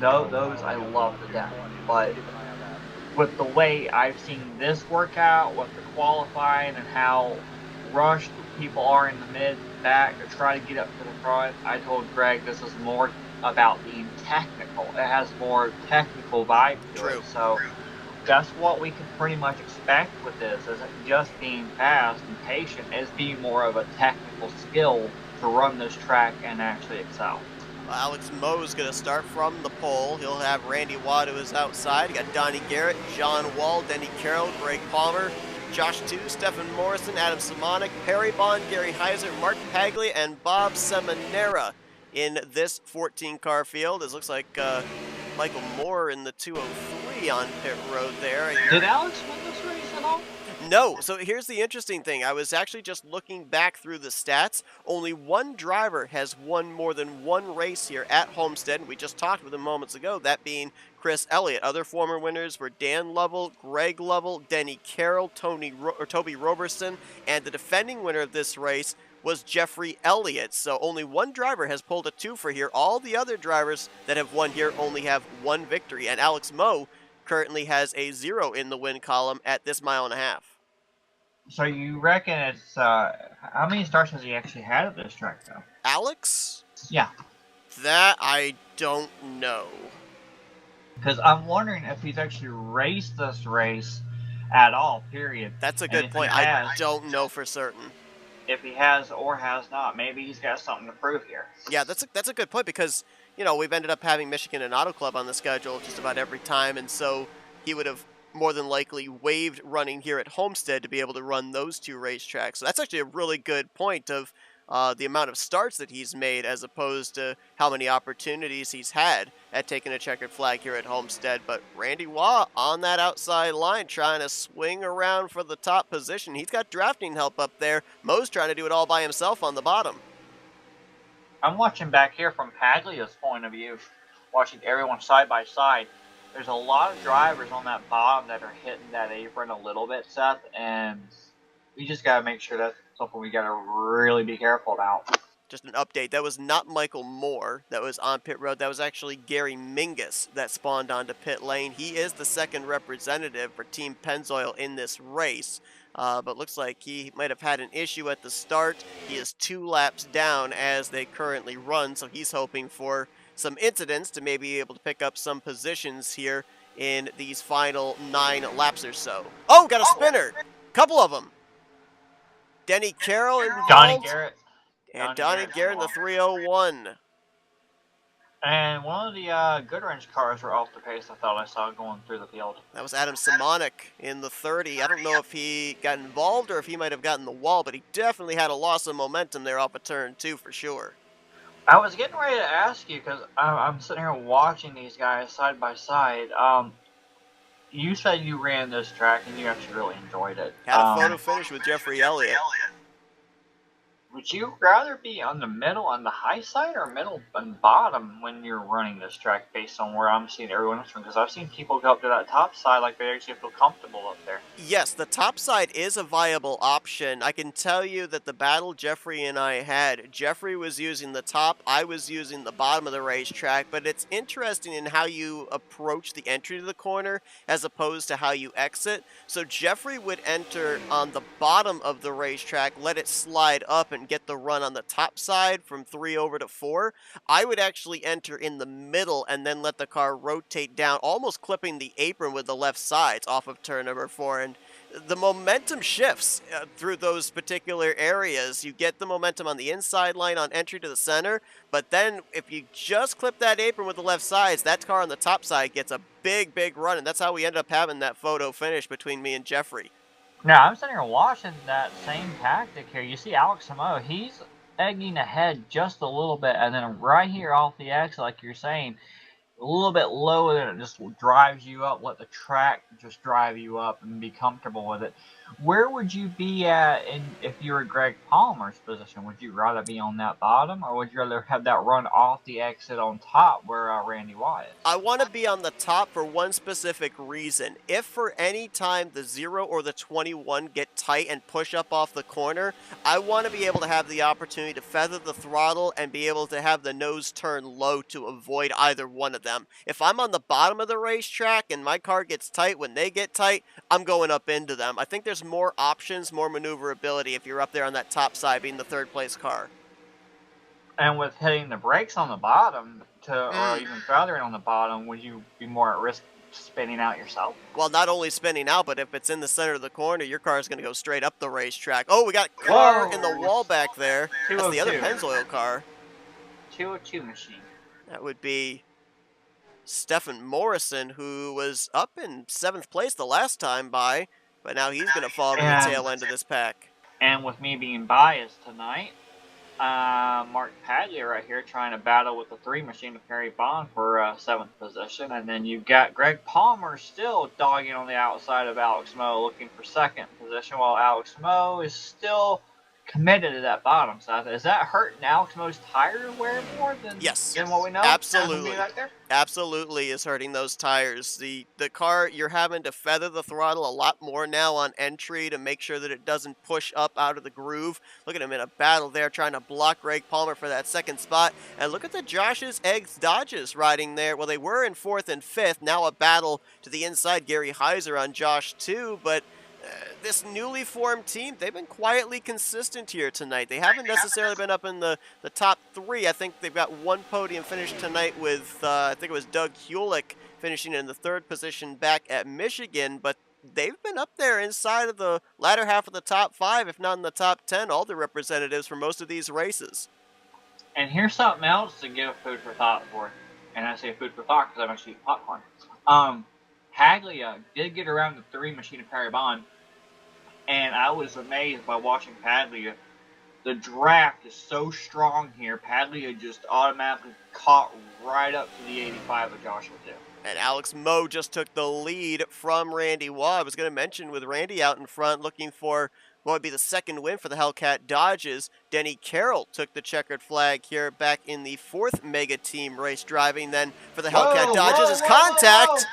Those I love to death, but with the way I've seen this work out, with the qualifying and how rushed people are in the mid back to try to get up to the front, I told Greg this is more about being technical. It has more technical vibe to it. So that's what we can pretty much expect with this, isn't just being fast and patient, it's being more of a technical skill to run this track and actually excel. Alex Moe's going to start from the pole. He'll have Randy Watt to his outside. You got Donnie Garrett, John Wall, Denny Carroll, Greg Palmer, Josh Tu, Stephen Morrison, Adam Simonik, Perry Bond, Gary Heiser, Mark Paglia, and Bob Seminara in this 14-car field. It looks like Michael Moore in the 203 on pit road there. Did Alex win this race at all? No. So here's the interesting thing. I was actually just looking back through the stats. Only one driver has won more than one race here at Homestead. We just talked with him moments ago, that being Chris Elliott. Other former winners were Dan Lovell, Greg Lovell, Denny Carroll, Toby Roberson, and the defending winner of this race was Jeffrey Elliott. So only one driver has pulled a 2 for here. All the other drivers that have won here only have one victory. And Alex Moe currently has a 0 in the win column at this 1.5 miles. So you reckon it's how many starts has he actually had at this track though? Alex? Yeah. That I don't know. Because I'm wondering if he's actually raced this race at all, period. That's a good point. I don't know for certain. If he has or has not, maybe he's got something to prove here. Yeah, that's a good point because, you know, we've ended up having Michigan and Auto Club on the schedule just about every time, and so he would have more than likely waived running here at Homestead to be able to run those 2 racetracks. So that's actually a really good point of the amount of starts that he's made as opposed to how many opportunities he's had at taking a checkered flag here at Homestead. But Randy Waugh on that outside line trying to swing around for the top position. He's got drafting help up there. Moe's trying to do it all by himself on the bottom. I'm watching back here from Paglia's point of view, watching everyone side by side. There's a lot of drivers on that bottom that are hitting that apron a little bit, Seth, and we just got to make sure that's something we got to really be careful about. Just an update, that was not Michael Moore that was on pit road. That was actually Gary Mingus that spawned onto pit lane. He is the second representative for Team Pennzoil in this race, but looks like he might have had an issue at the start. He is 2 laps down as they currently run, so he's hoping for some incidents to maybe be able to pick up some positions here in these final 9 laps or so. Oh, got a spinner! Couple of them. Denny Carroll involved. Donnie Garrett. And Donnie Garrett in the 301. And one of the Goodwrench cars were off the pace, I thought I saw going through the field. That was Adam Simonik in the 30. I don't know if he got involved or if he might have gotten the wall, but he definitely had a loss of momentum there off of turn 2 for sure. I was getting ready to ask you, because I'm sitting here watching these guys side by side. You said you ran this track and you actually really enjoyed it. Had a photo finish with Jeffrey Elliott. Would you rather be on the middle, on the high side, or middle and bottom when you're running this track based on where I'm seeing everyone else run? Because I've seen people go up to that top side like they actually feel comfortable up there. Yes, the top side is a viable option. I can tell you that the battle Jeffrey and I had, Jeffrey was using the top, I was using the bottom of the racetrack, but it's interesting in how you approach the entry to the corner as opposed to how you exit. So Jeffrey would enter on the bottom of the racetrack, let it slide up and get the run on the top side from 3 over to 4. I would actually enter in the middle and then let the car rotate down, almost clipping the apron with the left sides off of turn number 4. And the momentum shifts through those particular areas. You get the momentum on the inside line on entry to the center, but then if you just clip that apron with the left sides, that car on the top side gets a big, big run, and that's how we ended up having that photo finish between me and Jeffrey. Now, I'm sitting here watching that same tactic here. You see Alex Hamo, he's egging ahead just a little bit, and then right here off the exit, like you're saying, a little bit lower than it just drives you up. Let the track just drive you up and be comfortable with it. Where would you be at if you were Greg Palmer's position? Would you rather be on that bottom, or would you rather have that run off the exit on top where Randy Watt is? I want to be on the top for one specific reason. If for any time the 0 or the 21 get tight and push up off the corner, I want to be able to have the opportunity to feather the throttle and be able to have the nose turn low to avoid either one of them. If I'm on the bottom of the racetrack and my car gets tight when they get tight, I'm going up into them. I think there's more options, more maneuverability if you're up there on that top side being the third place car. And with hitting the brakes on the bottom, or even feathering on the bottom, would you be more at risk spinning out yourself? Well, not only spinning out, but if it's in the center of the corner, your car is going to go straight up the racetrack. Oh, we got a car in the wall back there. That's the other Pennzoil car. 202 machine. That would be Stephen Morrison, who was up in 7th place the last time by, but now he's going to fall to the tail end of this pack. And with me being biased tonight, Mark Padley right here trying to battle with the 3 machine with Perry Bond for 7th position. And then you've got Greg Palmer still dogging on the outside of Alex Moe looking for 2nd position, while Alex Moe is still committed to that bottom side. Is that hurting Alex Moe's tire wear more than what we know? Absolutely. Absolutely is hurting those tires. The car, you're having to feather the throttle a lot more now on entry to make sure that it doesn't push up out of the groove. Look at him in a battle there trying to block Greg Palmer for that 2nd spot. And look at the Josh's Eggs Dodges riding there. Well, they were in 4th and 5th. Now a battle to the inside. Gary Heiser on Josh too, but this newly formed team, they've been quietly consistent here tonight. They haven't necessarily been up in the top 3. I think they've got one podium finish tonight with, I think it was Doug Hulick finishing in the 3rd position back at Michigan, but they've been up there inside of the latter half of the top 5, if not in the top 10, all the representatives for most of these races. And here's something else to give food for thought for. And I say food for thought because I'm actually eating popcorn. Hagley did get around the 3 machine of Perry Bond, and I was amazed by watching Padley. The draft is so strong here. Padley had just automatically caught right up to the 85 of Joshua too. And Alex Moe just took the lead from Randy Waugh. I was going to mention with Randy out in front looking for what would be the 2nd win for the Hellcat Dodges. Denny Carroll took the checkered flag here back in the 4th Mega Team race driving. Then for the Hellcat Dodges is contact.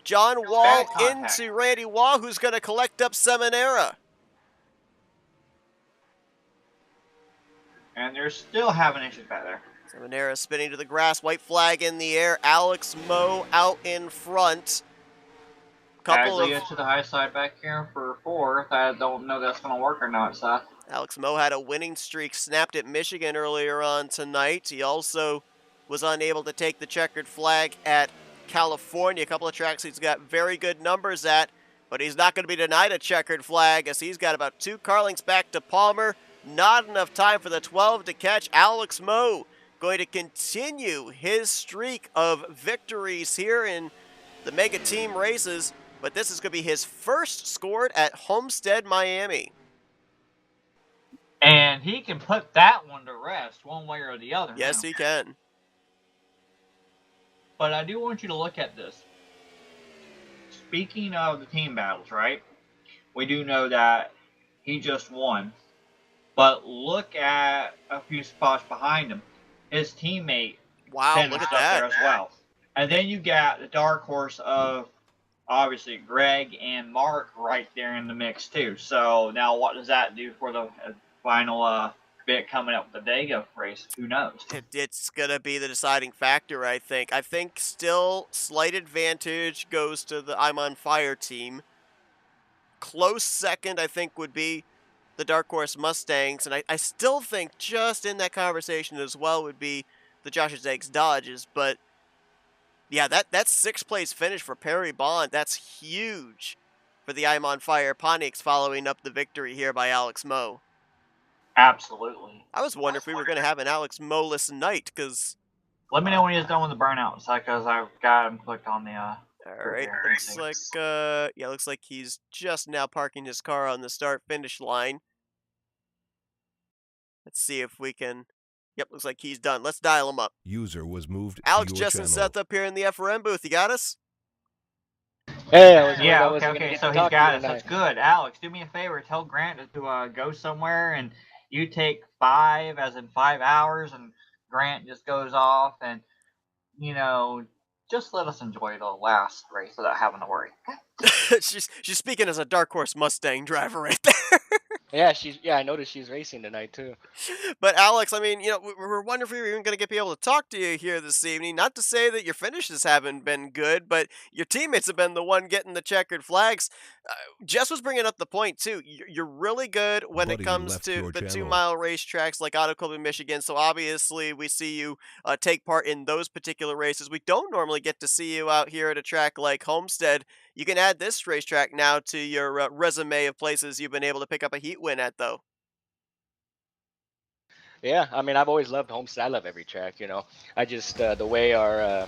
John Wall into Randy Waugh, who's going to collect up Seminara. And they're still having issues back there. Seminara spinning to the grass, white flag in the air. Alex Moe out in front. Couple to the high side back here for 4th. I don't know if that's going to work or not, Seth. Alex Moe had a winning streak snapped at Michigan earlier on tonight. He also was unable to take the checkered flag at California, a couple of tracks he's got very good numbers at, but he's not going to be denied a checkered flag as he's got about 2 car lengths back to Palmer. Not enough time for the 12 to catch. Alex Moe going to continue his streak of victories here in the Mega Team races, but this is going to be his first scored at Homestead, Miami. And he can put that one to rest one way or the other. Yes, he can. But I do want you to look at this. Speaking of the team battles, right? We do know that he just won. But look at a few spots behind him. His teammate look at that there as well. And then you got the dark horse of obviously Greg and Mark right there in the mix too. So now what does that do for the final bit coming up with the Dega race? Who knows? It's going to be the deciding factor, I think. I think still slight advantage goes to the I'm on Fire team. Close second, I think, would be the Dark Horse Mustangs. And I still think just in that conversation as well would be the Josh's Eggs Dodges. But yeah, that's 6th place finish for Perry Bond. That's huge for the I'm on Fire Pontiacs, following up the victory here by Alex Moe. Absolutely. I was wondering if we were going to have an Alex Moe-less night, because... Let me know when he's done with the burnouts, because I've got him clicked on the. All right, looks like looks like he's just now parking his car on the start-finish line. Let's see if we can. Yep, looks like he's done. Let's dial him up. User was moved Alex, to your Jess, and channel. Seth up here in the FRM booth. You got us? Hey, I was worried Yeah, I wasn't gonna okay. get So to he's talk to got you us. tonight. That's good. Alex, do me a favor. Tell Grant to go somewhere, and you take 5, as in 5 hours, and Grant just goes off, and just let us enjoy the last race without having to worry. she's speaking as a dark horse Mustang driver right there. Yeah, I noticed she's racing tonight too. But Alex, I mean, we're wondering if we were even going to be able to talk to you here this evening. Not to say that your finishes haven't been good, but your teammates have been the one getting the checkered flags. Jess was bringing up the point too. You're really good when it Buddy comes left to your the channel. 2-mile racetracks like Auto Club in Michigan. So obviously, we see you take part in those particular races. We don't normally get to see you out here at a track like Homestead. You can add this racetrack now to your resume of places you've been able to pick up a heat win at, though. Yeah, I mean, I've always loved Homestead. I love every track, I just, the way our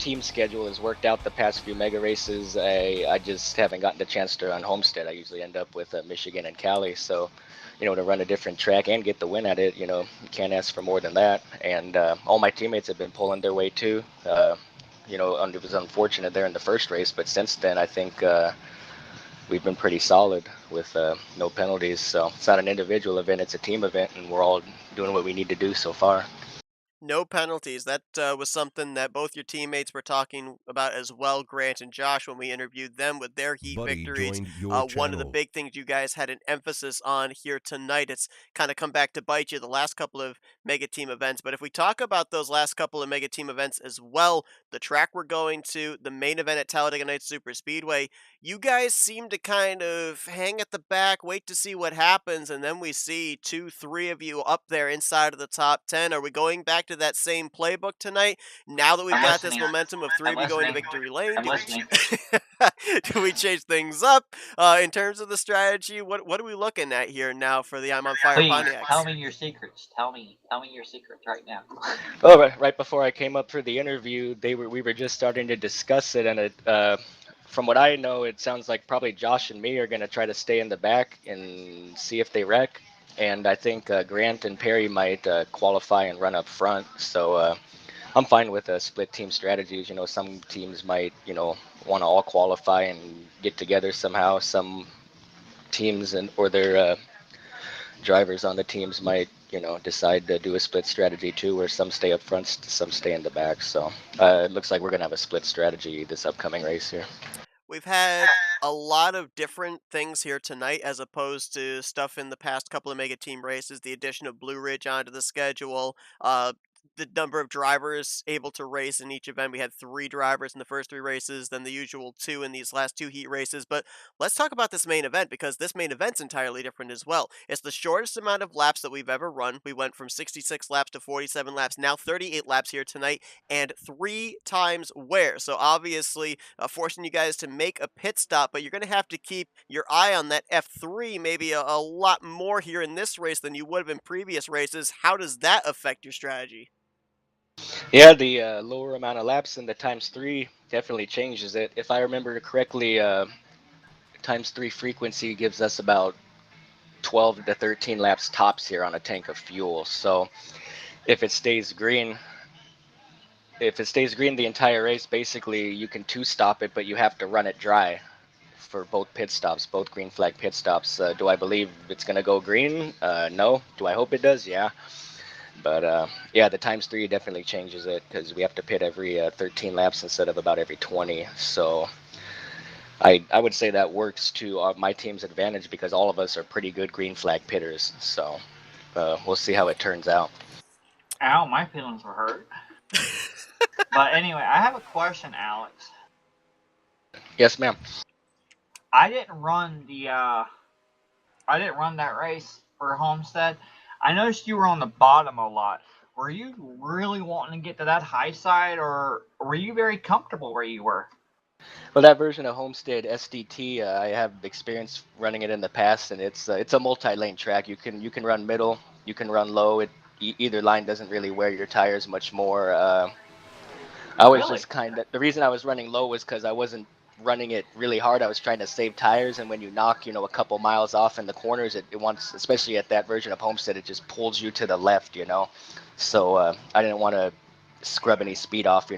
team schedule has worked out the past few mega races, I just haven't gotten the chance to run Homestead. I usually end up with Michigan and Cali. So, to run a different track and get the win at it, you can't ask for more than that. And all my teammates have been pulling their weight too. It was unfortunate there in the first race, but since then, I think we've been pretty solid with no penalties. So it's not an individual event, it's a team event, and we're all doing what we need to do so far. No penalties. That was something that both your teammates were talking about as well, Grant and Josh, when we interviewed them with their heat Buddy victories. joined your One of the channel. big things you guys had an emphasis on here tonight, it's kind of come back to bite you the last couple of mega team events. But if we talk about those last couple of mega team events as well, the track we're going to, the main event at Talladega Nights Super Speedway, you guys seem to kind of hang at the back, wait to see what happens, and then we see 2, 3 of you up there inside of the top 10. Are we going back to that same playbook tonight? Now that we've got this momentum of 3 of you going to victory lane, do we change things up in terms of the strategy? What are we looking at here now for the I'm on Fire Please Pontiacs? tell me your secrets. Tell me your secrets right now. Oh, right before I came up for the interview, we were just starting to discuss it, and from what I know, it sounds like probably Josh and me are going to try to stay in the back and see if they wreck. And I think Grant and Perry might qualify and run up front. So I'm fine with split team strategies. Some teams might, want to all qualify and get together somehow. Some teams or their drivers on the teams might, decide to do a split strategy too, where some stay up front, some stay in the back. So it looks like we're going to have a split strategy this upcoming race here. We've had a lot of different things here tonight as opposed to stuff in the past couple of mega team races. The addition of Blue Ridge onto the schedule, the number of drivers able to race in each event. We had 3 drivers in the first 3 races, then the usual 2 in these last 2 heat races. But let's talk about this main event, because this main event's entirely different as well. It's the shortest amount of laps that we've ever run. We went from 66 laps to 47 laps, now 38 laps here tonight, and 3 times wear. So obviously forcing you guys to make a pit stop, but you're going to have to keep your eye on that F3 maybe a lot more here in this race than you would have in previous races. How does that affect your strategy? Yeah, the lower amount of laps and the ×3 definitely changes it. If I remember correctly, ×3 frequency gives us about 12 to 13 laps tops here on a tank of fuel. So if it stays green the entire race, basically you can 2-stop it, but you have to run it dry for both pit stops, both green flag pit stops. Do I believe it's going to go green? No. Do I hope it does? Yeah. But yeah, the ×3 definitely changes it, because we have to pit every 13 laps instead of about every 20. So I would say that works to my team's advantage, because all of us are pretty good green flag pitters. So we'll see how it turns out. Ow, my feelings were hurt. But anyway, I have a question, Alex. Yes, ma'am. I didn't run that race for Homestead. I noticed you were on the bottom a lot. Were you really wanting to get to that high side, or were you very comfortable where you were? Well, that version of Homestead SDT, I have experience running it in the past, and it's a multi-lane track. You can run middle, you can run low. Either line doesn't really wear your tires much more. I was Really? just the reason I was running low was because I wasn't running it really hard. I was trying to save tires, and when you knock, a couple miles off in the corners, it wants, especially at that version of Homestead, it just pulls you to the left. So I didn't want to scrub any speed off,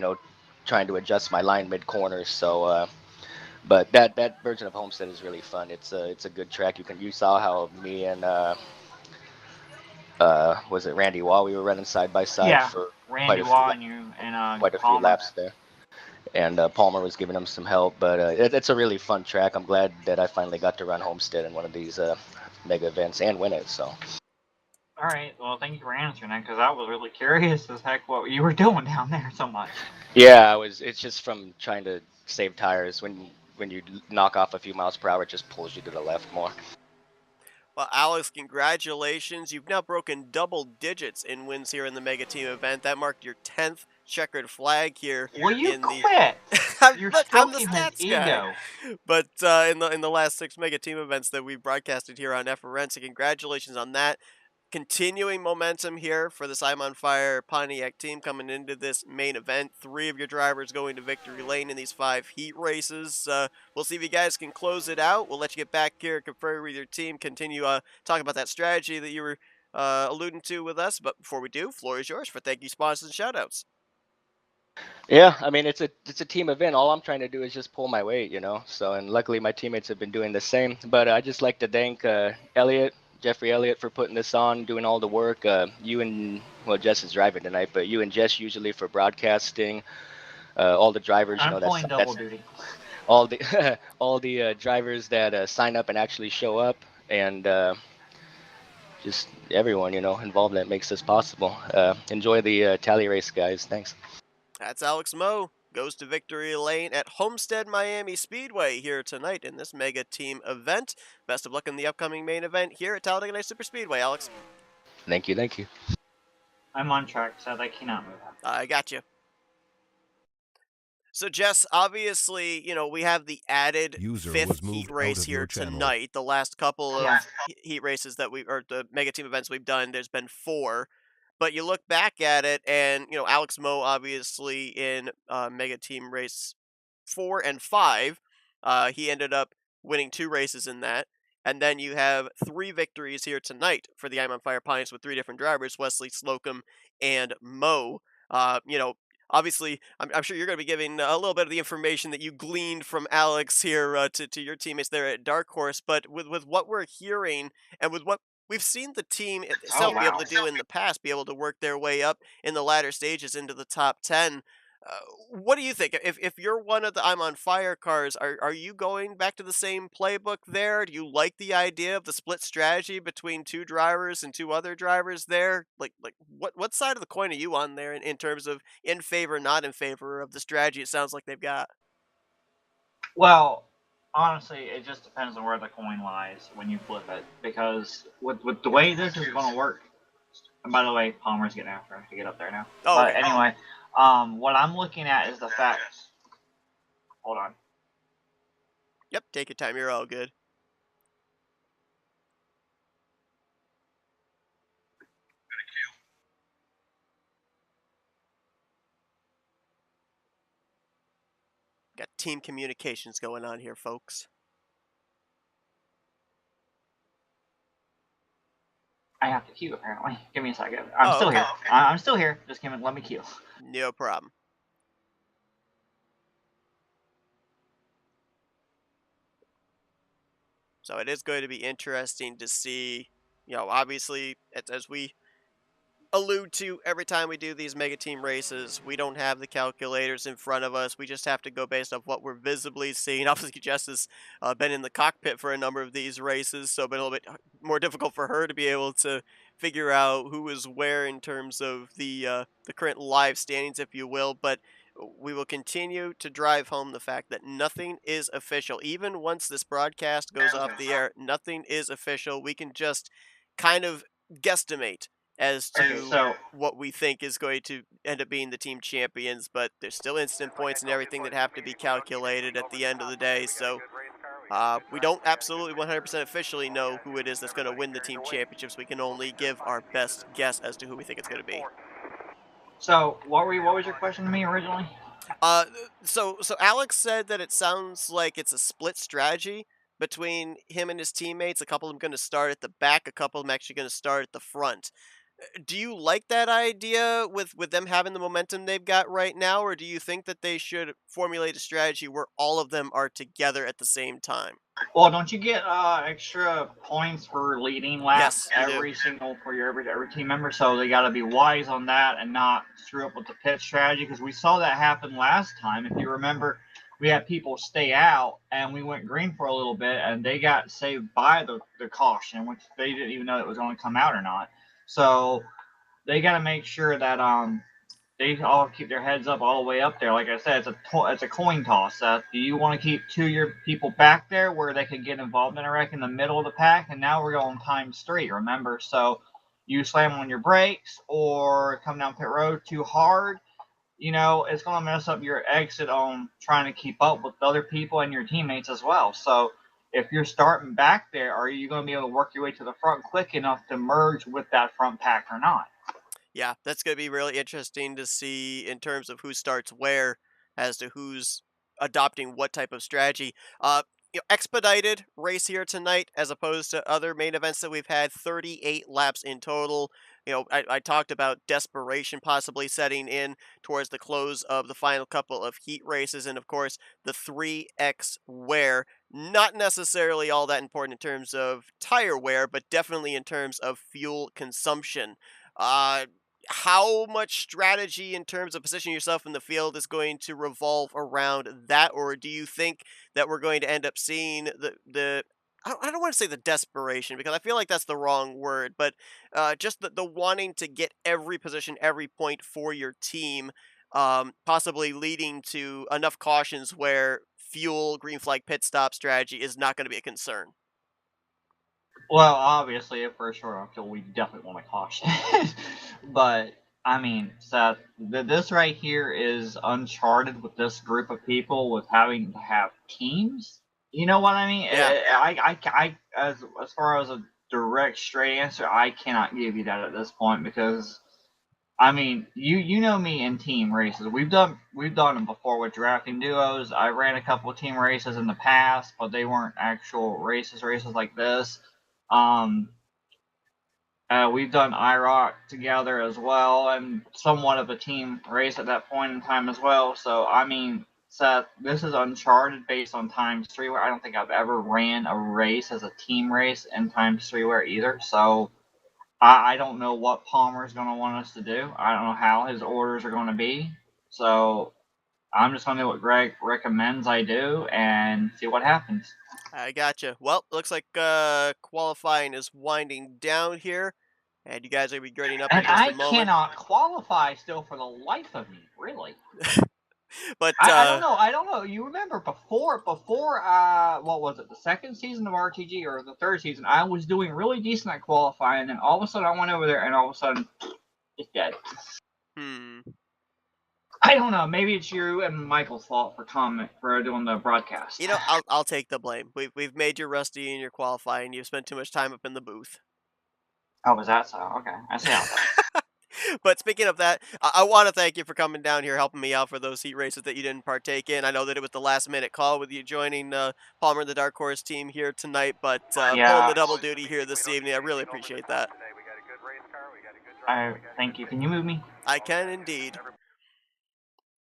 trying to adjust my line mid corner. So, but that version of Homestead is really fun. It's a good track. You saw how me and was it Randy Wall, we were running side by side Yeah, for Randy Waugh and you and quite a few Palmer. laps there. And Palmer was giving him some help, but it's a really fun track. I'm glad that I finally got to run Homestead in one of these mega events and win it. So. All right. Well, thank you for answering that because I was really curious as heck what you were doing down there so much. Yeah, it's just from trying to save tires. When you knock off a few miles per hour, it just pulls you to the left more. Well, Alex, congratulations. You've now broken double digits in wins here in the Mega Team event. That marked your 10th checkered flag here. Will you in the quit? You're Look, I'm the stroking his stats guy. ego. But in the last 6 Mega Team events that we've broadcasted here on FRN, so congratulations on that. Continuing momentum here for the I'm on Fire Pontiac team coming into this main event. 3 of your drivers going to victory lane in these 5 heat races. We'll see if you guys can close it out. We'll let you get back here, confer with your team, continue talking about that strategy that you were alluding to with us. But before we do, floor is yours for thank you, sponsors, and shoutouts. Yeah, I mean it's a team event. All I'm trying to do is just pull my weight, So, and luckily my teammates have been doing the same. But I just like to thank Jeffrey Elliott, for putting this on, doing all the work. You and Jess is driving tonight, but you and Jess usually for broadcasting. All the drivers, I'm pulling double duty. All the all the drivers that sign up and actually show up, and just everyone involved that makes this possible. Enjoy the tally race, guys. Thanks. That's Alex Moe. Goes to victory lane at Homestead Miami Speedway here tonight in this Mega Team event. Best of luck in the upcoming main event here at Talladega Nights Super Speedway, Alex. Thank you. I'm on track, so I cannot move on. I got you. So, Jess, obviously, we have the added User 5th was heat moved out race of your here channel. tonight. The last couple of Yeah. heat races that or the Mega Team events we've done, there's been 4. But you look back at it, and Alex Moe obviously in Mega Team race 4 and 5, he ended up winning 2 races in that. And then you have 3 victories here tonight for the I'm on Fire Pines with 3 different drivers, Wesley, Slocum, and Moe. Obviously, I'm sure you're going to be giving a little bit of the information that you gleaned from Alex here to your teammates there at Dark Horse. But with what we're hearing and with what we've seen the team itself be able to do in the past, be able to work their way up in the latter stages into the top 10. What do you think? If you're one of the I'm on Fire cars, are you going back to the same playbook there? Do you like the idea of the split strategy between 2 drivers and 2 other drivers there? Like what side of the coin are you on there in terms of in favor, not in favor of the strategy it sounds like they've got? Well, honestly, it just depends on where the coin lies when you flip it. Because with the way this is going to work, and by the way, Palmer's getting after him to get up there now. Oh, but okay. anyway, what I'm looking at is the fact. Hold on. Yep, take your time. You're all good. Got team communications going on here, folks. I have to queue apparently. Give me a second. I'm still here. I'm still here. Just let me queue. No problem. So it is going to be interesting to see, obviously, as we allude to every time we do these Mega Team races, we don't have the calculators in front of us. We just have to go based off what we're visibly seeing. Obviously, Jess has been in the cockpit for a number of these races, so it's been a little bit more difficult for her to be able to figure out who is where in terms of the current live standings, if you will. But we will continue to drive home the fact that nothing is official. Even once this broadcast goes off the air, nothing is official. We can just kind of guesstimate as And to so what we think is going to end up being the team champions, but there's still instant points and everything that have to be calculated at the end of the day. So we don't absolutely 100% officially know who it is that's going to win the team championships. We can only give our best guess as to who we think it's going to be. So what was your question to me originally? Uh, so Alex said that it sounds like it's a split strategy between him and his teammates. A couple of them going to start at the back, a couple of them actually going to start at the front. Do you like that idea with them having the momentum they've got right now, or do you think that they should formulate a strategy where all of them are together at the same time? Well, don't you get extra points for leading laps Yes, you do. for your every team member? So they got to be wise on that and not screw up with the pit strategy, because we saw that happen last time. If you remember, we had people stay out and we went green for a little bit and they got saved by the caution, which they didn't even know it was going to come out or not. So they got to make sure that they all keep their heads up all the way up there. Like I said, it's a coin toss. Do you want to keep two of your people back there where they can get involved in a wreck in the middle of the pack? And now we're going times 3, remember? So you slam on your brakes or come down pit road too hard, it's going to mess up your exit on trying to keep up with other people and your teammates as well. So if you're starting back there, are you going to be able to work your way to the front quick enough to merge with that front pack or not? Yeah, that's going to be really interesting to see in terms of who starts where as to who's adopting what type of strategy. Expedited race here tonight as opposed to other main events that we've had, 38 laps in total. I talked about desperation possibly setting in towards the close of the final couple of heat races, and of course, the 3X wear. Not necessarily all that important in terms of tire wear, but definitely in terms of fuel consumption. Uh, how much strategy in terms of positioning yourself in the field is going to revolve around that, or do you think that we're going to end up seeing the I don't want to say the desperation because I feel like that's the wrong word, but just the wanting to get every position, every point for your team, possibly leading to enough cautions where fuel, green flag, pit stop strategy is not going to be a concern. Well, obviously, if we're short on fuel, we definitely want to caution. But I mean, Seth, this right here is uncharted with this group of people with having to have teams. You know what I mean? Yeah. As far as a direct, straight answer, I cannot give you that at this point because, I mean, you know me in team races. We've done them before with drafting duos. I ran a couple of team races in the past, but they weren't actual races like this. We've done IROC together as well, and somewhat of a team race at that point in time as well. So, I mean, Seth, this is uncharted based on times 3 where I don't think I've ever ran a race as a team race in times 3 where either. So, I don't know what Palmer's going to want us to do. I don't know how his orders are going to be. So, I'm just going to do what Greg recommends I do and see what happens. I gotcha. Well, looks like qualifying is winding down here, and you guys are going to be grading up in And just I a moment. cannot qualify still for the life of me, really. But I don't know. You remember before what was it, the second season of RTG or the third season, I was doing really decent at qualifying, and then all of a sudden I went over there and all of a sudden it's dead. I don't know. Maybe it's you and Michael's fault for doing the broadcast. I'll take the blame. We've made you rusty in your qualifying. You've spent too much time up in the booth. Oh, was that so? Okay, I see how that. But speaking of that, I want to thank you for coming down here, helping me out for those heat races that you didn't partake in. I know that it was the last minute call with you joining Palmer and the Dark Horse team here tonight, but pulling the double duty here this evening, I really appreciate that. Thank you. Can you move me? I can indeed.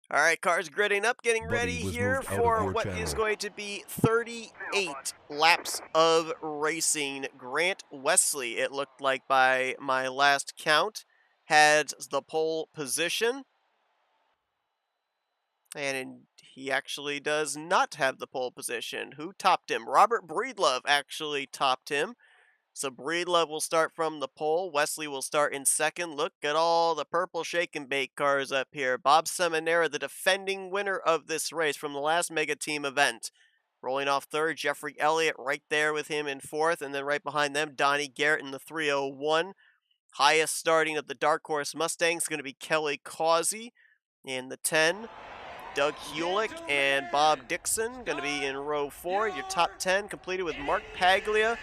All right, cars gridding up, getting ready here for what is going to be 38 laps of racing. Grant Wesley, it looked like by my last count, had the pole position. And he actually does not have the pole position. Who topped him? Robert Breedlove actually topped him. So Breedlove will start from the pole. Wesley will start in second. Look at all the purple shake and bake cars up here. Bob Seminara, the defending winner of this race from the last Mega Team event. Rolling off third, Jeffrey Elliott right there with him in fourth. And then right behind them, Donnie Garrett in the 301. Highest starting of the Dark Horse Mustangs is going to be Kelly Causey. In the 10, Doug Hewlick and Bob Dixon going to be in row 4. Your top 10 completed with Mark Paglia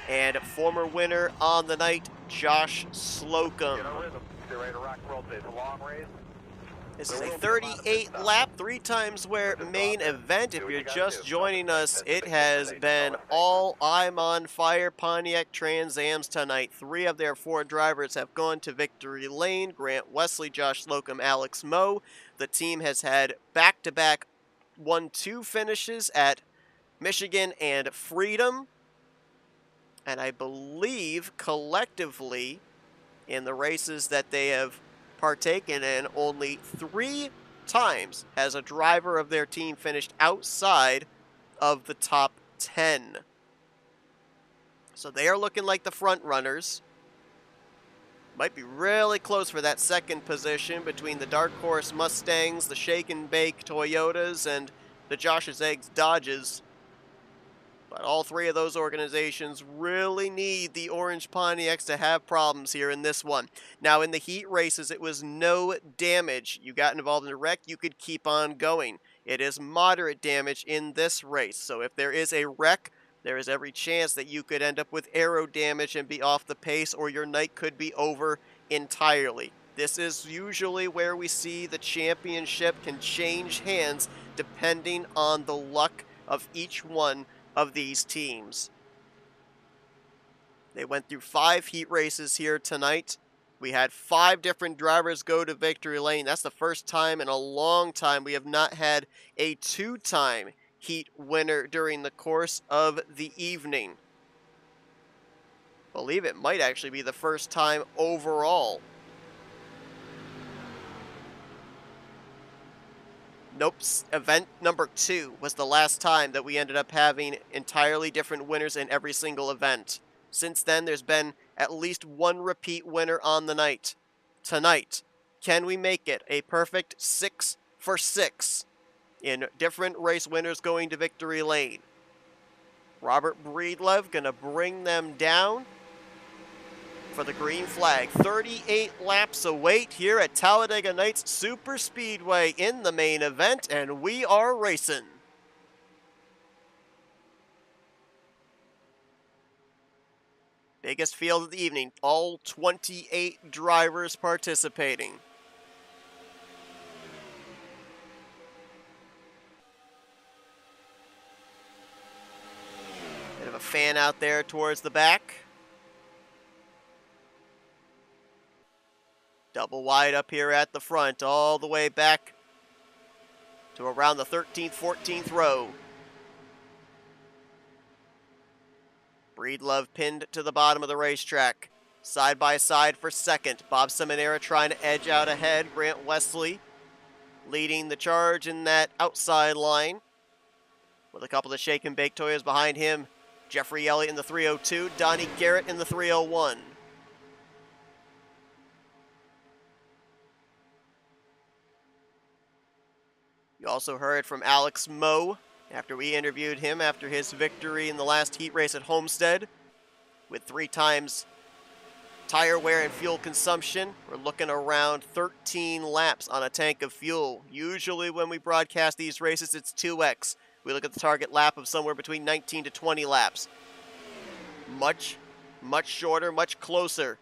and former winner on the night, Josh Slocum. This is a 38 lap, 3 times wear main event. If you're just joining us, it has been all I'm on fire Pontiac Trans Ams tonight. 3 of their 4 drivers have gone to victory lane. Grant Wesley, Josh Slocum, Alex Moe. The team has had back-to-back 1-2 finishes at Michigan and Freedom. And I believe collectively in the races that they have partaken in, only 3 times has a driver of their team finished outside of the top 10. So they are looking like the front runners. Might be really close for that second position between the Dark Horse Mustangs, the Shake and Bake Toyotas, and the Josh's Eggs Dodges. But all 3 of those organizations really need the Orange Pontiacs to have problems here in this one. Now, in the heat races, it was no damage. You got involved in a wreck, you could keep on going. It is moderate damage in this race. So if there is a wreck, there is every chance that you could end up with aero damage and be off the pace, or your night could be over entirely. This is usually where we see the championship can change hands depending on the luck of each one of these teams. They went through 5 heat races here tonight. We had 5 different drivers go to victory lane. That's the first time in a long time we have not had a 2-time heat winner during the course of the evening. I believe it might actually be the first time overall. Nope, event number 2 was the last time that we ended up having entirely different winners in every single event. Since then, there's been at least 1 repeat winner on the night. Tonight, can we make it a perfect 6 for 6 in different race winners going to victory lane? Robert Breedlove gonna bring them down for the green flag. 38 laps await here at Talladega Nights Super Speedway in the main event, and we are racing. Biggest field of the evening, all 28 drivers participating. Bit of a fan out there towards the back. Double wide up here at the front, all the way back to around the 13th, 14th row. Breedlove pinned to the bottom of the racetrack. Side by side for second. Bob Seminara trying to edge out ahead. Grant Wesley leading the charge in that outside line, with a couple of Shake and Bake Toyos behind him. Jeffrey Elliott in the 302, Donnie Garrett in the 301. You also heard from Alex Moe after we interviewed him after his victory in the last heat race at Homestead. With 3 times tire wear and fuel consumption, we're looking around 13 laps on a tank of fuel. Usually when we broadcast these races, it's 2x. We look at the target lap of somewhere between 19 to 20 laps. Much shorter, much closer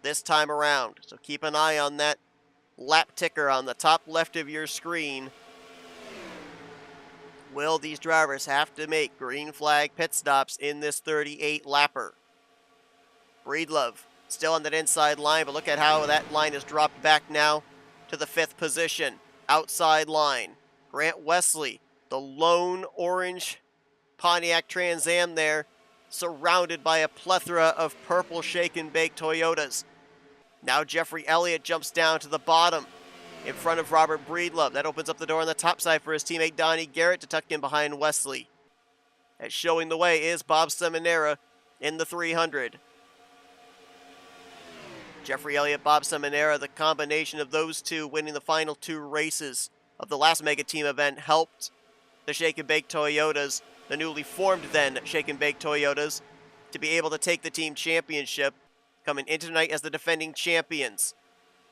this time around. So keep an eye on that lap ticker on the top left of your screen. Will these drivers have to make green flag pit stops in this 38 lapper? Breedlove still on that inside line, but look at how that line has dropped back now to the 5th position. Outside line. Grant Wesley, the lone orange Pontiac Trans Am there, surrounded by a plethora of purple Shake and Bake Toyotas. Now Jeffrey Elliott jumps down to the bottom in front of Robert Breedlove. That opens up the door on the top side for his teammate Donnie Garrett to tuck in behind Wesley. And showing the way is Bob Seminara in the 300. Jeffrey Elliott, Bob Seminara, the combination of those two winning the final 2 races of the last Mega Team event helped the Shake and Bake Toyotas, the newly formed then Shake and Bake Toyotas, to be able to take the team championship coming into tonight as the defending champions,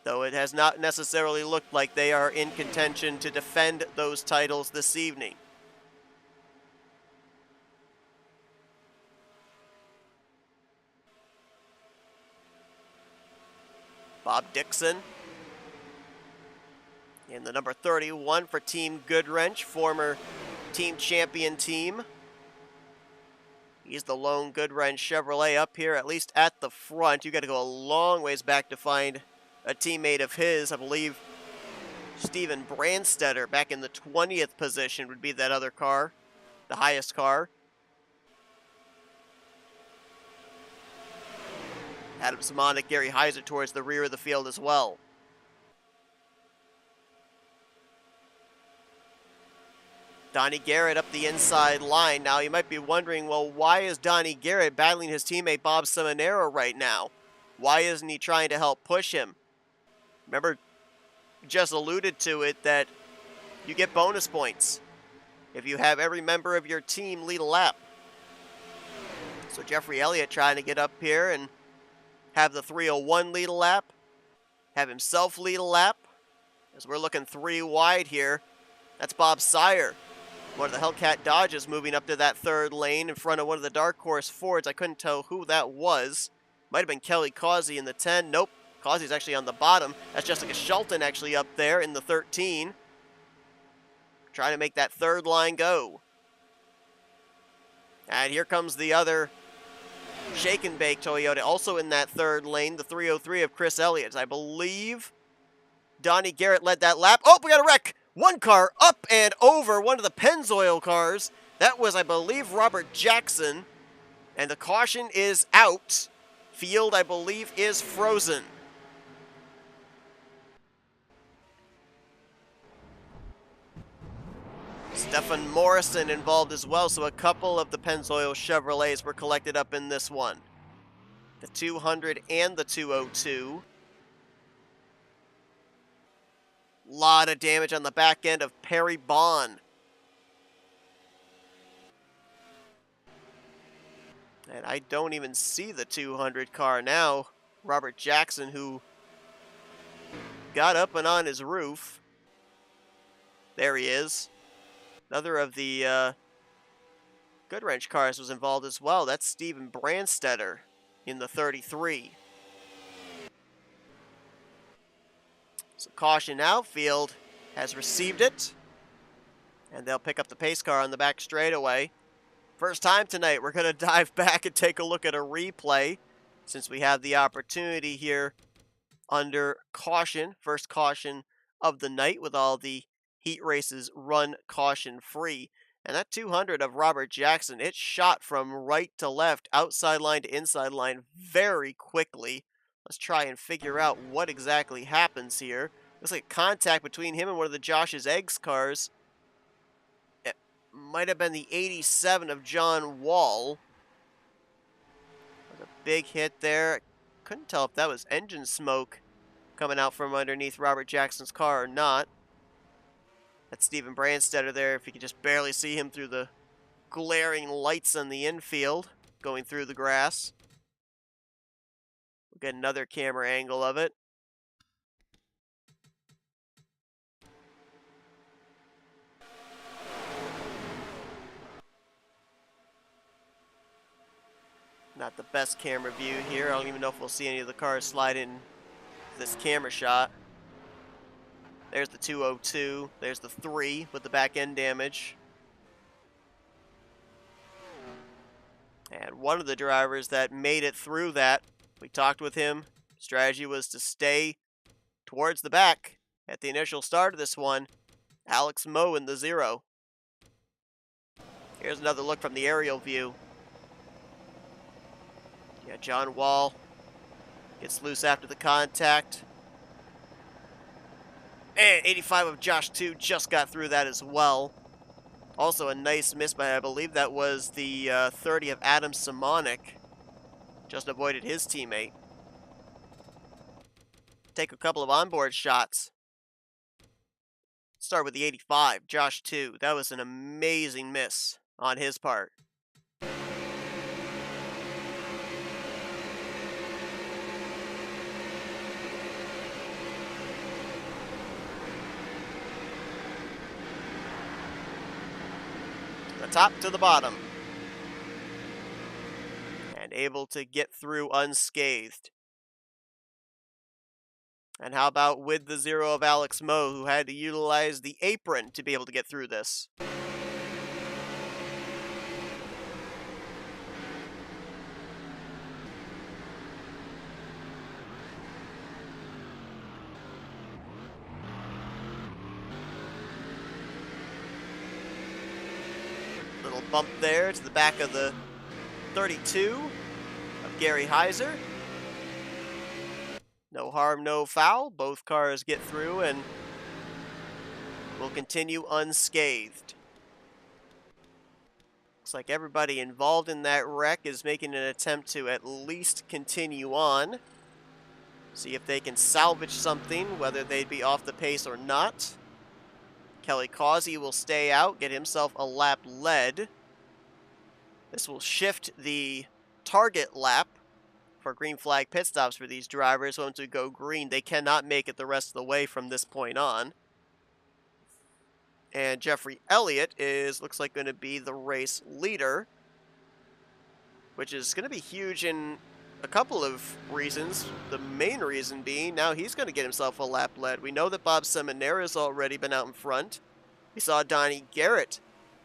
though it has not necessarily looked like they are in contention to defend those titles this evening. Bob Dixon in the number 31 for Team Goodwrench, former team champion team. He's the lone Goodwrench Chevrolet up here, at least at the front. You got to go a long ways back to find a teammate of his. I believe Steven Brandstetter back in the 20th position would be that other car, the highest car. Adam Simonik, Gary Heiser towards the rear of the field as well. Donnie Garrett up the inside line. Now you might be wondering, well, why is Donnie Garrett battling his teammate Bob Seminara right now? Why isn't he trying to help push him? Remember, just alluded to it, that you get bonus points if you have every member of your team lead a lap. So Jeffrey Elliott trying to get up here and have the 301 lead a lap, have himself lead a lap, as we're looking 3 wide here. That's Bob Sire, one of the Hellcat Dodges, moving up to that 3rd lane in front of one of the Dark Horse Fords. I couldn't tell who that was. Might have been Kelly Causey in the 10. Nope, Causey's actually on the bottom. That's Jessica Shelton actually up there in the 13. Trying to make that 3rd line go. And here comes the other Shake and Bake Toyota, also in that 3rd lane, the 303 of Chris Elliott. I believe Donnie Garrett led that lap. Oh, we got a wreck! One car up and over one of the Pennzoil cars. That was, I believe, Robert Jackson. And the caution is out. Field, I believe, is frozen. Stefan Morrison involved as well, so a couple of the Pennzoil Chevrolets were collected up in this one. The 200 and the 202. Lot of damage on the back end of Perry Bond. And I don't even see the 200 car now. Robert Jackson, who got up and on his roof. There he is. Another of the Goodwrench cars was involved as well. That's Steven Brandstetter in the 33. So caution outfield has received it. And they'll pick up the pace car on the back straightaway. First time tonight, we're going to dive back and take a look at a replay, since we have the opportunity here under caution, first caution of the night, with all the heat races run caution free. And that 200 of Robert Jackson, it shot from right to left, outside line to inside line very quickly. Let's try and figure out what exactly happens here. Looks like contact between him and one of the Josh's Eggs cars. It might have been the 87 of John Wall. There's a big hit there. Couldn't tell if that was engine smoke coming out from underneath Robert Jackson's car or not. That's Steven Brandstetter there, if you could just barely see him through the glaring lights on the infield, going through the grass. We'll get another camera angle of it. Not the best camera view here. I don't even know if we'll see any of the cars slide in this camera shot. There's the 202. There's the 3 with the back end damage. And one of the drivers that made it through that, we talked with him. Strategy was to stay towards the back at the initial start of this one. Alex Moe in the 0. Here's another look from the aerial view. Yeah, John Wall gets loose after the contact. And 85 of Josh 2 just got through that as well. Also a nice miss by, I believe that was the 30 of Adam Simonik. Just avoided his teammate. Take a couple of onboard shots. Start with the 85, Josh 2. That was an amazing miss on his part. top to the bottom. And able to get through unscathed. And how about with the 0 of Alex Moe, who had to utilize the apron to be able to get through this? Little bump there to the back of the 32 of Gary Heiser. No harm, no foul. Both cars get through and will continue unscathed. Looks like everybody involved in that wreck is making an attempt to at least continue on. See if they can salvage something, whether they'd be off the pace or not. Kelly Causey will stay out, get himself a lap led. This will shift the target lap for green flag pit stops for these drivers. Once we go green, they cannot make it the rest of the way from this point on. And Jeffrey Elliott looks like going to be the race leader, which is going to be huge in a couple of reasons. The main reason being now he's going to get himself a lap led. We know that Bob Seminara's already been out in front. We saw Donnie Garrett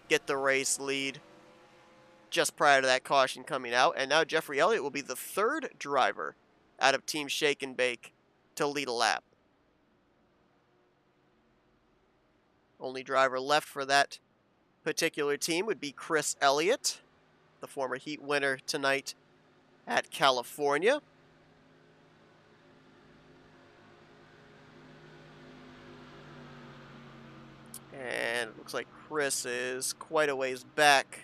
get the race lead just prior to that caution coming out, and now Jeffrey Elliott will be the third driver out of Team Shake and Bake to lead a lap. Only driver left for that particular team would be Chris Elliott, the former heat winner tonight at California. And it looks like Chris is quite a ways back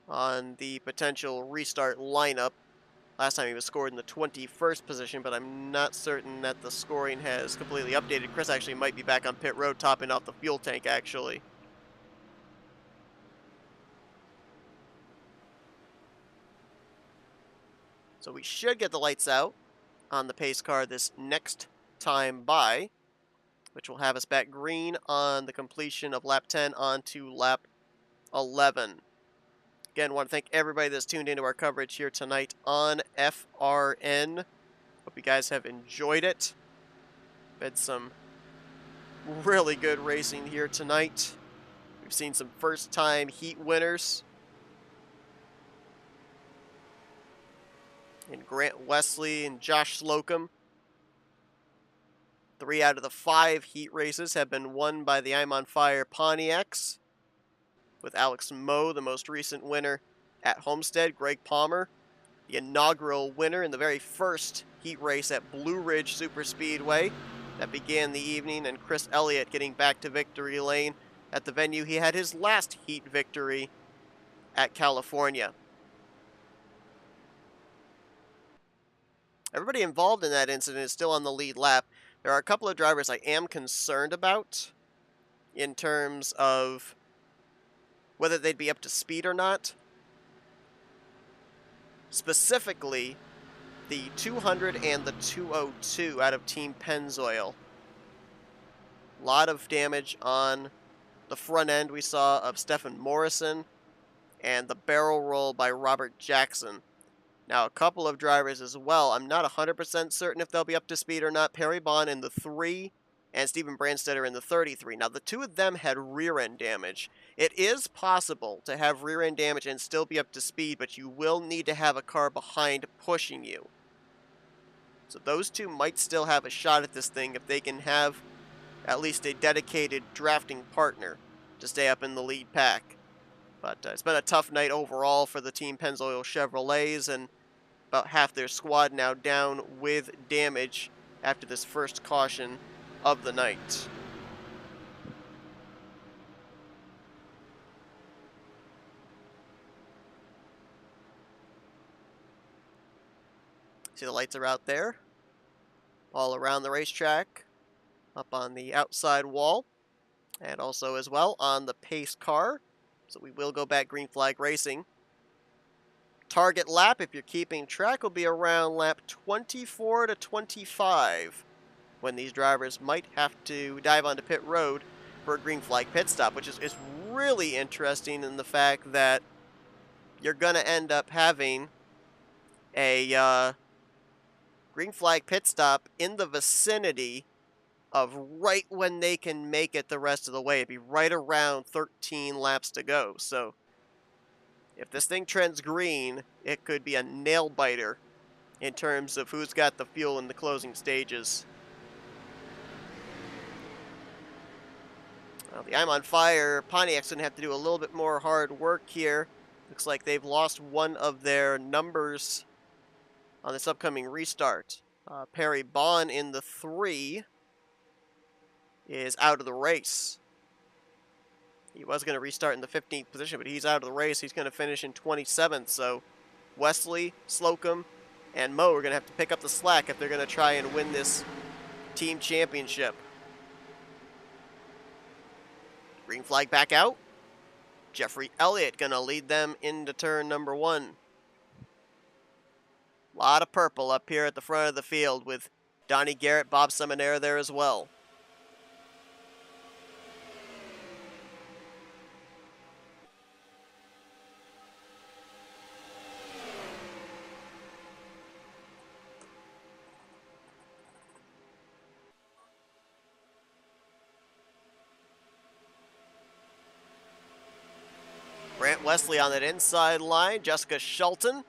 on the potential restart lineup. Last time he was scored in the 21st position, but I'm not certain that the scoring has completely updated. Chris actually might be back on pit road topping off the fuel tank, actually. So we should get the lights out on the pace car this next time by, which will have us back green on the completion of lap 10 onto lap 11. Again, want to thank everybody that's tuned into our coverage here tonight on FRN. Hope you guys have enjoyed it. Had some really good racing here tonight. We've seen some first-time heat winners in Grant Wesley and Josh Slocum. 3 out of the 5 heat races have been won by the I'm on Fire Pontiacs, with Alex Moe, the most recent winner at Homestead, Greg Palmer, the inaugural winner in the very first heat race at Blue Ridge Superspeedway that began the evening, and Chris Elliott getting back to victory lane at the venue he had his last heat victory at California. Everybody involved in that incident is still on the lead lap. There are a couple of drivers I am concerned about in terms of whether they'd be up to speed or not. Specifically, the 200 and the 202 out of Team Pennzoil. A lot of damage on the front end we saw of Stephen Morrison, and the barrel roll by Robert Jackson. Now, a couple of drivers as well. I'm not 100% certain if they'll be up to speed or not. Perry Bond in the 3 and Stephen Brandstetter in the 33. Now, the two of them had rear-end damage. It is possible to have rear-end damage and still be up to speed, but you will need to have a car behind pushing you. So those two might still have a shot at this thing if they can have at least a dedicated drafting partner to stay up in the lead pack. But it's been a tough night overall for the Team Pennzoil Chevrolets, and about half their squad now down with damage after this first caution of the night. See the lights are out there, all around the racetrack, up on the outside wall, and also as well on the pace car. So we will go back green flag racing. Target lap, if you're keeping track, will be around lap 24 to 25, when these drivers might have to dive onto pit road for a green flag pit stop, which is really interesting in the fact that you're going to end up having a green flag pit stop in the vicinity of right when they can make it the rest of the way. It'd be right around 13 laps to go. So if this thing trends green, it could be a nail biter in terms of who's got the fuel in the closing stages. Well, the I'm on Fire Pontiac's going to have to do a little bit more hard work here. Looks like they've lost one of their numbers on this upcoming restart. Perry Bond in the 3 is out of the race. He was going to restart in the 15th position, but he's out of the race. He's going to finish in 27th. So Wesley, Slocum, and Mo are going to have to pick up the slack if they're going to try and win this team championship. Green flag back out. Jeffrey Elliott going to lead them into turn number 1. A lot of purple up here at the front of the field with Donnie Garrett, Bob Seminara there as well. Grant Wesley on that inside line. Jessica Shelton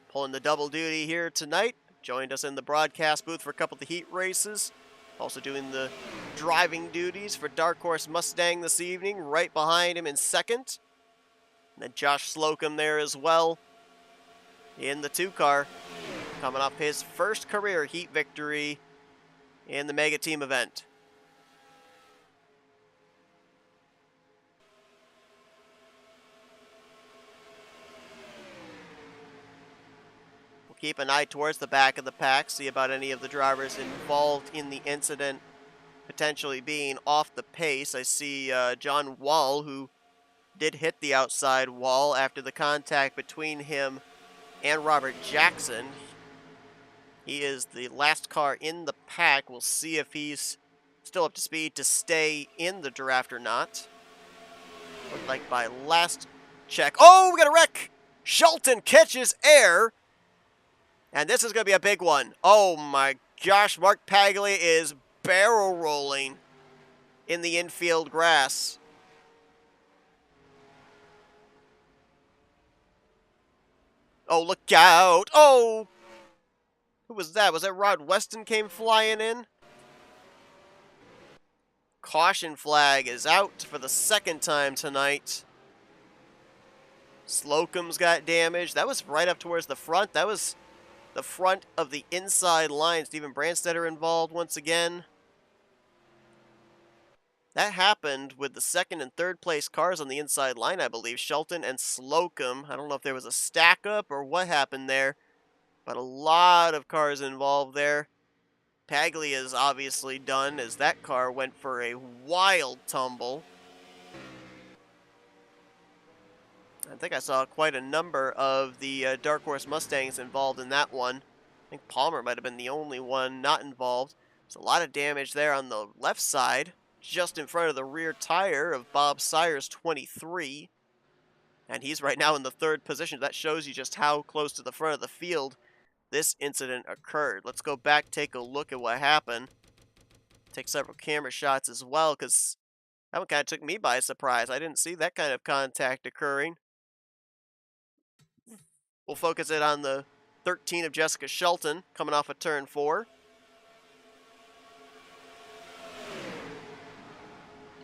pulling the double duty here tonight. Joined us in the broadcast booth for a couple of the heat races. Also doing the driving duties for Dark Horse Mustang this evening. Right behind him in second. And then Josh Slocum there as well in the 2 car. Coming off his first career heat victory in the Mega Team event. Keep an eye towards the back of the pack, see about any of the drivers involved in the incident potentially being off the pace. I see John Wall, who did hit the outside wall after the contact between him and Robert Jackson. He is the last car in the pack. We'll see if he's still up to speed to stay in the draft or not. Looked like by last check. Oh, we got a wreck! Shelton catches air. And this is going to be a big one. Oh my gosh, Mark Paglia is barrel rolling in the infield grass. Oh, look out. Oh! Who was that? Was that Rod Weston came flying in? Caution flag is out for the second time tonight. Slocum's got damage. That was right up towards the front. That was the front of the inside line. Steven Brandstetter involved once again. That happened with the second and third place cars on the inside line, I believe. Shelton and Slocum. I don't know if there was a stack up or what happened there, but a lot of cars involved there. Paglia is obviously done as that car went for a wild tumble. I think I saw quite a number of the Dark Horse Mustangs involved in that one. I think Palmer might have been the only one not involved. There's a lot of damage there on the left side, just in front of the rear tire of Bob Sires 23. And he's right now in the 3rd position. That shows you just how close to the front of the field this incident occurred. Let's go back, take a look at what happened. Take several camera shots as well, because that one kind of took me by surprise. I didn't see that kind of contact occurring. We'll focus it on the 13 of Jessica Shelton coming off of turn 4.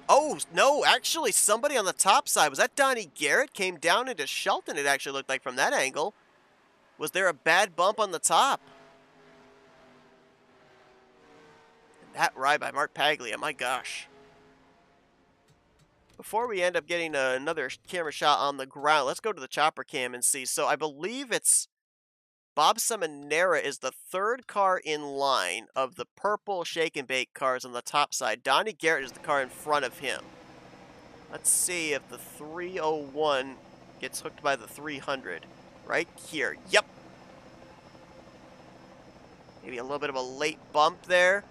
Oh, no, actually somebody on the top side. Was that Donnie Garrett? Came down into Shelton, it actually looked like from that angle. Was there a bad bump on the top? That ride by Mark Paglia, my gosh. Before we end up getting another camera shot on the ground, let's go to the chopper cam and see. So I believe it's Bob Seminara is the 3rd car in line of the purple shake and bake cars on the top side. Donnie Garrett is the car in front of him. Let's see if the 301 gets hooked by the 300. Right here. Yep. Maybe a little bit of a late bump there.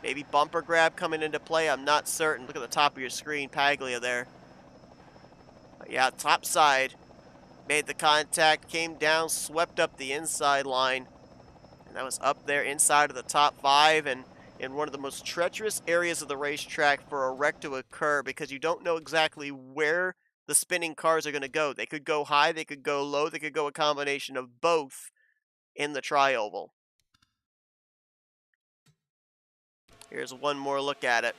Maybe bumper grab coming into play. I'm not certain. Look at the top of your screen, Paglia there. But yeah, top side. Made the contact, came down, swept up the inside line. And that was up there inside of the top 5 and in one of the most treacherous areas of the racetrack for a wreck to occur because you don't know exactly where the spinning cars are going to go. They could go high, they could go low, they could go a combination of both in the tri-oval. Here's one more look at it.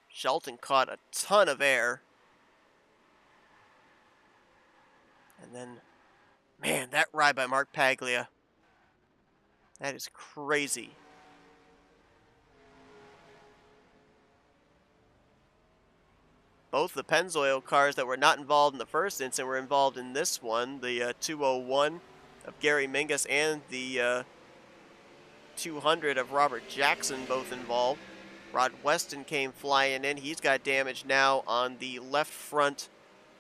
Shelton caught a ton of air. And then, man, that ride by Mark Paglia. That is crazy. Both the Pennzoil cars that were not involved in the first incident were involved in this one. The 201 of Gary Mingus and the 200 of Robert Jackson both involved. Rod Weston came flying in. He's got damage now on the left front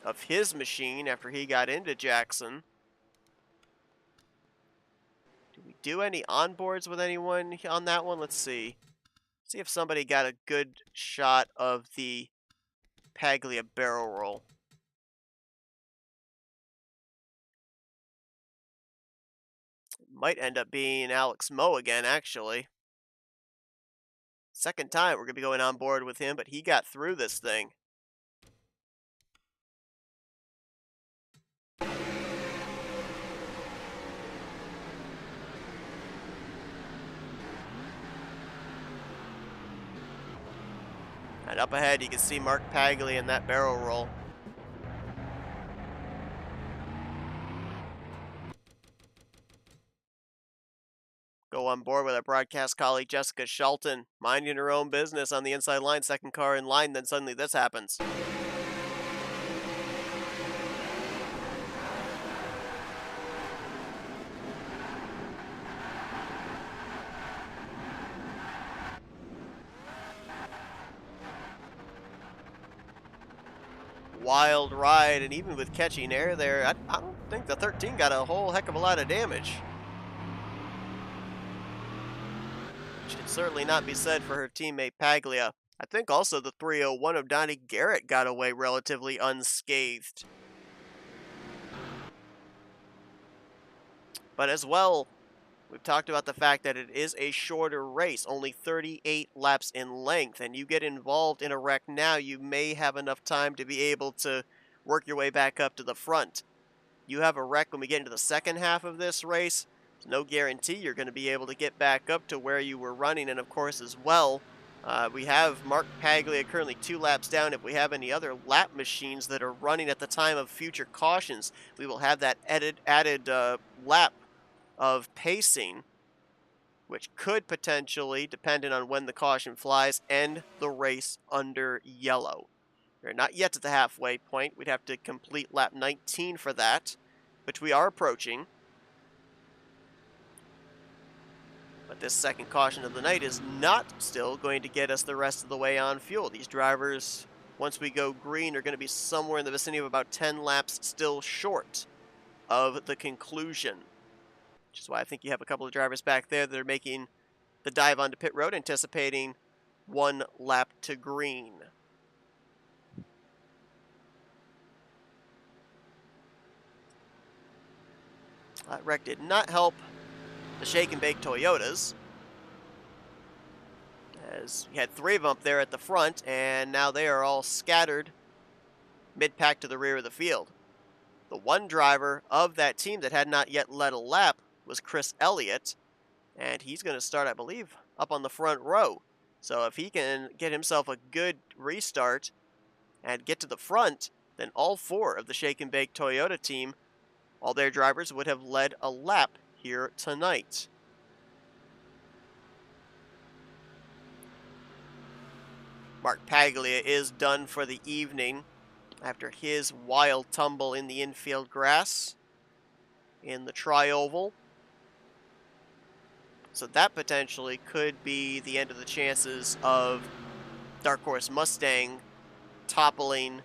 of his machine after he got into Jackson. Did we do any onboards with anyone on that one? Let's see. See if somebody got a good shot of the Paglia barrel roll. Might end up being Alex Moe again, actually. Second time we're going to be going on board with him, but he got through this thing. And up ahead, you can see Mark Paglia in that barrel roll. Go on board with our broadcast colleague Jessica Shelton, minding her own business on the inside line, second car in line, then suddenly this happens. Wild ride, and even with catching air there, I don't think the 13 got a whole heck of a lot of damage. Should certainly not be said for her teammate Paglia. I think also the 301 of Donnie Garrett got away relatively unscathed. But as well, we've talked about the fact that it is a shorter race, only 38 laps in length, and you get involved in a wreck now, you may have enough time to be able to work your way back up to the front. You have a wreck when we get into the second half of this race, there's no guarantee you're going to be able to get back up to where you were running, and of course as well, we have Mark Paglia currently 2 laps down. If we have any other lap machines that are running at the time of future cautions, we will have that added lap of pacing, which could potentially, depending on when the caution flies, end the race under yellow. We're not yet at the halfway point. We'd have to complete lap 19 for that, which we are approaching. But this second caution of the night is not still going to get us the rest of the way on fuel. These drivers, once we go green, are going to be somewhere in the vicinity of about 10 laps still short of the conclusion. Which is why I think you have a couple of drivers back there that are making the dive onto pit road, anticipating 1 lap to green. That wreck did not help the shake and bake Toyotas, as you had 3 of them up there at the front, and now they are all scattered mid-pack to the rear of the field. The one driver of that team that had not yet led a lap was Chris Elliott, and he's going to start, I believe, up on the front row. So if he can get himself a good restart and get to the front, then all 4 of the Shake and Bake Toyota team, all their drivers would have led a lap here tonight. Mark Paglia is done for the evening after his wild tumble in the infield grass in the tri-oval. So that potentially could be the end of the chances of Dark Horse Mustang toppling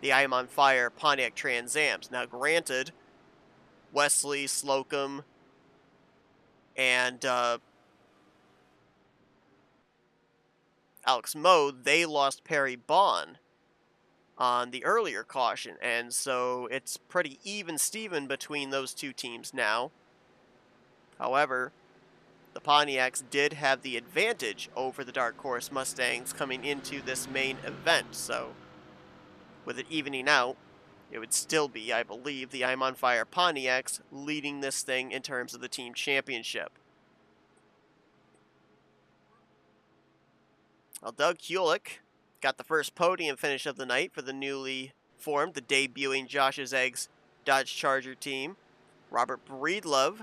the I Am on Fire Pontiac Trans Ams. Now granted, Wesley, Slocum, and Alex Moe, they lost Perry Bond on the earlier caution, and so it's pretty even Steven between those two teams now. However, the Pontiacs did have the advantage over the Dark Horse Mustangs coming into this main event, so with it evening out, it would still be, I believe, the I'm on Fire Pontiacs leading this thing in terms of the team championship. Well, Doug Kulik got the first podium finish of the night for the newly formed, the debuting Josh's Eggs Dodge Charger team. Robert Breedlove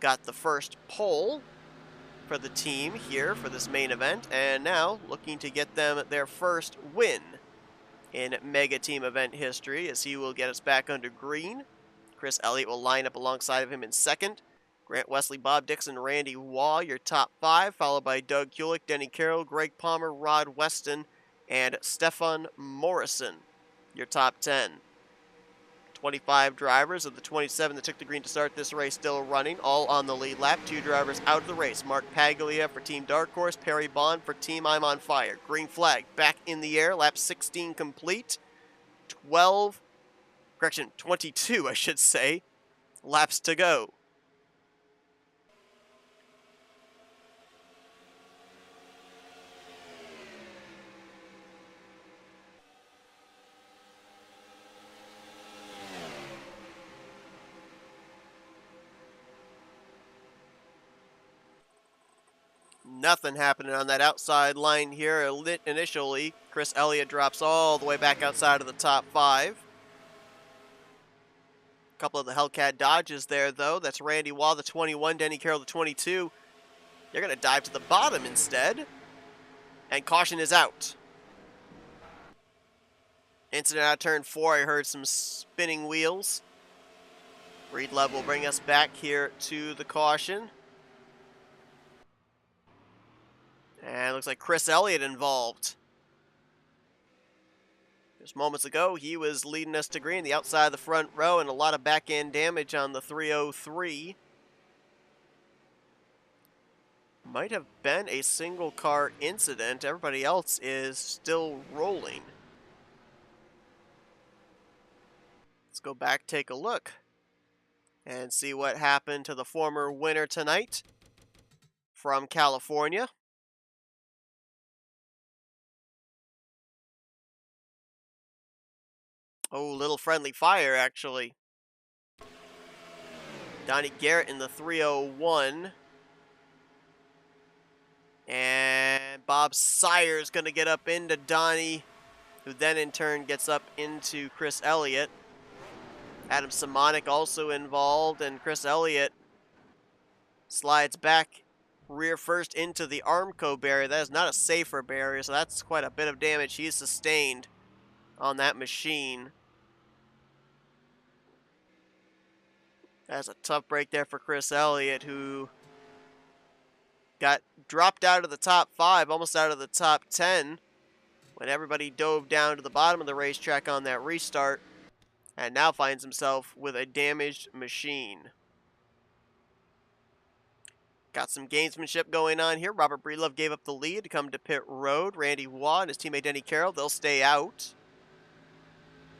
got the first pole for the team here for this main event, and now looking to get them their first win in Mega Team event history, as he will get us back under green. Chris Elliott will line up alongside of him in second. Grant Wesley, Bob Dixon, Randy Waugh, your top 5, followed by Doug Kulik, Denny Carroll, Greg Palmer, Rod Weston, and Stefan Morrison, your top 10. 25 drivers of the 27 that took the green to start this race still running, all on the lead lap. 2 drivers out of the race. Mark Paglia for Team Dark Horse, Perry Bond for Team I'm on Fire. Green flag back in the air, lap 16 complete. 22, I should say, laps to go. Nothing happening on that outside line here. Initially, Chris Elliott drops all the way back outside of the top 5. A couple of the Hellcat Dodges there, though. That's Randy Waugh, the 21, Denny Carroll, the 22. They're going to dive to the bottom instead. And caution is out. Incident out of turn 4. I heard some spinning wheels. Breedlove will bring us back here to the caution. And it looks like Chris Elliott involved. Just moments ago, he was leading us to green, the outside of the front row, and a lot of back-end damage on the 303. Might have been a single car incident. Everybody else is still rolling. Let's go back, take a look, and see what happened to the former winner tonight from California. Oh, little friendly fire, actually. Donnie Garrett in the 301. And Bob Sire's going to get up into Donnie, who then in turn gets up into Chris Elliott. Adam Simonik also involved, and Chris Elliott slides back rear first into the Armco barrier. That is not a safer barrier, so that's quite a bit of damage he's sustained on that machine. That's a tough break there for Chris Elliott, who got dropped out of the top 5, almost out of the top 10, when everybody dove down to the bottom of the racetrack on that restart, and now finds himself with a damaged machine. Got some gamesmanship going on here. Robert Breedlove gave up the lead to come to pit road. Randy Waugh and his teammate Denny Carroll, they'll stay out.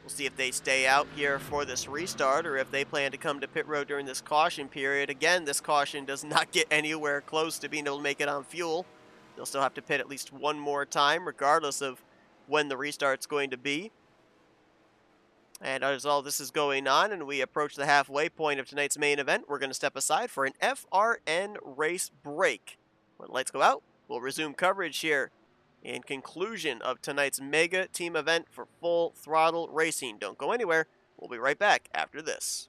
We'll see if they stay out here for this restart or if they plan to come to pit road during this caution period. Again, this caution does not get anywhere close to being able to make it on fuel. They'll still have to pit at least one more time, regardless of when the restart's going to be. And as all this is going on and we approach the halfway point of tonight's main event, we're going to step aside for an FRN race break. When lights go out, we'll resume coverage here in conclusion of tonight's mega team event for Full Throttle Racing. Don't go anywhere. We'll be right back after this.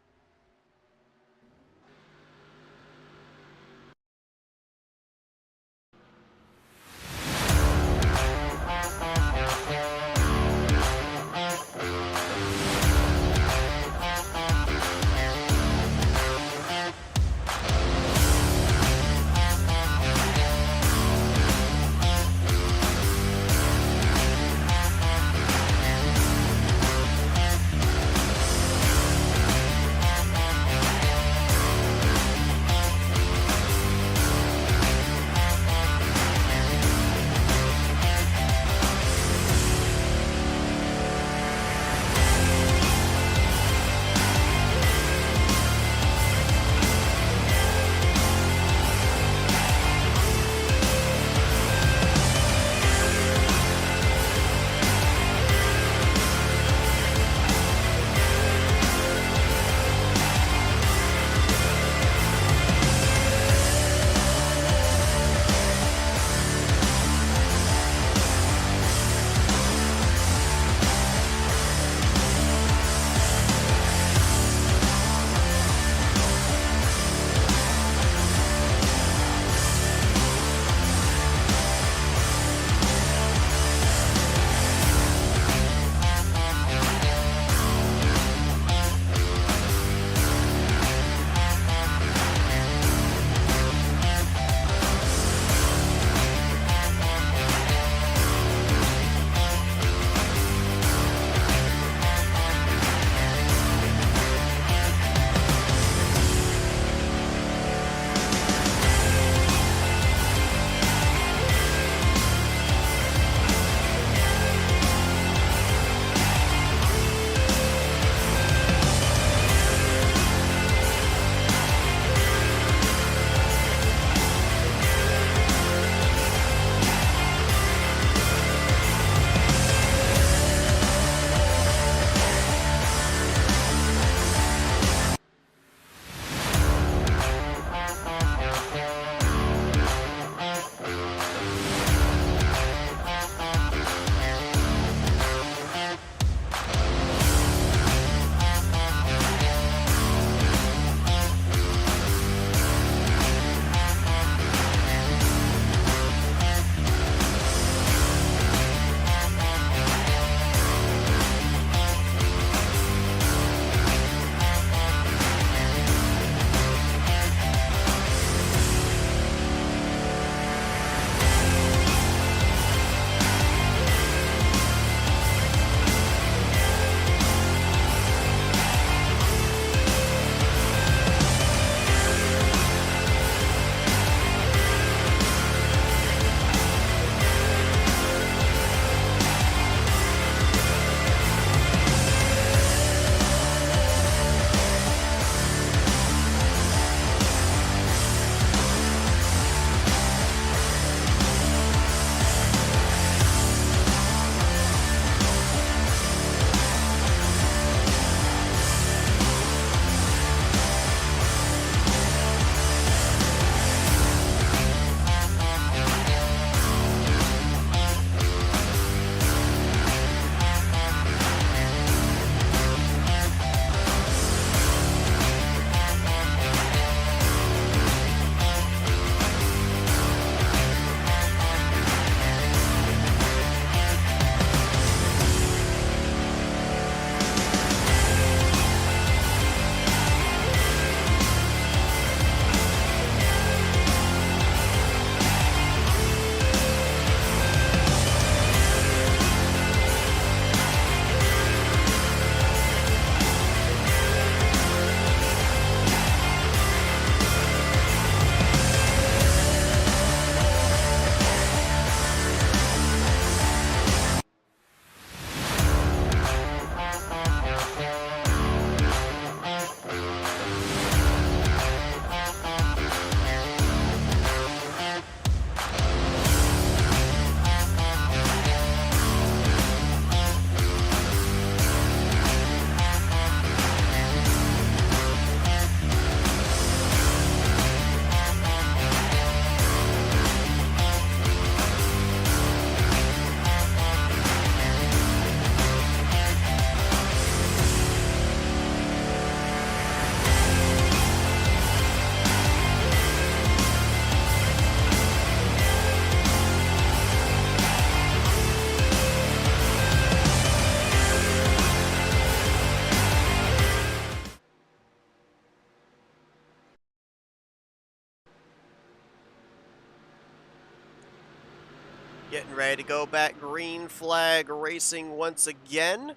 Getting ready to go back. Green flag racing once again.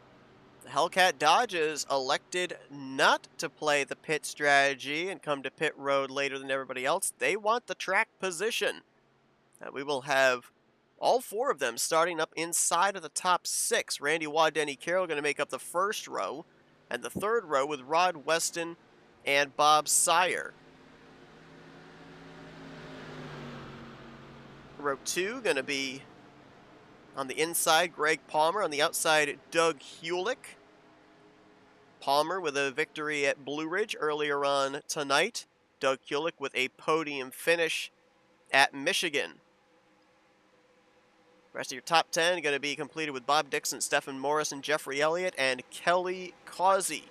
The Hellcat Dodges elected not to play the pit strategy and come to pit road later than everybody else. They want the track position. We will have all four of them starting up inside of the top six. Randy Waugh, Denny Carroll going to make up the first row, and the third row with Rod Weston and Bob Sire. Row 2 going to be on the inside, Greg Palmer. On the outside, Doug Hewlick. Palmer with a victory at Blue Ridge earlier on tonight. Doug Hewlick with a podium finish at Michigan. The rest of your top 10 going to be completed with Bob Dixon, Stephen Morrison, Jeffrey Elliott, and Kelly Causey.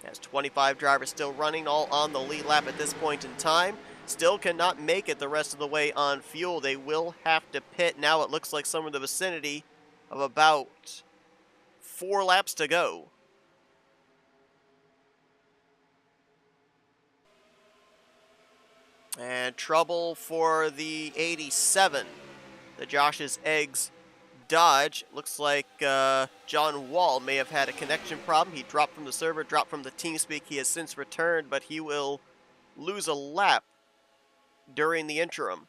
Has 25 drivers still running, all on the lead lap at this point in time. Still cannot make it the rest of the way on fuel. They will have to pit. Now it looks like somewhere in the vicinity of about 4 laps to go. And trouble for the 87. The Josh's Eggs Dodge. Looks like John Wall may have had a connection problem. He dropped from the server, dropped from the TeamSpeak. He has since returned, but he will lose a lap during the interim.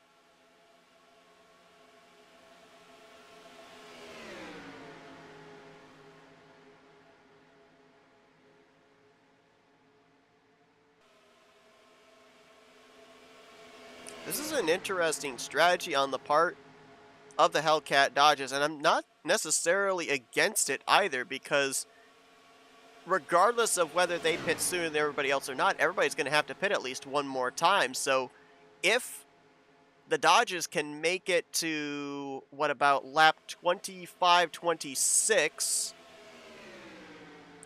This is an interesting strategy on the part of the Hellcat Dodges, and I'm not necessarily against it either, because regardless of whether they pit sooner than everybody else or not, everybody's going to have to pit at least one more time. So if the Dodgers can make it to, what about lap 25, 26,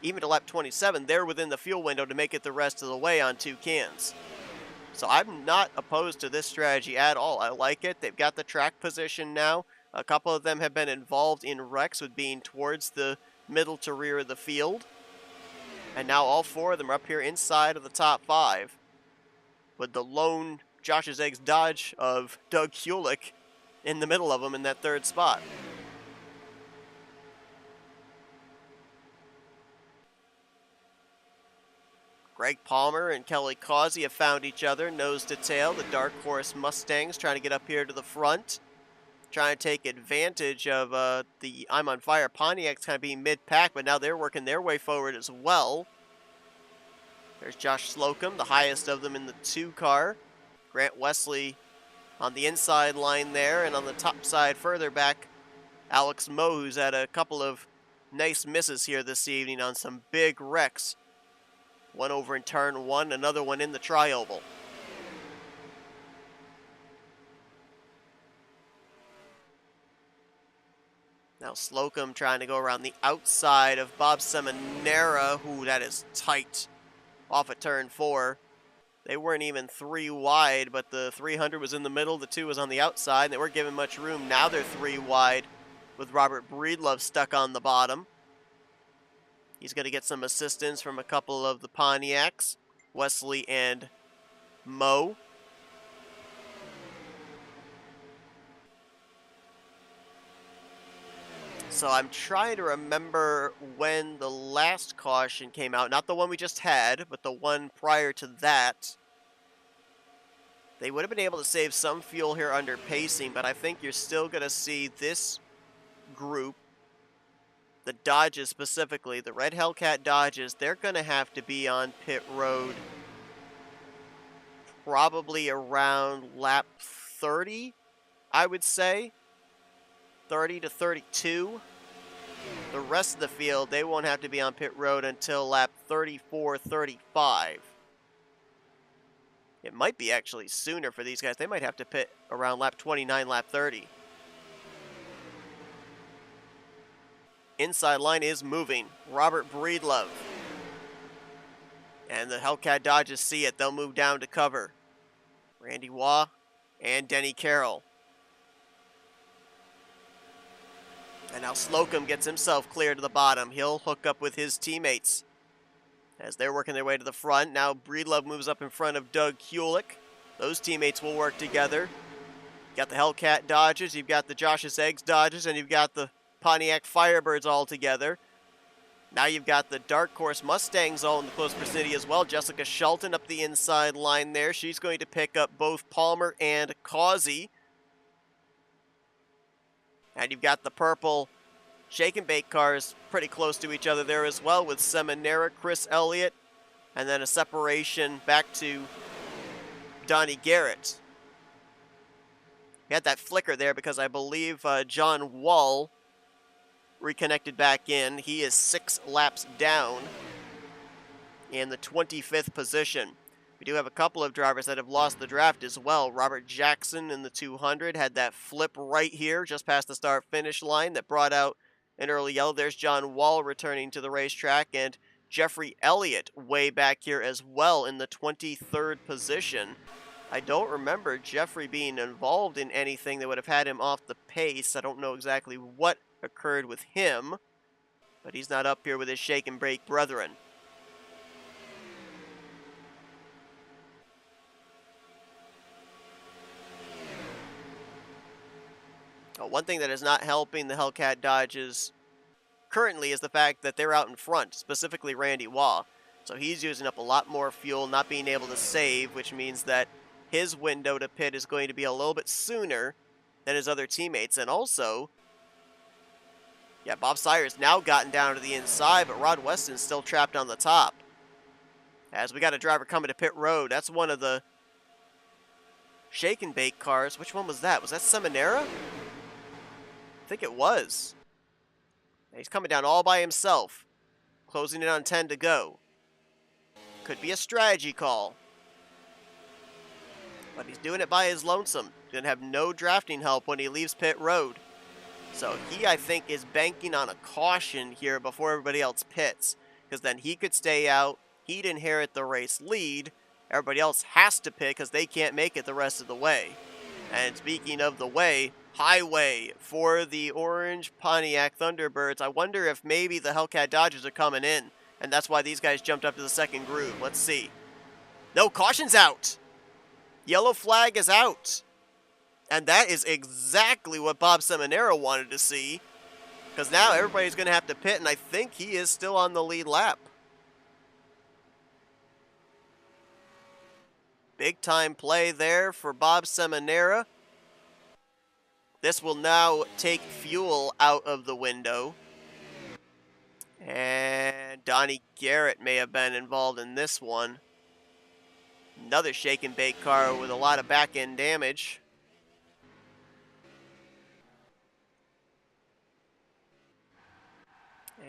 even to lap 27, they're within the fuel window to make it the rest of the way on 2 cans. So I'm not opposed to this strategy at all. I like it. They've got the track position now. A couple of them have been involved in wrecks with being towards the middle to rear of the field. And now all 4 of them are up here inside of the top 5, with the lone Josh's Eggs Dodge of Doug Hewlick in the middle of them in that 3rd spot. Greg Palmer and Kelly Causey have found each other nose to tail. The Dark Horse Mustangs trying to get up here to the front, trying to take advantage of the I'm on Fire Pontiacs kind of being mid-pack, but now they're working their way forward as well. There's Josh Slocum, the highest of them in the 2 car. Grant Wesley on the inside line there, and on the top side further back, Alex Moe, who's had a couple of nice misses here this evening on some big wrecks. One over in turn 1, another one in the tri-oval. Now Slocum trying to go around the outside of Bob Seminara. Ooh, that is tight. Off at turn 4. They weren't even 3 wide, but the 300 was in the middle. The 2 was on the outside, and they weren't given much room. Now they're 3 wide with Robert Breedlove stuck on the bottom. He's going to get some assistance from a couple of the Pontiacs, Wesley and Moe. So I'm trying to remember when the last caution came out. Not the one we just had, but the one prior to that. They would have been able to save some fuel here under pacing, but I think you're still going to see this group, the Dodges specifically, the Red Hellcat Dodges, they're going to have to be on pit road probably around lap 30, I would say. 30 to 32. The rest of the field, they won't have to be on pit road until lap 34, 35. It might be actually sooner for these guys. They might have to pit around lap 29, lap 30. Inside line is moving. Robert Breedlove. And the Hellcat Dodges see it. They'll move down to cover. Randy Waugh and Denny Carroll. And now Slocum gets himself clear to the bottom. He'll hook up with his teammates as they're working their way to the front. Now Breedlove moves up in front of Doug Hewlick. Those teammates will work together. got the Hellcat Dodges, you've got the Josh's Eggs Dodges, and you've got the Pontiac Firebirds all together. Now you've got the Dark Horse Mustangs all in the close vicinity as well. Jessica Shelton up the inside line there. She's going to pick up both Palmer and Causey. And you've got the purple Shake and Bake cars pretty close to each other there as well, with Seminara, Chris Elliott, and then a separation back to Donnie Garrett. We had that flicker there because I believe John Wall reconnected back in. He is 6 laps down in the 25th position. We do have a couple of drivers that have lost the draft as well. Robert Jackson in the 200 had that flip right here just past the start-finish line that brought out an early yellow. There's John Wall returning to the racetrack, and Jeffrey Elliott way back here as well in the 23rd position. I don't remember Jeffrey being involved in anything that would have had him off the pace. I don't know exactly what occurred with him, but he's not up here with his Shake and Bake brethren. One thing that is not helping the Hellcat Dodges currently is the fact that they're out in front, specifically Randy Waugh. So he's using up a lot more fuel, not being able to save, which means that his window to pit is going to be a little bit sooner than his other teammates. And also, yeah, Bob Sire's now gotten down to the inside, but Rod Weston's still trapped on the top. As we got a driver coming to pit road. That's one of the Shake and Bake cars. Which one was that? Was that Seminara? I think it was. He's coming down all by himself. Closing in on 10 to go. Could be a strategy call. But he's doing it by his lonesome. Going to have no drafting help when he leaves pit road. So he, I think, is banking on a caution here before everybody else pits. Because then he could stay out. He'd inherit the race lead. Everybody else has to pit because they can't make it the rest of the way. And speaking of the way, highway for the orange Pontiac Thunderbirds. I wonder if maybe the Hellcat Dodgers are coming in, and that's why these guys jumped up to the second groove. Let's see. No, caution's out. Yellow flag is out. And that is exactly what Bob Seminara wanted to see, because now everybody's going to have to pit, and I think he is still on the lead lap. Big time play there for Bob Seminara. This will now take fuel out of the window. And Donnie Garrett may have been involved in this one. Another Shake and Bake car with a lot of back end damage.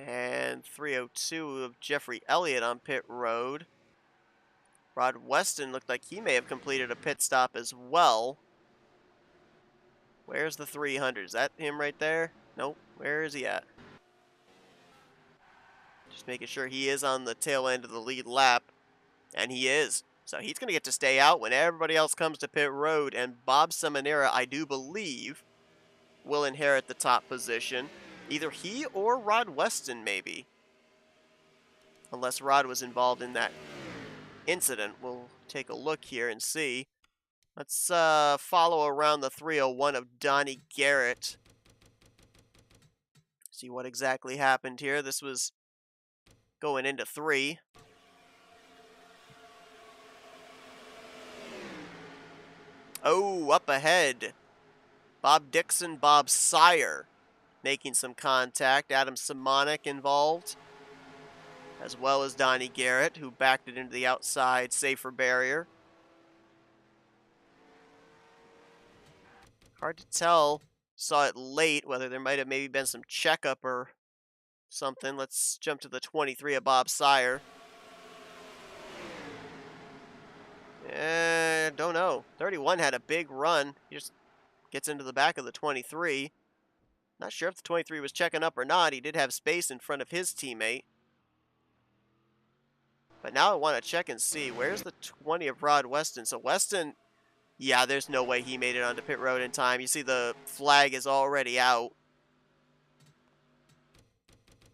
And 302 of Jeffrey Elliott on pit road. Rod Weston looked like he may have completed a pit stop as well. Where's the 300? Is that him right there? Nope. Where is he at? Just making sure he is on the tail end of the lead lap. And he is. So he's going to get to stay out when everybody else comes to pit road. And Bob Seminara, I do believe, will inherit the top position. Either he or Rod Weston, maybe. Unless Rod was involved in that incident. We'll take a look here and see. Let's follow around the 301 of Donnie Garrett. See what exactly happened here. This was going into 3. Oh, up ahead. Bob Dixon, Bob Sire making some contact. Adam Simonik involved, as well as Donnie Garrett, who backed it into the outside safer barrier. Hard to tell. Saw it late, whether there might have maybe been some checkup or something. Let's jump to the 23 of Bob Sire. Don't know. 31 had a big run. He just gets into the back of the 23. Not sure if the 23 was checking up or not. He did have space in front of his teammate. But now I want to check and see. Where's the 20 of Rod Weston? So Weston, yeah, there's no way he made it onto pit road in time. You see the flag is already out.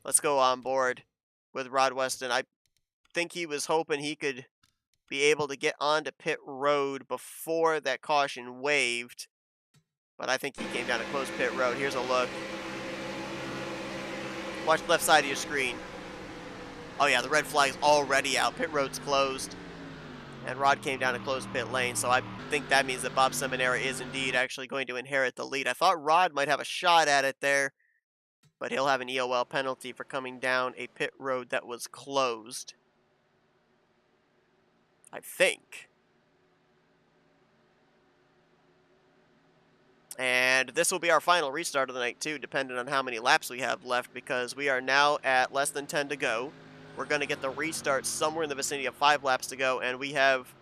Let's go on board with Rod Weston. I think he was hoping he could be able to get onto pit road before that caution waved. but I think he came down a closed pit road. Here's a look. Watch the left side of your screen. Oh yeah, the red flag's already out. Pit road's closed. And Rod came down a closed pit lane, so I think that means that Bob Seminara is indeed actually going to inherit the lead. I thought Rod might have a shot at it there, but he'll have an EOL penalty for coming down a pit road that was closed. I think. And this will be our final restart of the night, too, depending on how many laps we have left, because we are now at less than 10 to go. We're going to get the restart somewhere in the vicinity of 5 laps to go, and we have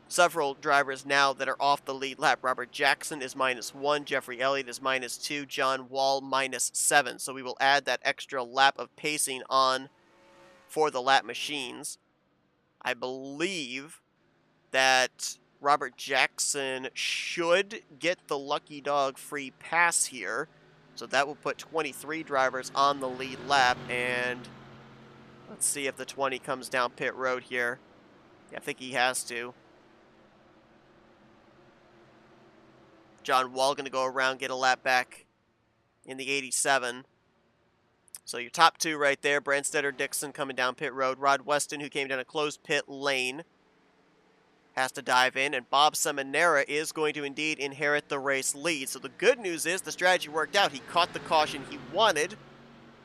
several drivers now that are off the lead lap. Robert Jackson is -1, Jeffrey Elliott is -2, John Wall -7. So we will add that extra lap of pacing on for the lap machines. I believe that Robert Jackson should get the Lucky Dog free pass here. So that will put 23 drivers on the lead lap, and let's see if the 20 comes down pit road here. Yeah, I think he has to. John Wall going to go around, get a lap back in the 87. So your top two right there, Branstetter Dixon coming down pit road. Rod Weston, who came down a closed pit lane, has to dive in, and Bob Seminara is going to indeed inherit the race lead. So the good news is the strategy worked out. He caught the caution he wanted.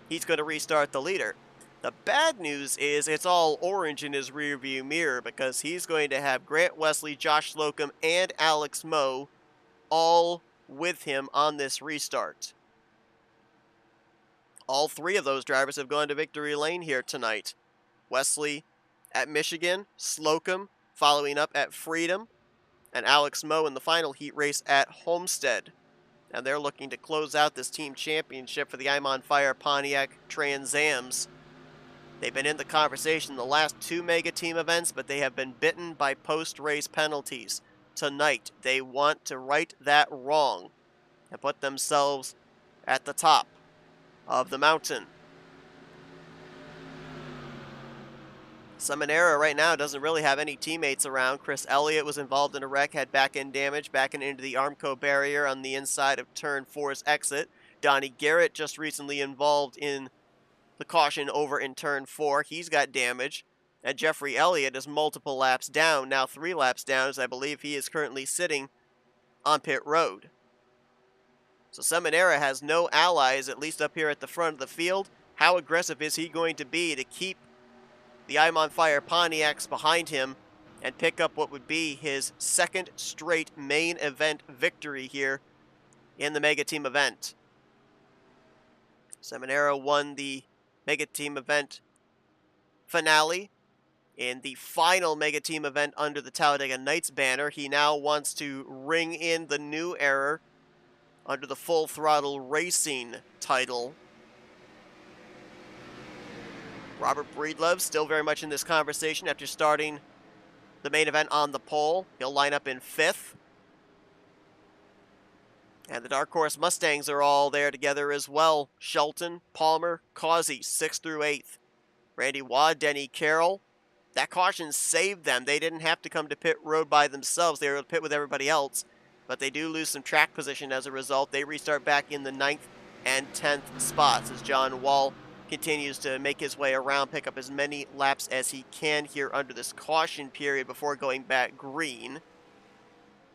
He's going to restart the leader. The bad news is it's all orange in his rearview mirror, because he's going to have Grant Wesley, Josh Slocum, and Alex Moe all with him on this restart. All three of those drivers have gone to victory lane here tonight. Wesley at Michigan, Slocum following up at Freedom, and Alex Moe in the final heat race at Homestead. And they're looking to close out this team championship for the I'm on Fire Pontiac Trans Ams. They've been in the conversation the last 2 mega team events, but they have been bitten by post-race penalties. Tonight, they want to right that wrong and put themselves at the top of the mountain. Seminara right now doesn't really have any teammates around. Chris Elliott was involved in a wreck, had back-end damage, backing into the Armco barrier on the inside of turn 4's exit. Donnie Garrett just recently involved in the caution over in turn 4. He's got damage. And Jeffrey Elliott is multiple laps down, now 3 laps down, as I believe he is currently sitting on pit road. So Seminara has no allies, at least up here at the front of the field. How aggressive is he going to be to keep the I'm on Fire Pontiacs behind him and pick up what would be his second straight main event victory here in the Mega Team event? Seminara won the Mega Team event finale in the final Mega Team event under the Talladega Nights banner. He now wants to ring in the new era under the Full Throttle Racing title. Robert Breedlove still very much in this conversation after starting the main event on the pole. He'll line up in 5th. And the Dark Horse Mustangs are all there together as well. Shelton, Palmer, Causey, 6th through 8th. Randy Waugh, Denny Carroll. That caution saved them. They didn't have to come to pit road by themselves. They were able to pit with everybody else. But they do lose some track position as a result. They restart back in the 9th and 10th spots as John Wall continues to make his way around, pick up as many laps as he can here under this caution period before going back green.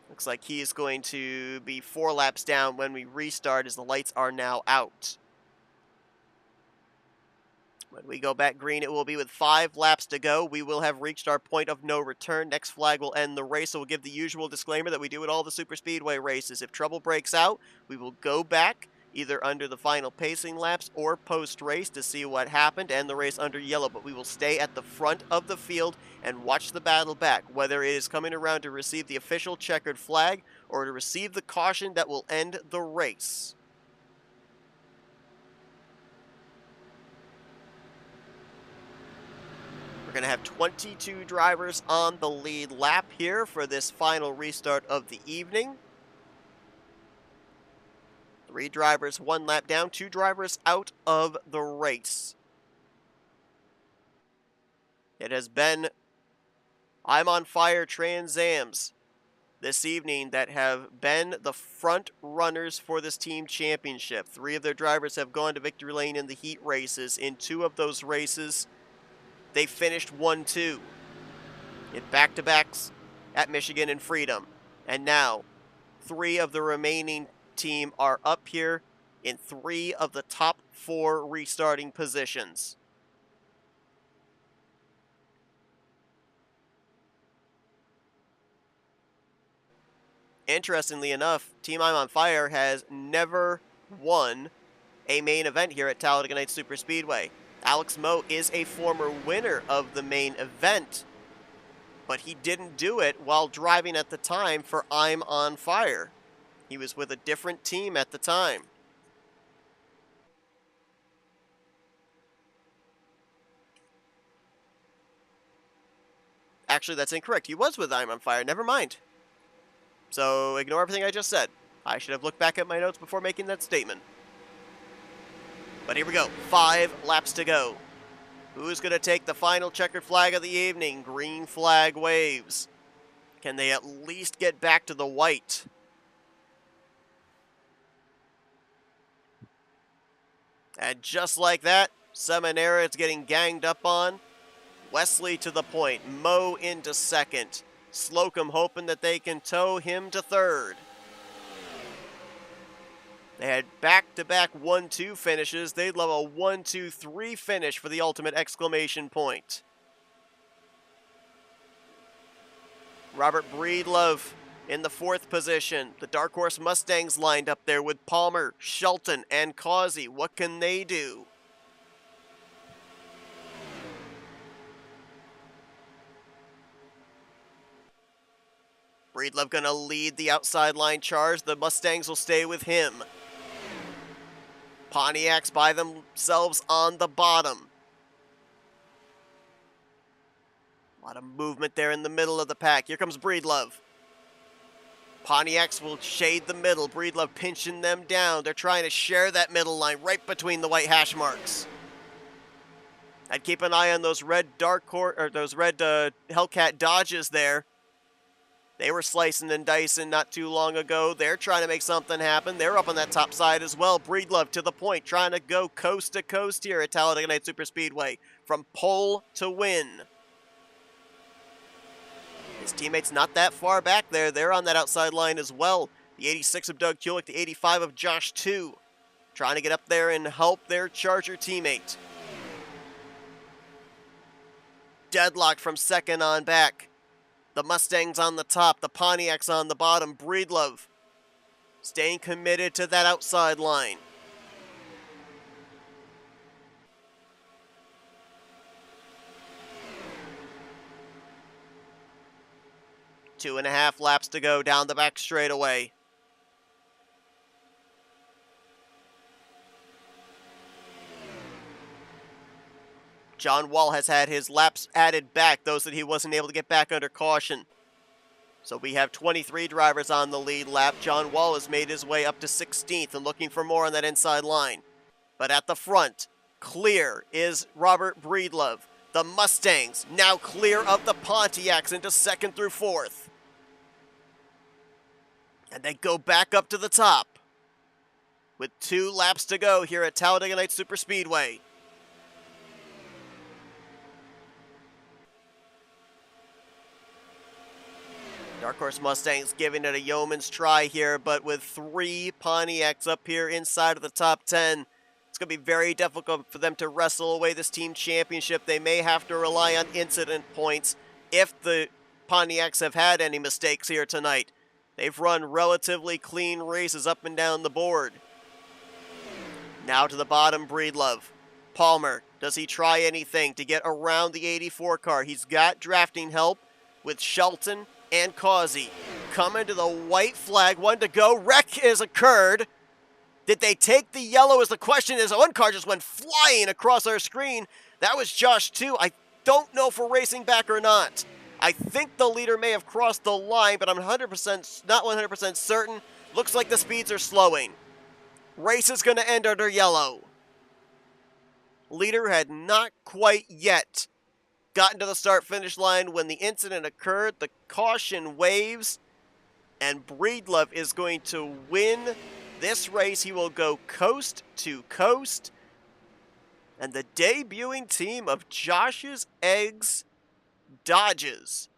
Looks like he is going to be 4 laps down when we restart, as the lights are now out. When we go back green, it will be with 5 laps to go. We will have reached our point of no return. Next flag will end the race, so we'll give the usual disclaimer that we do at all the super speedway races. If trouble breaks out, we will go back either under the final pacing laps or post-race to see what happened, and the race under yellow. But we will stay at the front of the field and watch the battle back, whether it is coming around to receive the official checkered flag or to receive the caution that will end the race. We're going to have 22 drivers on the lead lap here for this final restart of the evening. 3 drivers, 1 lap down, 2 drivers out of the race. It has been I'm on Fire Trans Ams this evening that have been the front runners for this team championship. 3 of their drivers have gone to victory lane in the heat races. In 2 of those races, they finished 1-2 in back-to-backs at Michigan and Freedom. And now, 3 of the remaining team are up here in 3 of the top 4 restarting positions. Interestingly enough, Team I'm on Fire has never won a main event here at Talladega Nights Superspeedway. Alex Moe is a former winner of the main event, but he didn't do it while driving at the time for I'm on Fire. He was with a different team at the time. Actually, that's incorrect. He was with I'm on Fire. Never mind. So ignore everything I just said. I should have looked back at my notes before making that statement. But here we go. 5 laps to go. Who's going to take the final checkered flag of the evening? Green flag waves. Can they at least get back to the white? And just like that, Seminara is getting ganged up on. Wesley to the point. Moe into second. Slocum hoping that they can tow him to third. They had back-to-back 1-2 finishes. They'd love a 1-2-3 finish for the ultimate exclamation point. Robert Breedlove in the 4th position. The Dark Horse Mustangs lined up there with Palmer, Shelton, and Causey. What can they do? Breedlove gonna lead the outside line charge. The Mustangs will stay with him. Pontiacs by themselves on the bottom. A lot of movement there in the middle of the pack. Here comes Breedlove. Pontiacs will shade the middle. Breedlove pinching them down. They're trying to share that middle line right between the white hash marks. I'd keep an eye on those red Hellcat Dodges there. They were slicing and dicing not too long ago. They're trying to make something happen. They're up on that top side as well. Breedlove to the point, trying to go coast to coast here at Talladega Nights Superspeedway. From pole to win. His teammates not that far back there. They're on that outside line as well. The 86 of Doug Kulik, the 85 of Josh 2. Trying to get up there and help their Charger teammate. Deadlocked from second on back. The Mustangs on the top, the Pontiacs on the bottom. Breedlove staying committed to that outside line. Two and a half laps to go down the back straightaway. John Wall has had his laps added back, those that he wasn't able to get back under caution. So we have 23 drivers on the lead lap. John Wall has made his way up to 16th and looking for more on that inside line. But at the front, clear is Robert Breedlove. The Mustangs now clear of the Pontiacs into 2nd through 4th. And they go back up to the top with 2 laps to go here at Talladega Nights Superspeedway. Dark Horse Mustangs giving it a yeoman's try here, but with 3 Pontiacs up here inside of the top 10, it's going to be very difficult for them to wrestle away this team championship. They may have to rely on incident points if the Pontiacs have had any mistakes here tonight. They've run relatively clean races up and down the board. Now to the bottom, Breedlove. Palmer, does he try anything to get around the 84 car? He's got drafting help with Shelton and Causey. Coming to the white flag, 1 to go. Wreck has occurred. Did they take the yellow is the question. As one car just went flying across our screen. That was Josh 2. I don't know if we're racing back or not. I think the leader may have crossed the line, but I'm not 100% certain. Looks like the speeds are slowing. Race is going to end under yellow. Leader had not quite yet gotten to the start-finish line when the incident occurred. The caution waves. And Breedlove is going to win this race. He will go coast to coast. And the debuting team of Josh's Eggs Dodges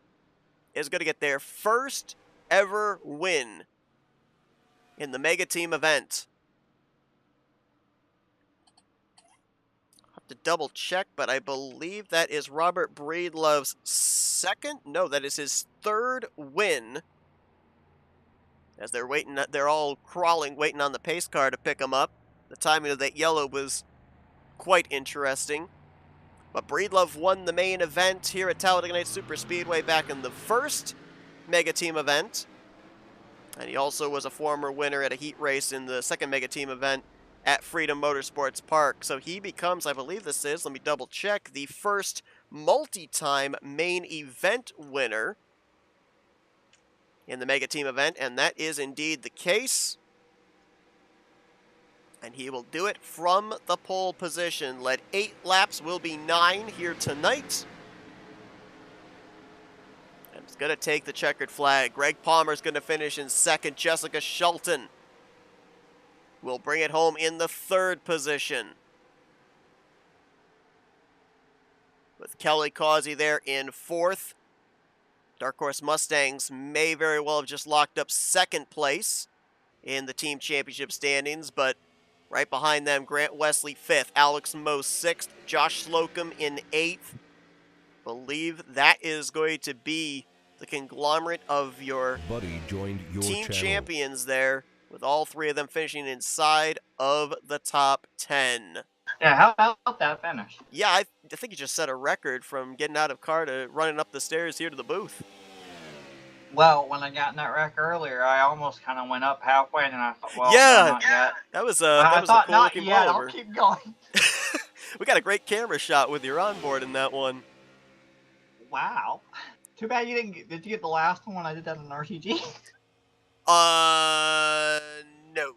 is going to get their first ever win in the Mega Team event. I'll have to double check, but I believe that is Robert Breedlove's second. No, that is his third win. As they're waiting, they're all crawling, waiting on the pace car to pick them up. The timing of that yellow was quite interesting. But Breedlove won the main event here at Talladega Nights Super Speedway back in the first Mega Team event. And he also was a former winner at a heat race in the second Mega Team event at Freedom Motorsports Park. So he becomes, I believe this is, let me double check, the first multi-time main event winner in the Mega Team event. And that is indeed the case. And he will do it from the pole position. Led 8 laps, will be 9 here tonight. And it's going to take the checkered flag. Greg Palmer's going to finish in second. Jessica Shelton will bring it home in the third position. With Kelly Causey there in fourth. Dark Horse Mustangs may very well have just locked up second place in the team championship standings, but right behind them, Grant Wesley 5th, Alex Moe 6th, Josh Slocum in 8th. Believe that is going to be the conglomerate of your Buddy joined your team channel. champions there, with all 3 of them finishing inside of the top 10. Yeah, how about that finish? Yeah, I think you just set a record from getting out of car to running up the stairs here to the booth. Well, when I got in that wreck earlier, I almost kind of went up halfway, and I thought, well, Yeah, not yet. that was I a thought, cool not looking yet, rollover. I'll keep going. We got a great camera shot with your onboard in that one. Wow. Too bad you didn't get, did you get the last one when I did that on RTG? No.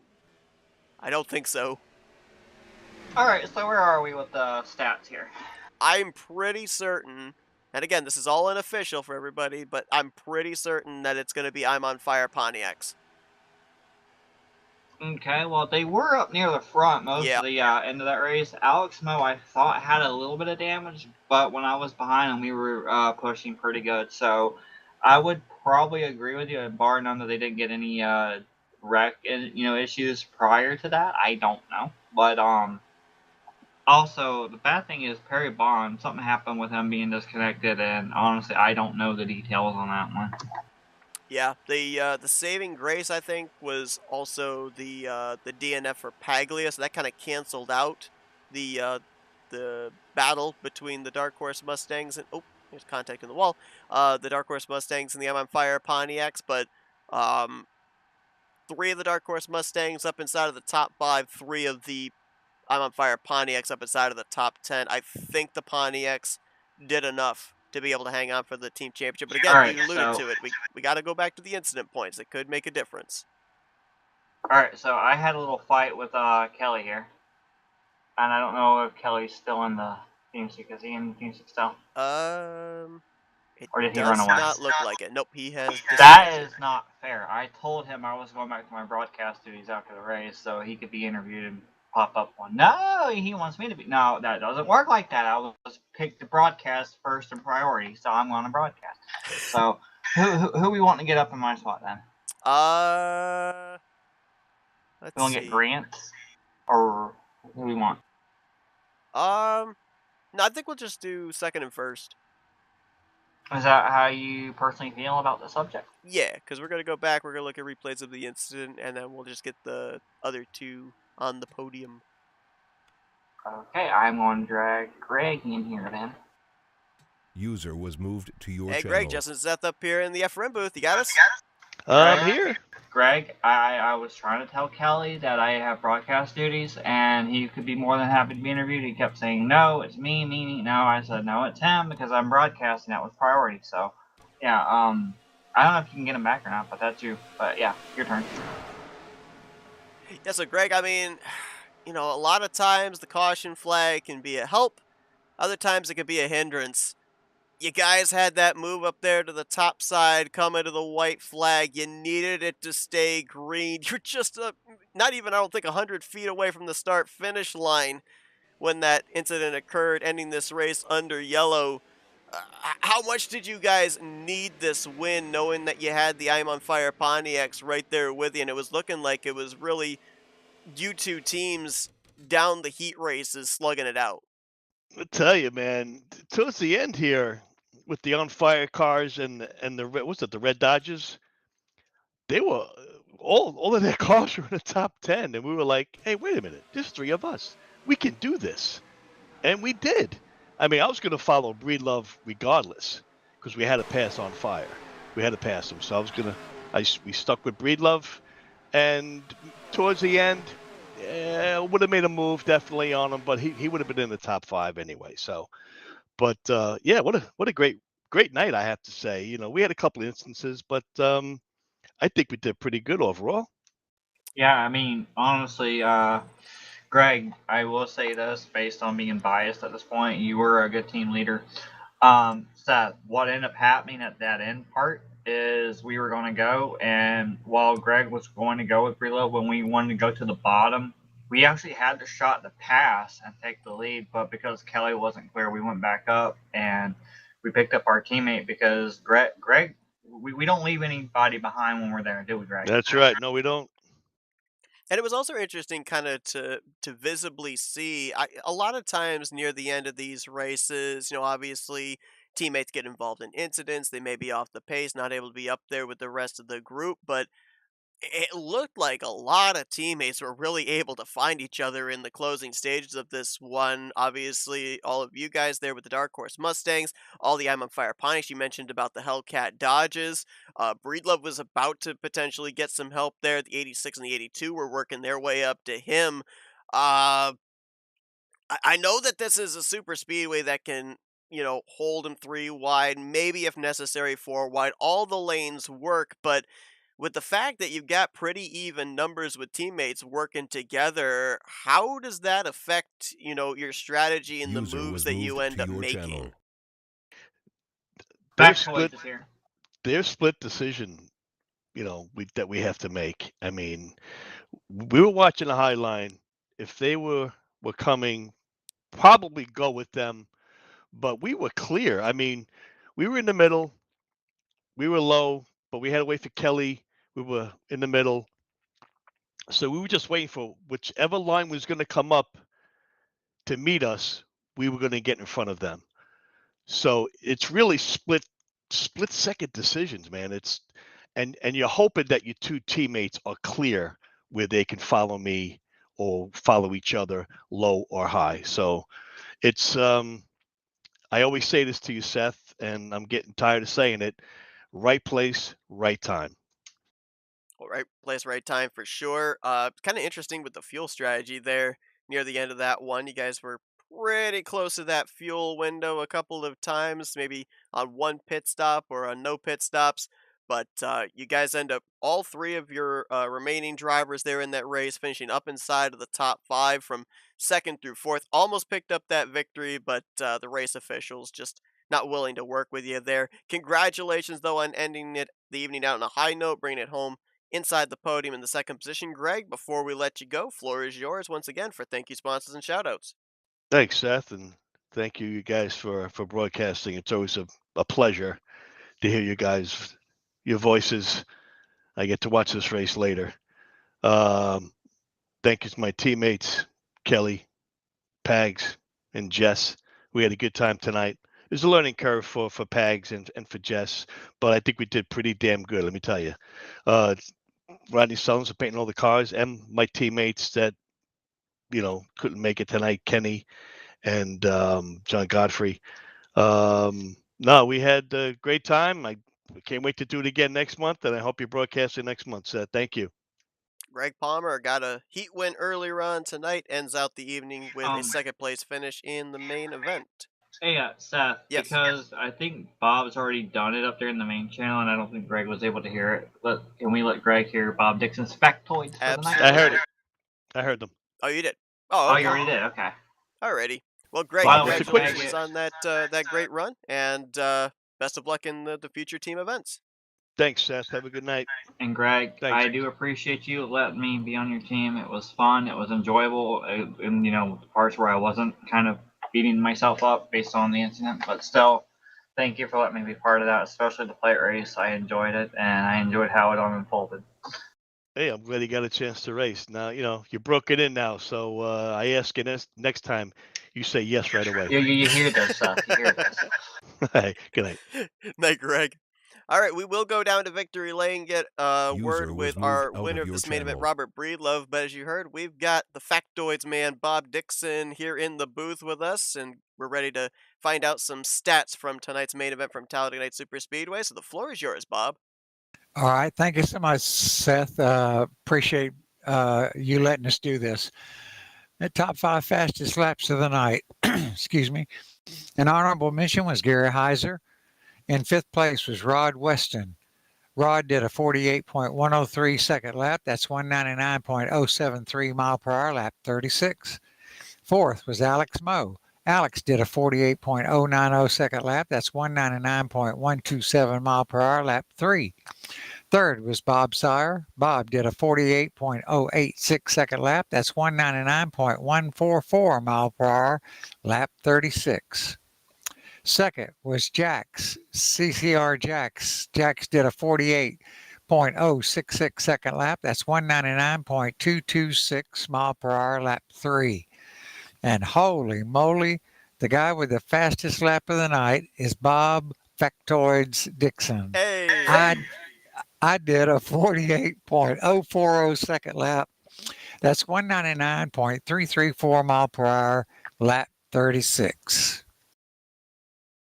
I don't think so. Alright, so where are we with the stats here? I'm pretty certain, and again, this is all unofficial for everybody, but I'm pretty certain that it's going to be I'm on Fire Pontiacs. Okay, well, they were up near the front most of the end of that race. Alex Moe, I thought, had a little bit of damage, but when I was behind him, we were pushing pretty good. So I would probably agree with you, bar none that they didn't get any wreck issues prior to that. I don't know, but also the bad thing is Perry Bond. Something happened with him being disconnected, and honestly, I don't know the details on that one. Yeah, the saving grace, I think, was also the DNF for Paglia, so that kind of canceled out the battle between the Dark Horse Mustangs and there's contact in the wall. The Dark Horse Mustangs and the I'm on Fire Pontiacs, but 3 of the Dark Horse Mustangs up inside of the top 5, 3 of the I'm on Fire Pontiacs up inside of the top 10. I think the Pontiacs did enough to be able to hang on for the team championship. But again, you alluded to it. We got to go back to the incident points. It could make a difference. Alright, so I had a little fight with Kelly here. And I don't know if Kelly's still in the team seat. Is he in the team seat still? Or did he run away? Does not look like it. Nope, he has. That is not fair. I told him I was going back to my broadcast duties after the race so he could be interviewed and pop up one. No, he wants me to be. No, that doesn't work like that. I was picked to broadcast first in priority, so I'm going to broadcast. So, who we want to get up in my spot then? Let's we want to get Grant, or who we want? No, I think we'll just do second and first. Is that how you personally feel about the subject? Yeah, because we're gonna go back. We're gonna look at replays of the incident, and then we'll just get the other 2 on the podium. Okay, I'm going to drag Greg in here then. User was moved to your Hey, channel. Greg, Justin Seth up here in the FRM booth. You got us? I'm here. Greg, I was trying to tell Kelly that I have broadcast duties, and he could be more than happy to be interviewed. He kept saying, no, it's me. No, I said, no, it's him, because I'm broadcasting. That was priority. So, yeah, I don't know if you can get him back or not, but that's you. But, yeah, your turn. Yeah, so, Greg, I mean, a lot of times the caution flag can be a help. Other times it can be a hindrance. You guys had that move up there to the top side, coming to the white flag. You needed it to stay green. You're just not even, I don't think, 100 feet away from the start-finish line when that incident occurred, ending this race under yellow. How much did you guys need this win, knowing that you had the I'm on Fire Pontiacs right there with you, and it was looking like it was really you two teams down the heat races slugging it out? I tell you, man, towards the end here with the on fire cars and the what's it, the red Dodgers, they were all of their cars were in the top 10, and we were like, hey, wait a minute, there's 3 of us, we can do this, and we did. I mean, I was going to follow Breedlove regardless because we had to pass on fire. We had to pass them, so we stuck with Breedlove, and towards the end, would have made a move definitely on him, but he would have been in the top 5 anyway. So, but yeah, what a great night, I have to say. You know, we had a couple of instances, but I think we did pretty good overall. Yeah, I mean, honestly, Greg, I will say this based on being biased at this point. You were a good team leader. Seth, what ended up happening at that end part is we were going to go, and while Greg was going to go with Reload, when we wanted to go to the bottom, we actually had the shot to pass and take the lead, but because Kelly wasn't clear, we went back up and we picked up our teammate because Greg we don't leave anybody behind when we're there, do we, Greg? That's right. No, we don't. And it was also interesting kind of to visibly see a lot of times near the end of these races, obviously teammates get involved in incidents, they may be off the pace, not able to be up there with the rest of the group, but it looked like a lot of teammates were really able to find each other in the closing stages of this one. Obviously, all of you guys there with the Dark Horse Mustangs, all the I'm on Fire Ponies you mentioned about the Hellcat Dodges. Breedlove was about to potentially get some help there. The 86 and the 82 were working their way up to him. I know that this is a super speedway that can, hold them 3 wide, maybe if necessary 4 wide. All the lanes work, but with the fact that you've got pretty even numbers with teammates working together, how does that affect, your strategy and the User moves was that you moved end to up your making? channel. Their split decision, that we have to make. I mean, we were watching the high line. If they were coming, probably go with them, but we were clear. I mean, we were in the middle, we were low, but we had to wait for Kelly. We were in the middle, so we were just waiting for whichever line was going to come up to meet us. We were going to get in front of them. So it's really split second decisions, man. It's and you're hoping that your 2 teammates are clear where they can follow me or follow each other low or high. So it's I always say this to you, Seth, and I'm getting tired of saying it. Right place, right time. Right place, right time for sure. Kind of interesting with the fuel strategy there near the end of that one. You guys were pretty close to that fuel window a couple of times, maybe on one pit stop or on no pit stops. But you guys end up, all 3 of your remaining drivers there in that race, finishing up inside of the top 5 from 2nd through 4th. Almost picked up that victory, but the race officials just not willing to work with you there. Congratulations, though, on ending the evening out on a high note, bringing it home inside the podium in the 2nd position. Greg, before we let you go, floor is yours once again for thank you sponsors and shoutouts. Thanks, Seth, and thank you guys for broadcasting. It's always a pleasure to hear you guys, your voices. I get to watch this race later. Thank you to my teammates, Kelly, Pags, and Jess. We had a good time tonight. It was a learning curve for Pags and for Jess, but I think we did pretty damn good, let me tell you. Rodney Sullins for painting all the cars, and my teammates that, couldn't make it tonight, Kenny and John Godfrey. No, we had a great time. I can't wait to do it again next month, and I hope you're broadcasting next month, Seth. Thank you. Greg Palmer got a heat win earlier on tonight, ends out the evening with a 2nd place finish in the main event. Hey, Seth, Yes. because I think Bob's already done it up there in the main channel, and I don't think Greg was able to hear it. Can we let Greg hear Bob Dixon's factoids for the night? I heard it. I heard them. Oh, you did? Oh, okay. You already did? Okay. Alrighty. Well, Greg, By the way, congratulations on that great run, and best of luck in the future team events. Thanks, Seth. Have a good night. And Greg, Thanks. I do appreciate you letting me be on your team. It was fun. It was enjoyable. And the parts where I wasn't kind of beating myself up based on the incident, but still, thank you for letting me be part of that, especially the plate race. I enjoyed it, and I enjoyed how it unfolded. Hey, I'm glad you got a chance to race. Now, you broke it in now, so I ask you next time, you say yes right away. You hear this, Seth. You hear this. Hey, good night. Night, Greg. All right, we will go down to victory lane, get word was with moved our out winner of of your this main event, channel. Robert Breedlove. But as you heard, we've got the Factoids man, Bob Dixon, here in the booth with us, and we're ready to find out some stats from tonight's main event from Talladega Night Super Speedway. So the floor is yours, Bob. All right. Thank you so much, Seth. Appreciate you letting us do this. The top 5 fastest laps of the night. Excuse me. An honorable mention was Gary Heiser. In 5th place was Rod Weston. Rod did a 48.103 second lap. That's 199.073 mile per hour, lap 36. 4th was Alex Moe. Alex did a 48.090 second lap. That's 199.127 mile per hour, lap 3. 3rd was Bob Sire. Bob did a 48.086 second lap. That's 199.144 mile per hour, lap 36. 2nd was Jax, CCR Jax. Jax did a 48.066 second lap. That's 199.226 mile per hour, lap 3. And holy moly, the guy with the fastest lap of the night is Bob Factoids Dixon. Hey! I did a 48.040 second lap. That's 199.334 mile per hour, lap 36.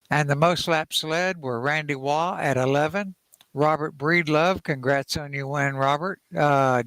And the most laps led were Randy Waugh at 11. Robert Breedlove, congrats on your win, Robert,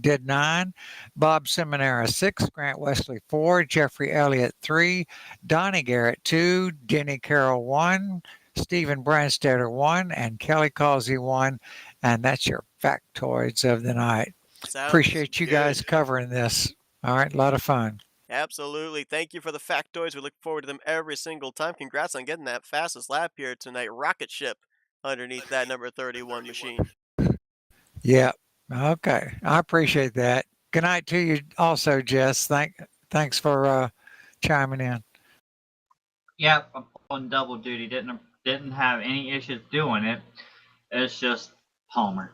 did 9. Bob Seminara 6. Grant Wesley 4. Jeffrey Elliott 3. Donnie Garrett 2. Denny Carroll 1. Stephen Brandstetter 1. And Kelly Causey 1. And that's your factoids of the night. Appreciate you guys covering this. All right, a lot of fun. Absolutely. Thank you for the factoids. We look forward to them every single time. Congrats on getting that fastest lap here tonight. Rocket ship underneath that number 31 machine. Yeah. Okay. I appreciate that. Good night to you also, Jess. Thanks for chiming in. Yep, I'm on double duty. Didn't have any issues doing it. It's just Palmer.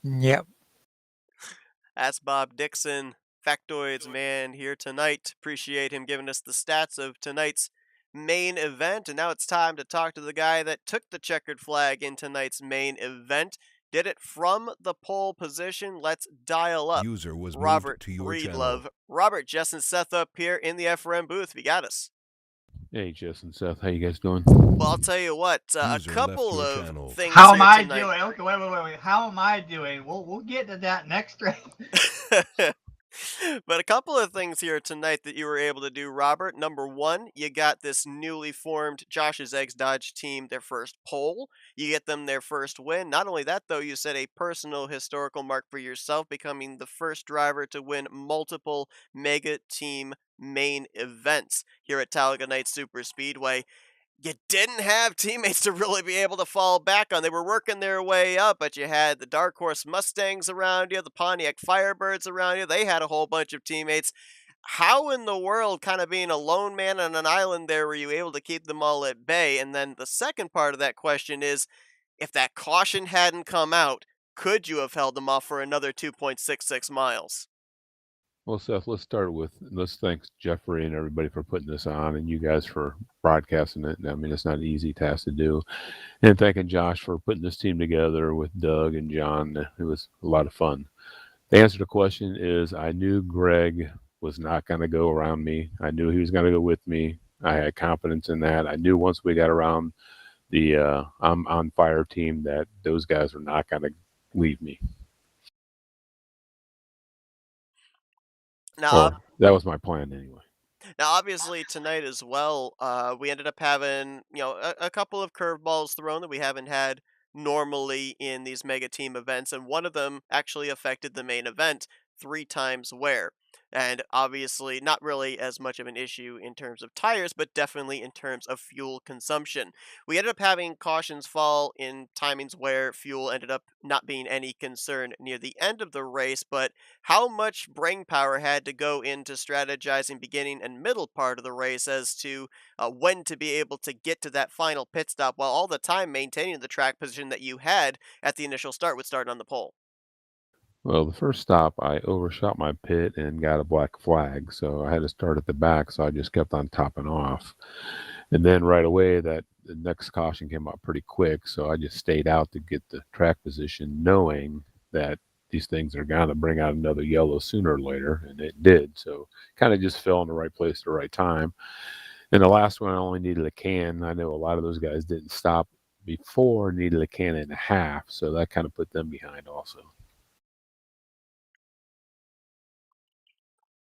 Yep. That's Bob Dixon, Factoids man, here tonight. Appreciate him giving us the stats of tonight's main event. And now it's time to talk to the guy that took the checkered flag in tonight's main event. Did it from the pole position. Let's dial up User was Robert moved to your Breedlove. channel. Robert, Jess, and Seth up here in the FRM booth. You got us. Hey, Jess and Seth, how you guys doing? Well, I'll tell you what, a User couple left your of channel. things How am here I tonight. doing? Okay, wait. How am I doing? We'll get to that next race. But a couple of things here tonight that you were able to do, Robert. Number one, you got this newly formed Josh's Eggs Dodge team their first pole. You get them their first win. Not only that, though, you set a personal historical mark for yourself, becoming the first driver to win multiple mega team main events here at Talladega Night Super Speedway. You didn't have teammates to really be able to fall back on. They were working their way up, but you had the Dark Horse Mustangs around you, the Pontiac Firebirds around you. They had a whole bunch of teammates. How in the world, kind of being a lone man on an island there, were you able to keep them all at bay? And then the second part of that question is, if that caution hadn't come out, could you have held them off for another 2.66 miles? Well, Seth, let's thank Jeffrey and everybody for putting this on, and you guys for broadcasting it. I mean, it's not an easy task to do. And thanking Josh for putting this team together with Doug and John. It was a lot of fun. The answer to the question is I knew Greg was not going to go around me. I knew he was going to go with me. I had confidence in that. I knew once we got around the I'm on fire team that those guys were not going to leave me. Now, Well, that was my plan anyway. Now, obviously, tonight as well, we ended up having, a couple of curveballs thrown that we haven't had normally in these mega team events, and one of them actually affected the main event 3 times wear. And obviously, not really as much of an issue in terms of tires, but definitely in terms of fuel consumption. We ended up having cautions fall in timings where fuel ended up not being any concern near the end of the race, but how much brain power had to go into strategizing beginning and middle part of the race as to when to be able to get to that final pit stop while all the time maintaining the track position that you had at the initial start with starting on the pole. Well, the first stop, I overshot my pit and got a black flag, so I had to start at the back, so I just kept on topping off. And then right away, the next caution came out pretty quick, so I just stayed out to get the track position, knowing that these things are going to bring out another yellow sooner or later, and it did. So kind of just fell in the right place at the right time. And the last one, I only needed a can. I know a lot of those guys didn't stop before, needed a can and a half, so that kind of put them behind also.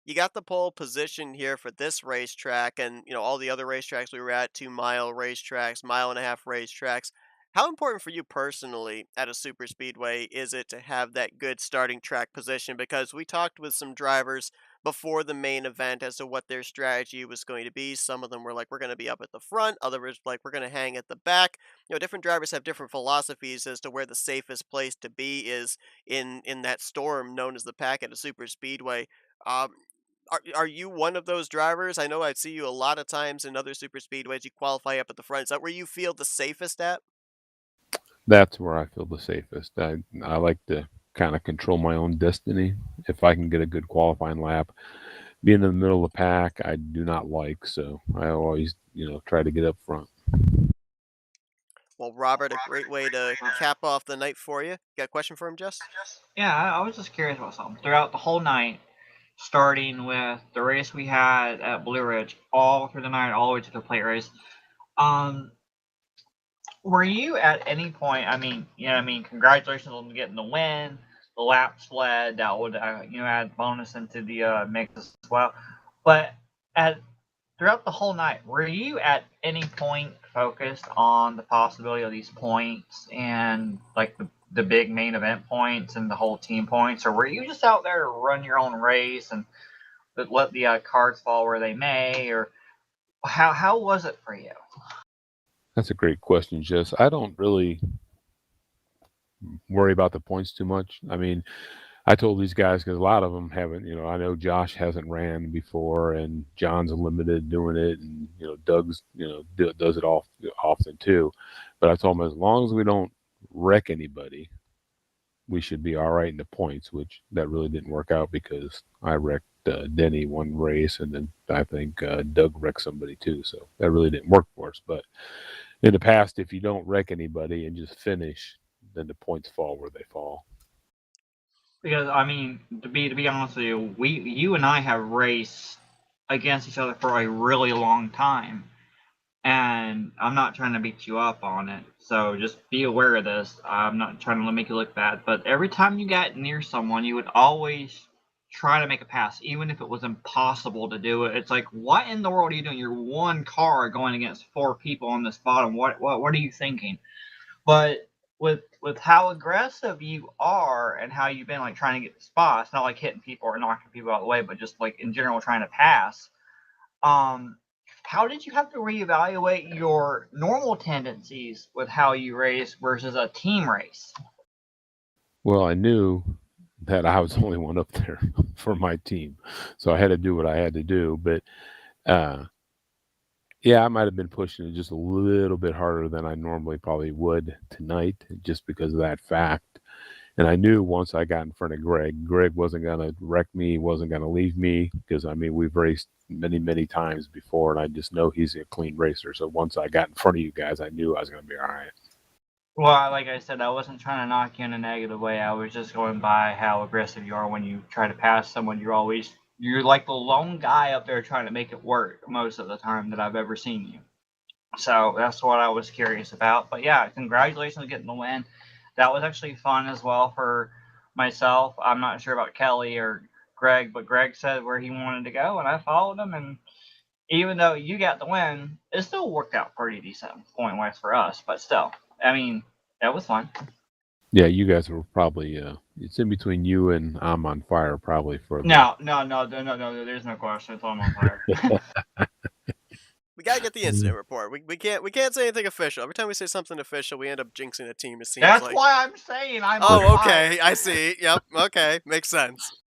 You got the pole position here for this racetrack and, all the other racetracks we were at, 2-mile racetracks, mile and a half racetracks. How important for you personally at a super speedway is it to have that good starting track position? Because we talked with some drivers before the main event as to what their strategy was going to be. Some of them were like, we're going to be up at the front. Others like, we're going to hang at the back. Different drivers have different philosophies as to where the safest place to be is in that storm known as the pack at a super speedway. Um, are you one of those drivers? I know I see you a lot of times in other super speedways. You qualify up at the front. Is that where you feel the safest at? That's where I feel the safest. I like to kind of control my own destiny. If I can get a good qualifying lap, being in the middle of the pack, I do not like. So I always, try to get up front. Well, Robert, a great way to cap off the night for you. Got a question for him, Jess? Yeah, I was just curious about something. Throughout the whole night, starting with the race we had at Blue Ridge, all through the night, all the way to the plate race, um, were you at any point? I mean, congratulations on getting the win, the laps led. That would, add bonus into the mix as well. But at throughout the whole night, were you at any point focused on the possibility of these points and like the big main event points and the whole team points, or were you just out there to run your own race and let the cards fall where they may, or how was it for you? That's a great question, Jess. I don't really worry about the points too much. I mean, I told these guys because a lot of them haven't. I know Josh hasn't ran before, and John's limited doing it, and Doug's does it often too. But I told them as long as we don't wreck anybody, we should be all right in the points. Which that really didn't work out because I wrecked Denny one race, and then I think Doug wrecked somebody too. So that really didn't work for us. But in the past, if you don't wreck anybody and just finish, then the points fall where they fall. Because I mean, to be honest with you, you and I have raced against each other for a really long time, and I'm not trying to beat you up on it. So just be aware of this. I'm not trying to make you look bad, but every time you got near someone, you would always try to make a pass, even if it was impossible to do it. It's like, what in the world are you doing? You're one car going against four people on this bottom. What are you thinking? But with how aggressive you are and how you've been like trying to get the spots, not like hitting people or knocking people out of the way, but just like in general trying to pass. How did you have to reevaluate your normal tendencies with how you race versus a team race? Well, I knew that I was the only one up there for my team, so I had to do what I had to do. But yeah, I might have been pushing it just a little bit harder than I normally probably would tonight, just because of that fact. And I knew once I got in front of Greg wasn't going to wreck me, wasn't going to leave me, because I mean, we've raced many, many times before, and I just know he's a clean racer. So once I got in front of you guys, I knew I was going to be all right. Well, like I said, I wasn't trying to knock you in a negative way. I was just going by how aggressive you are when you try to pass someone. You're like the lone guy up there trying to make it work most of the time that I've ever seen you. So that's what I was curious about. But yeah, congratulations on getting the win. That was actually fun as well for myself. I'm not sure about Kelly or Greg, but Greg said where he wanted to go, and I followed him. And even though you got the win, it still worked out pretty decent point wise for us. But still, I mean, that was fun. Yeah, you guys were probably it's in between you and I'm on fire probably for the No, there's no question. It's all on fire. We gotta get the incident report. We can't say anything official. Every time we say something official, we end up jinxing a team. It seems That's like. why I'm saying I'm Oh, on okay. fire. I see. Yep. Okay, makes sense.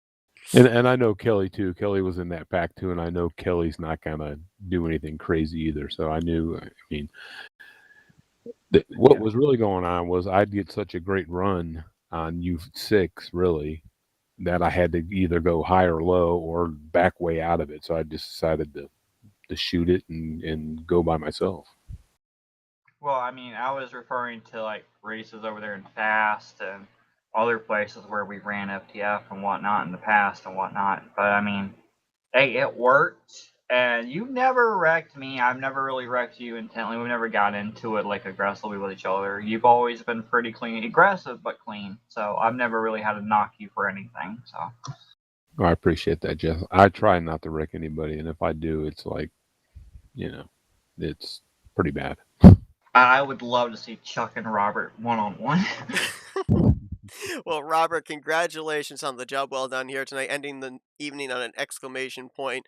And I know Kelly too. Kelly was in that pack too, and I know Kelly's not gonna do anything crazy either. So I knew. I mean, what was really going on was I did such a great run on U6 really that I had to either go high or low or back way out of it. So I just decided to shoot it and go by myself. Well, I mean, I was referring to like races over there in Fast and other places where we ran FTF and whatnot in the past and whatnot. But I mean, hey, it worked, and you never wrecked me. I've never really wrecked you intently. We've never got into it like aggressively with each other. You've always been pretty clean, aggressive but clean. So I've never really had to knock you for anything. So. Oh, I appreciate that, Jeff. I try not to wreck anybody, and if I do, it's like, it's pretty bad. I would love to see Chuck and Robert one-on-one. Well, Robert, congratulations on the job well done here tonight, ending the evening on an exclamation point.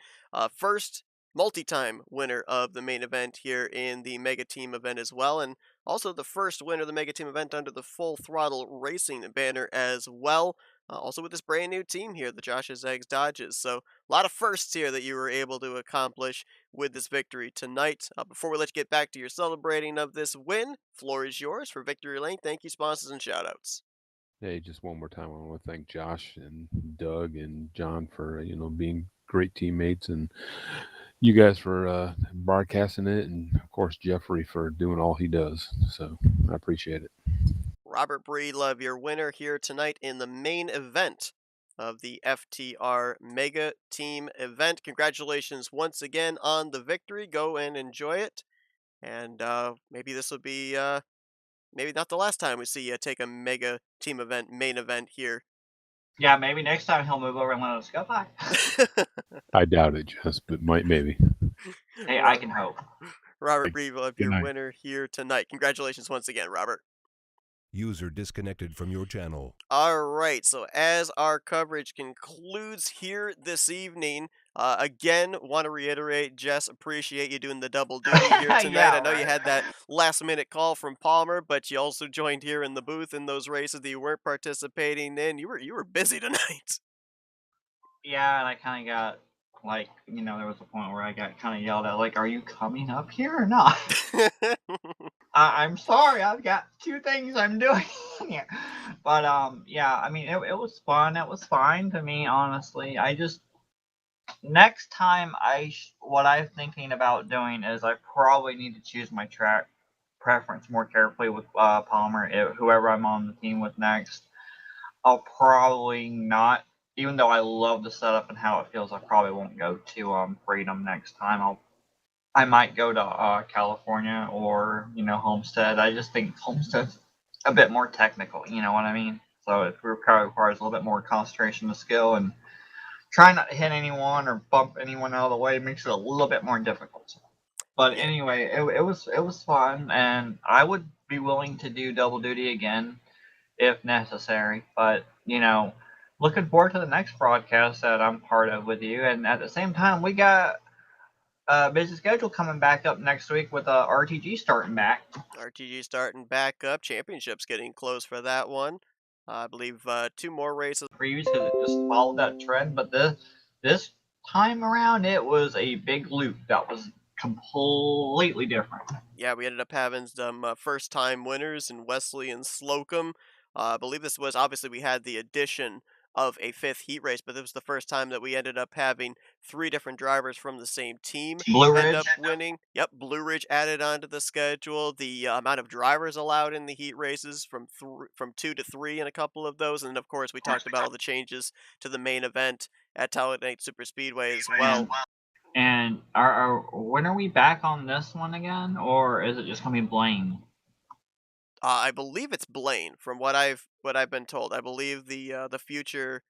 First multi-time winner of the main event here in the Mega Team event as well, and also the first winner of the Mega Team event under the Full Throttle Racing banner as well. Also with this brand new team here, the Josh's Eggs Dodges. So a lot of firsts here that you were able to accomplish with this victory tonight. Before we let you get back to your celebrating of this win, floor is yours for Victory Lane. Thank you, sponsors, and shoutouts. Hey, just one more time, I want to thank Josh and Doug and John for being great teammates, and you guys for broadcasting it, and of course Jeffrey for doing all he does. So I appreciate it. Robert Breedlove, your winner here tonight in the main event of the FTR Mega Team event. Congratulations once again on the victory. Go and enjoy it, and maybe this will be maybe not the last time we see you take a Mega Team event main event here. Yeah, maybe next time he'll move over and let us go by. I doubt it, Jess, but maybe. Hey, I can hope. Robert Breedlove, Good your night. winner here tonight. Congratulations once again, Robert. User disconnected from your channel. All right, so as our coverage concludes here this evening, again, want to reiterate, Jess, appreciate you doing the double duty here tonight. Yeah, I know you right. had that last-minute call from Palmer, but you also joined here in the booth in those races that you weren't participating in. You were busy tonight. Yeah, and I kind of got, like, there was a point where I got kind of yelled at, like, are you coming up here or not? I'm sorry, I've got two things I'm doing here. But, yeah, I mean, it was fun. It was fine to me, honestly. I just, next time, what I'm thinking about doing is I probably need to choose my track preference more carefully with Palmer, whoever I'm on the team with next. I'll probably not, even though I love the setup and how it feels, I probably won't go to Freedom next time. I might go to California or Homestead. I just think Homestead's a bit more technical. You know what I mean? So it probably requires a little bit more concentration of skill, and trying not to hit anyone or bump anyone out of the way makes it a little bit more difficult. But anyway, it was fun, and I would be willing to do double duty again if necessary. But looking forward to the next broadcast that I'm part of with you. And at the same time, we got a busy schedule coming back up next week with RTG starting back. RTG starting back up. Championships getting close for that one. I believe 2 more races. Previous, because it just followed that trend. But this time around, it was a big loop that was completely different. Yeah, we ended up having some first-time winners in Wesley and Slocum. I believe this was, obviously, we had the addition of a 5th heat race, but this was the first time that we ended up having 3 different drivers from the same team Blue end Ridge. up winning. Yep, Blue Ridge added onto the schedule. The amount of drivers allowed in the heat races from 2 to 3 in a couple of those, and of course we talked about all the changes to the main event at Talladega Superspeedway as well. And when are we back on this one again, or is it just gonna be Blaine? I believe it's Blaine, from what I've been told. I believe the future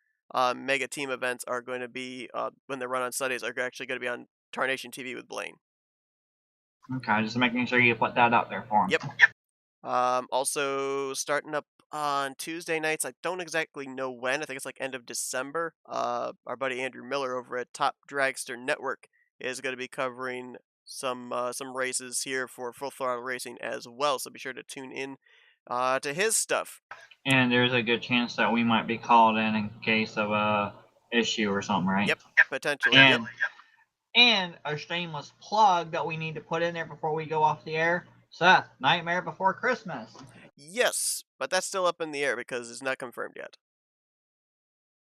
mega team events are going to be when they run on Sundays are actually going to be on Tarnation TV with Blaine. Okay, just making sure you put that out there for him. Yep. Also starting up on Tuesday nights. I don't exactly know when. I think it's like end of December. Our buddy Andrew Miller over at Top Dragster Network is going to be covering some races here for Full Throttle Racing as well. So be sure to tune in to his stuff. And there's a good chance that we might be called in case of a issue or something, right? Yep, potentially. And, yep. And a shameless plug that we need to put in there before we go off the air. Seth, Nightmare Before Christmas. Yes, but that's still up in the air because it's not confirmed yet.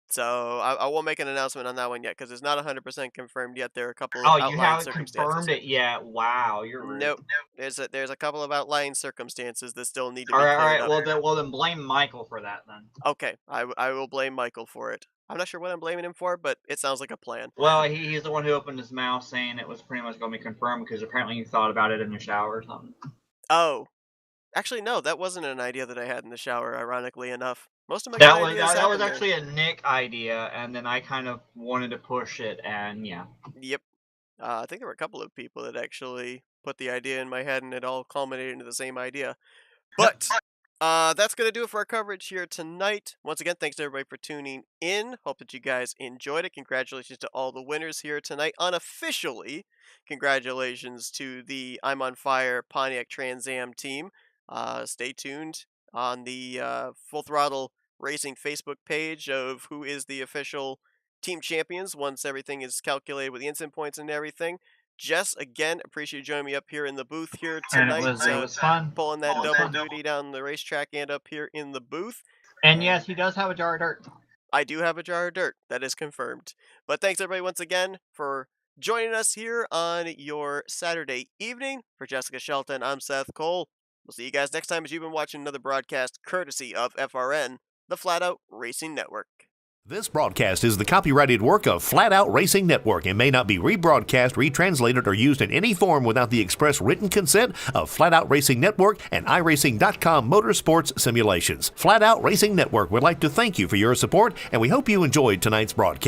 So I won't make an announcement on that one yet because it's not 100% confirmed yet. There are a couple of outlying you haven't circumstances. confirmed it yet? Wow, you're rude. Nope. There's a couple of outlying circumstances that still need to be all cleared right. up. Well then blame Michael for that then. Okay, I will blame Michael for it. I'm not sure what I'm blaming him for, but it sounds like a plan. Well, he's the one who opened his mouth saying it was pretty much going to be confirmed because apparently you thought about it in your shower or something. Oh. Actually, no, that wasn't an idea that I had in the shower, ironically enough. Most of my good ideas that was happen actually a Nick idea, and then I kind of wanted to push it, and yeah. Yep. I think there were a couple of people that actually put the idea in my head, and it all culminated into the same idea. But that's going to do it for our coverage here tonight. Once again, thanks to everybody for tuning in. Hope that you guys enjoyed it. Congratulations to all the winners here tonight. Unofficially, congratulations to the I'm on Fire Pontiac Trans Am team. Stay tuned on the Full Throttle Racing Facebook page of who is the official team champions once everything is calculated with the instant points and everything. Jess, again, appreciate you joining me up here in the booth here tonight. And it was fun. Pulling that double duty down the racetrack and up here in the booth. And yes, he does have a jar of dirt. I do have a jar of dirt. That is confirmed. But thanks, everybody, once again for joining us here on your Saturday evening. For Jessica Shelton, I'm Seth Cole. We'll see you guys next time as you've been watching another broadcast courtesy of FRN, the Flatout Racing Network. This broadcast is the copyrighted work of Flatout Racing Network and may not be rebroadcast, retranslated, or used in any form without the express written consent of Flatout Racing Network and iRacing.com Motorsports Simulations. Flatout Racing Network would like to thank you for your support, and we hope you enjoyed tonight's broadcast.